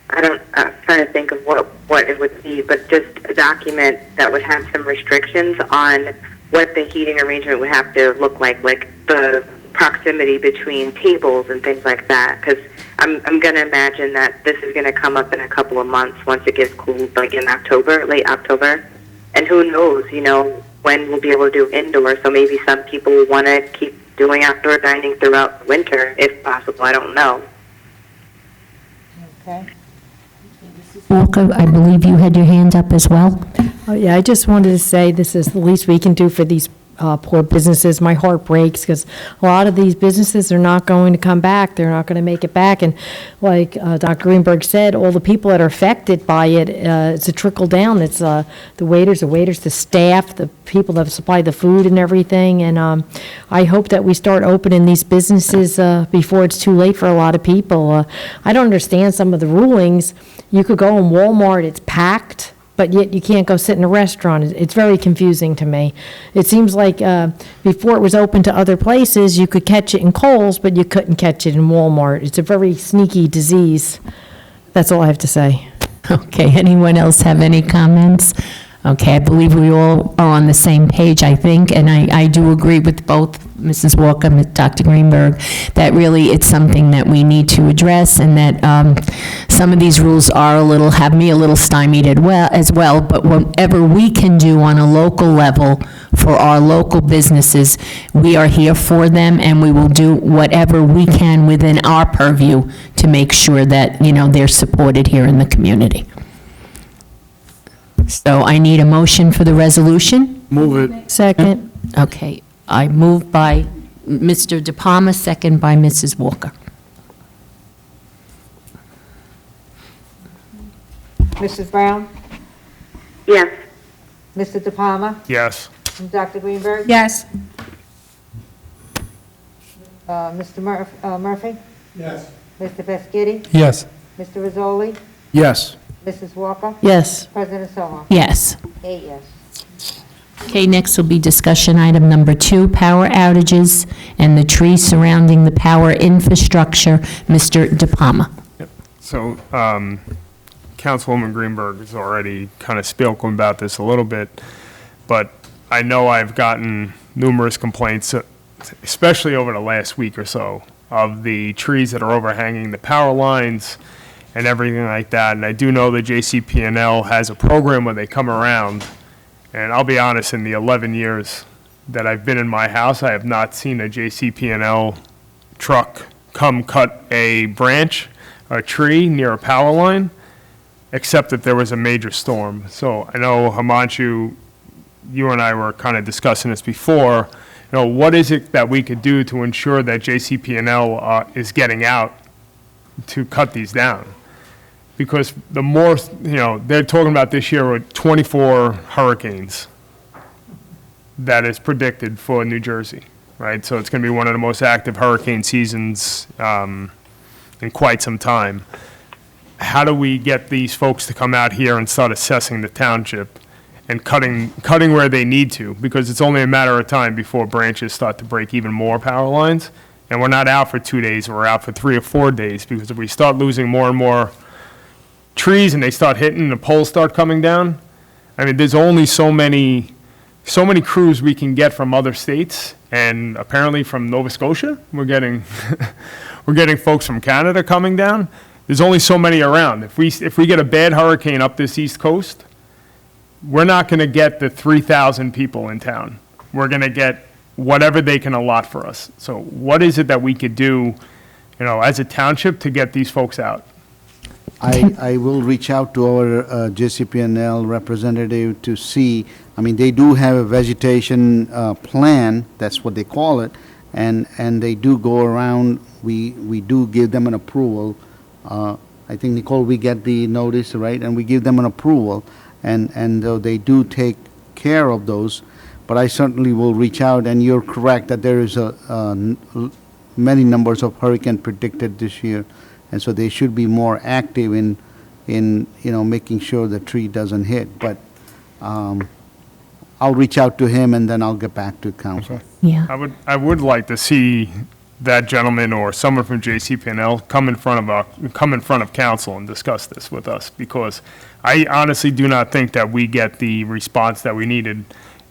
I'm trying to think of what it would be, but just a document that would have some restrictions on what the heating arrangement would have to look like the proximity between tables and things like that, because I'm going to imagine that this is going to come up in a couple of months once it gets cool, like in October, late October, and who knows, you know, when we'll be able to do indoor, so maybe some people will want to keep doing outdoor dining throughout the winter, if possible, I don't know. Okay. Walker, I believe you had your hand up as well. Oh, yeah, I just wanted to say this is the least we can do for these poor businesses. My heart breaks because a lot of these businesses are not going to come back. They're not going to make it back. And like Dr. Greenberg said, all the people that are affected by it, it's a trickle down. It's the waiters, the staff, the people that supply the food and everything. And I hope that we start opening these businesses before it's too late for a lot of people. I don't understand some of the rulings. You could go in Walmart, it's packed, but yet you can't go sit in a restaurant. It's very confusing to me. It seems like before it was open to other places, you could catch it in Kohl's, but you couldn't catch it in Walmart. It's a very sneaky disease. That's all I have to say. Okay, anyone else have any comments? Okay, I believe we all are on the same page, I think, and I do agree with both Mrs. Walker and Dr. Greenberg, that really it's something that we need to address, and that some of these rules have me a little stymied as well, but whatever we can do on a local level for our local businesses, we are here for them, and we will do whatever we can within our purview to make sure that, you know, they're supported here in the community. So I need a motion for the resolution. Move it. Second. Okay, I move by Mr. De Palma, second by Mrs. Walker. Mrs. Brown? Yes. Mr. De Palma? Yes. And Dr. Greenberg? Yes. Mr. Murphy? Yes. Mr. Peschitti? Yes. Mr. Rizzoli? Yes. Mrs. Walker? Yes. President Silva? Yes. 8 yes. Okay, next will be discussion item number 2, power outages and the trees surrounding the power infrastructure. Mr. De Palma. So, Councilwoman Greenberg has already kind of spoken about this a little bit, but I know I've gotten numerous complaints, especially over the last week or so, of the trees that are overhanging the power lines and everything like that. And I do know the JCP&L has a program where they come around, and I'll be honest, in the 11 years that I've been in my house, I have not seen a JCP&L truck come cut a branch a tree near a power line, except if there was a major storm. So I know, Himanshu, you and I were kind of discussing this before. What is it that we could do to ensure that JCP&L is getting out to cut these down? Because the more, they're talking about this year with 24 hurricanes that is predicted for New Jersey, right? So it's going to be one of the most active hurricane seasons in quite some time. How do we get these folks to come out here and start assessing the township and cutting where they need to? Because it's only a matter of time before branches start to break even more power lines. And we're not out for 2 days, we're out for 3 or 4 days, because if we start losing more and more trees and they start hitting, the poles start coming down, I mean, there's only so many crews we can get from other states, and apparently from Nova Scotia, we're getting folks from Canada coming down. There's only so many around. If we get a bad hurricane up this East Coast, we're not going to get the 3,000 people in town. We're going to get whatever they can allot for us. So what is it that we could do, as a township to get these folks out? I will reach out to our JCP&L representative to see, they do have a vegetation plan, that's what they call it, and they do go around, we do give them an approval. I think, Nicole, we get the notice, right, and we give them an approval, and they do take care of those, but I certainly will reach out, and you're correct that there is many numbers of hurricane predicted this year, and so they should be more active in making sure the tree doesn't hit. But I'll reach out to him and then I'll get back to council. Yeah. I would like to see that gentleman or someone from JCP&L come in front of council and discuss this with us, because I honestly do not think that we get the response that we needed.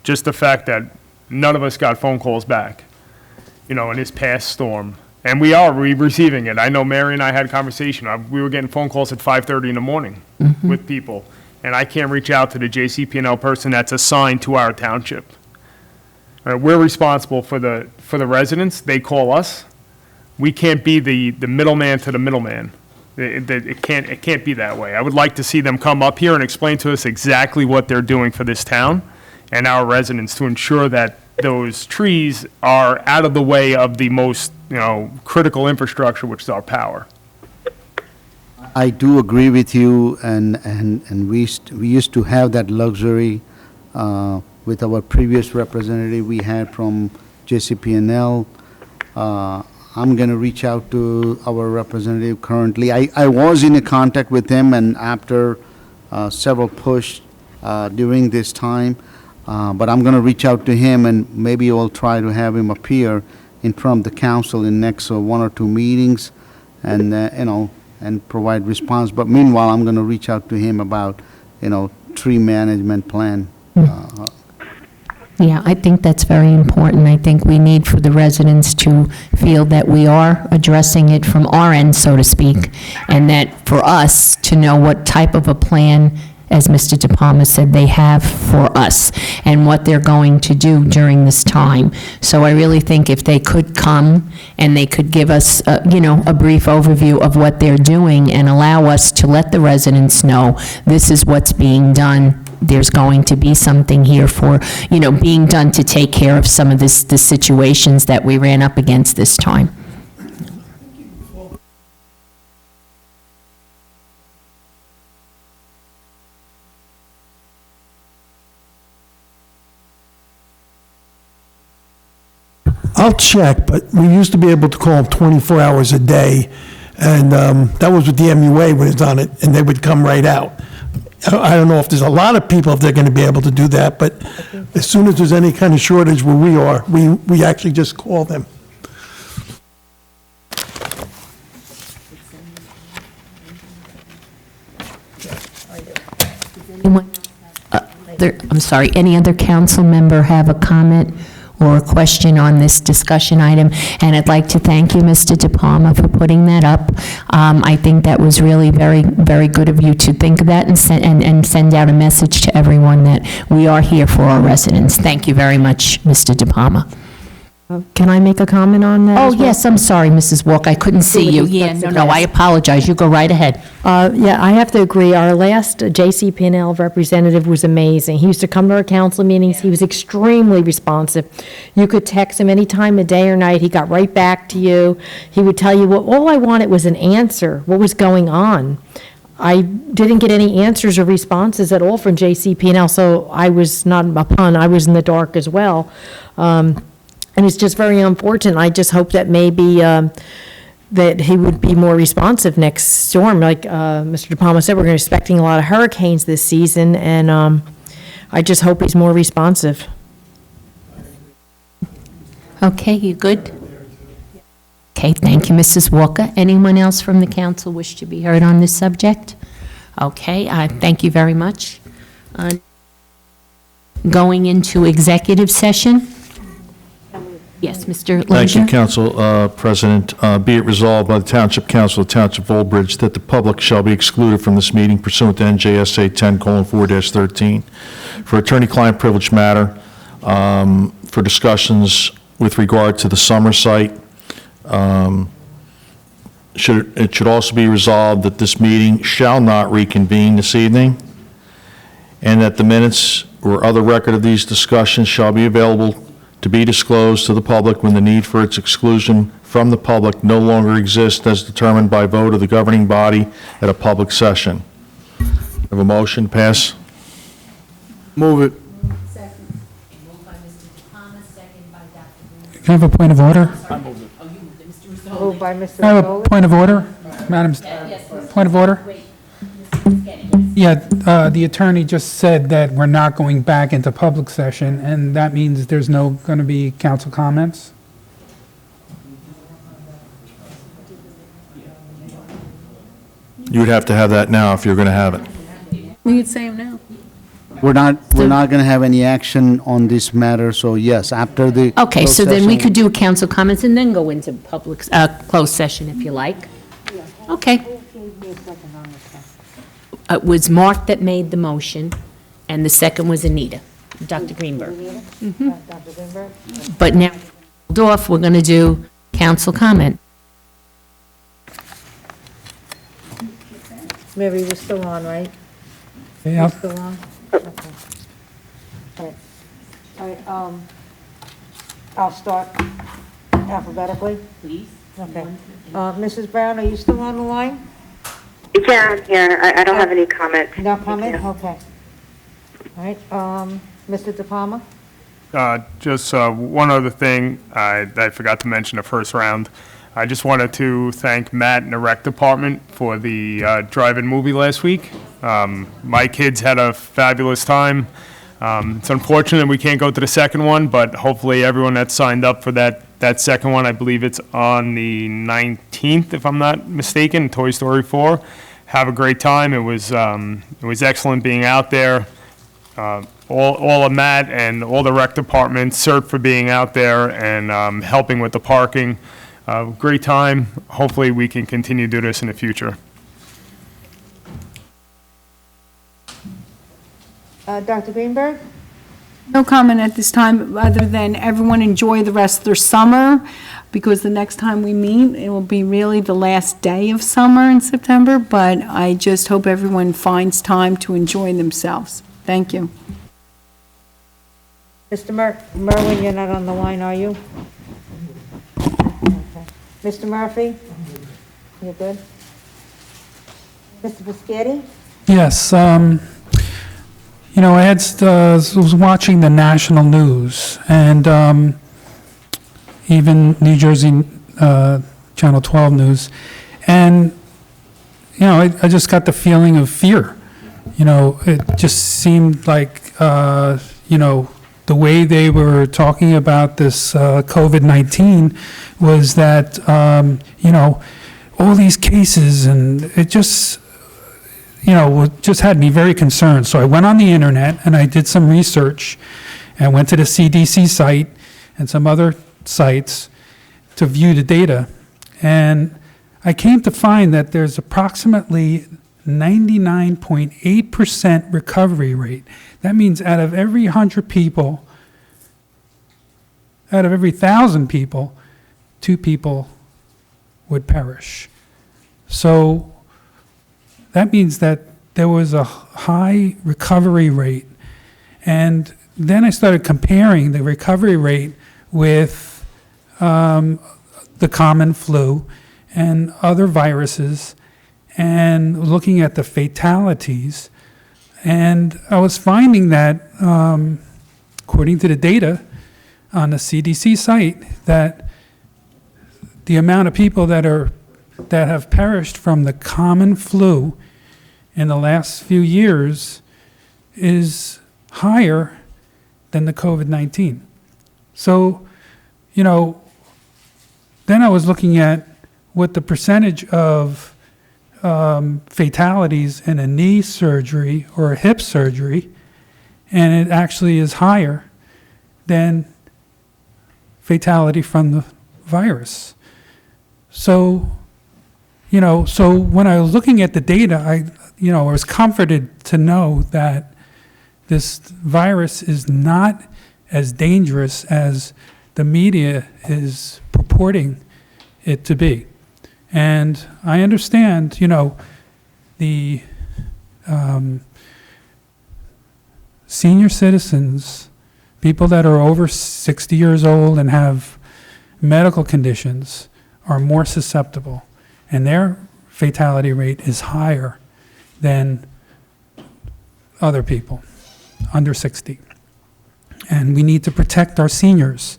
Just the fact that none of us got phone calls back, in this past storm. And we are receiving it. I know Mary and I had a conversation. We were getting phone calls at 5:30 in the morning with people. And I can't reach out to the JCP&L person that's assigned to our township. We're responsible for the residents. They call us. We can't be the middleman to the middleman. It can't be that way. I would like to see them come up here and explain to us exactly what they're doing for this town and our residents to ensure that those trees are out of the way of the most, critical infrastructure, which is our power. I do agree with you, and we used to have that luxury with our previous representative we had from JCP&L. I'm going to reach out to our representative currently. I was in a contact with him, and after several push during this time, but I'm going to reach out to him, and maybe we'll try to have him appear in front of the council in next 1 or 2 meetings, and and provide response. But meanwhile, I'm going to reach out to him about tree management plan. Yeah, I think that's very important. I think we need for the residents to feel that we are addressing it from our end, so to speak, and that for us to know what type of a plan, as Mr. De Palma said, they have for us and what they're going to do during this time. So I really think if they could come and they could give us, a brief overview of what they're doing and allow us to let the residents know this is what's being done. There's going to be something here for, being done to take care of some of the situations that we ran up against this time. I'll check, but we used to be able to call them 24 hours a day, and that was with the MUA was on it, and they would come right out. I don't know if there's a lot of people, if they're going to be able to do that, but as soon as there's any kind of shortage where we are, we actually just call them. I'm sorry, any other council member have a comment or a question on this discussion item? And I'd like to thank you, Mr. De Palma, for putting that up. I think that was really very, very good of you to think of that and send out a message to everyone that we are here for our residents. Thank you very much, Mr. De Palma. Can I make a comment on that? Oh, as well? yes, I'm sorry, Mrs. Walker, I couldn't see you. Yeah, no, I apologize. You go right ahead. Yeah, I have to agree. Our last JCP&L representative was amazing. He used to come to our council meetings. He was extremely responsive. You could text him any time of day or night. He got right back to you. He would tell you, well, all I wanted was an answer, what was going on. I didn't get any answers or responses at all from JCP&L, so I was not a pun. I was in the dark as well. And it's just very unfortunate. I just hope that maybe that he would be more responsive next storm. Like Mr. De Palma said, we're expecting a lot of hurricanes this season, and I just hope he's more responsive. Okay, you good? Okay, thank you, Mrs. Walker. Anyone else from the council wish to be heard on this subject? Okay, thank you very much. Going into executive session? Yes, Mr. Thank you, Lozier? Council President. Be it resolved by the Township Council of the Township of Old Bridge that the public shall be excluded from this meeting pursuant to NJSA 10:4-13 for attorney-client privilege matter, for discussions with regard to the summer site. It should also be resolved that this meeting shall not reconvene this evening, and that the minutes or other record of these discussions shall be available to be disclosed to the public when the need for its exclusion from the public no longer exists as determined by vote of the governing body at a public session. Have a motion, pass? Move it. Second. Moved by Mr. De Palma, second by Dr. Green. Can I have a point of order? Oh, you moved it, Mr. Rizzoli. Moved by Mr. Can I have a Rizzoli. point of order? Madam, Yes, point of order? Wait, Mr. Schetti, yes. Yeah, the attorney just said that we're not going back into public session, and that means there's no going to be council comments? You would have to have that now if you're going to have it. We could say them now. We're not going to have any action on this matter, so yes, after the. Okay, closed so then we session- could do council comments and then go into public, closed session if you like. Okay. It was Mark that made the motion, and the second was Anita, Dr. Greenberg. Dr. Greenberg? But now, off, we're going to do council comment. Mary, we're still on, right? Yeah. We're still on? Okay. All right, I'll start alphabetically. Please. Okay. Mrs. Brown, are you still on the line? Yeah, I'm here. I don't have any comments. No comment? Okay. All right, Mr. De Palma? Just one other thing, I forgot to mention the first round. I just wanted to thank Matt and the rec department for the drive-in movie last week. My kids had a fabulous time. It's unfortunate we can't go to the second one, but hopefully everyone that signed up for that second one, I believe it's on the 19th, if I'm not mistaken, Toy Story 4. Have a great time. It was excellent being out there. All of Matt and all the rec department, CERT for being out there and helping with the parking. Great time. Hopefully we can continue to do this in the future. Dr. Greenberg? No comment at this time, other than everyone enjoy the rest of their summer, because the next time we meet, it will be really the last day of summer in September, but I just hope everyone finds time to enjoy themselves. Thank you. Mr. Merwin, you're not on the line, are you? Okay. Mr. Murphy? You're good? Mr. Biscotti? Yes, you know, I was watching the national news, and even New Jersey Channel 12 News, and, you know, I just got the feeling of fear. You know, it just seemed like, you know, the way they were talking about this COVID-19 was that, you know, all these cases, and it just, you know, just had me very concerned. So I went on the internet and I did some research and went to the CDC site and some other sites to view the data. And I came to find that there's approximately 99.8% recovery rate. That means out of every 100 people, out of every 1,000 people, 2 people would perish. So that means that there was a high recovery rate. And then I started comparing the recovery rate with the common flu and other viruses and looking at the fatalities. And I was finding that, according to the data on the CDC site, that the amount of people that have perished from the common flu in the last few years is higher than the COVID-19. So, then I was looking at what the percentage of fatalities in a knee surgery or a hip surgery, and it actually is higher than fatality from the virus. So, so when I was looking at the data, I was comforted to know that this virus is not as dangerous as the media is purporting it to be. And I understand, the senior citizens, people that are over 60 years old and have medical conditions, are more susceptible, and their fatality rate is higher than other people under 60. And we need to protect our seniors.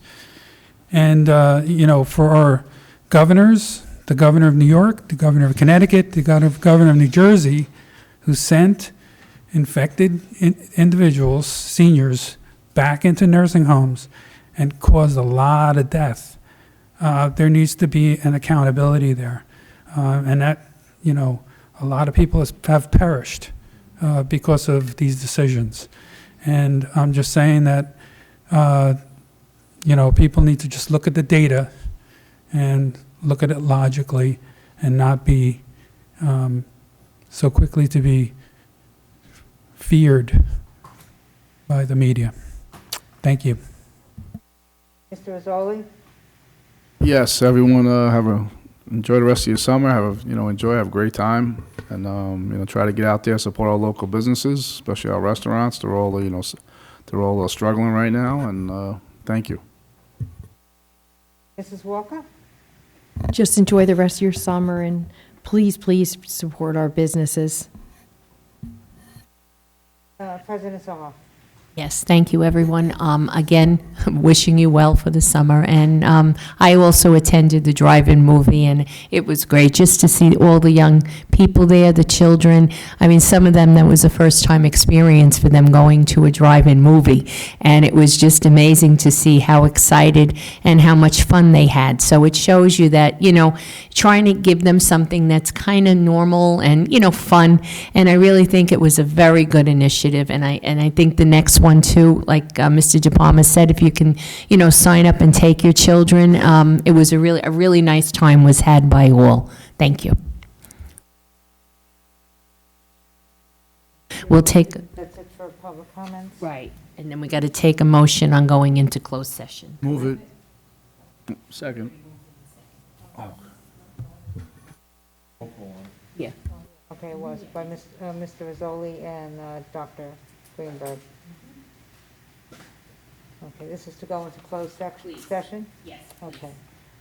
And, for our governors, the governor of New York, the governor of Connecticut, the governor of New Jersey, who sent infected individuals, seniors, back into nursing homes and caused a lot of death. There needs to be an accountability there. And that, a lot of people have perished because of these decisions. And I'm just saying that, people need to just look at the data and look at it logically and not be so quickly to be feared by the media. Thank you. Mr. Rizzoli? Yes, everyone, enjoy the rest of your summer. Have a great time, and try to get out there, support our local businesses, especially our restaurants. They're all struggling right now, and thank you. Mrs. Walker? Just enjoy the rest of your summer, and please, please support our businesses. President Soho. Yes, thank you, everyone. Again, wishing you well for the summer. And I also attended the drive-in movie, and it was great just to see all the young people there, the children. I mean, some of them, that was a first-time experience for them going to a drive-in movie. And it was just amazing to see how excited and how much fun they had. So it shows you that, trying to give them something that's kind of normal and, fun. And I really think it was a very good initiative. And I think the next one too, like Mr. DePalma said, if you can, sign up and take your children. It was a really nice time was had by all. Thank you. We'll take. That's it for public comments? Right. And then we got to take a motion on going into closed session. Move it. Second. Yeah. Okay, it was by Mr. Rizzoli and Dr. Greenberg. Okay, this is to go into closed session? Yes. Okay.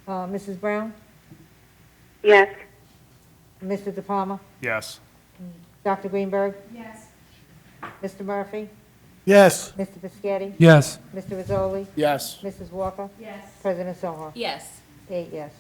Mrs. Brown? Yes. Mr. DePalma? Yes. Dr. Greenberg? Yes. Mr. Murphy? Yes. Mr. Biscotti? Yes. Mr. Rizzoli? Yes. Mrs. Walker? Yes. President Soho? Yes. 8 yes.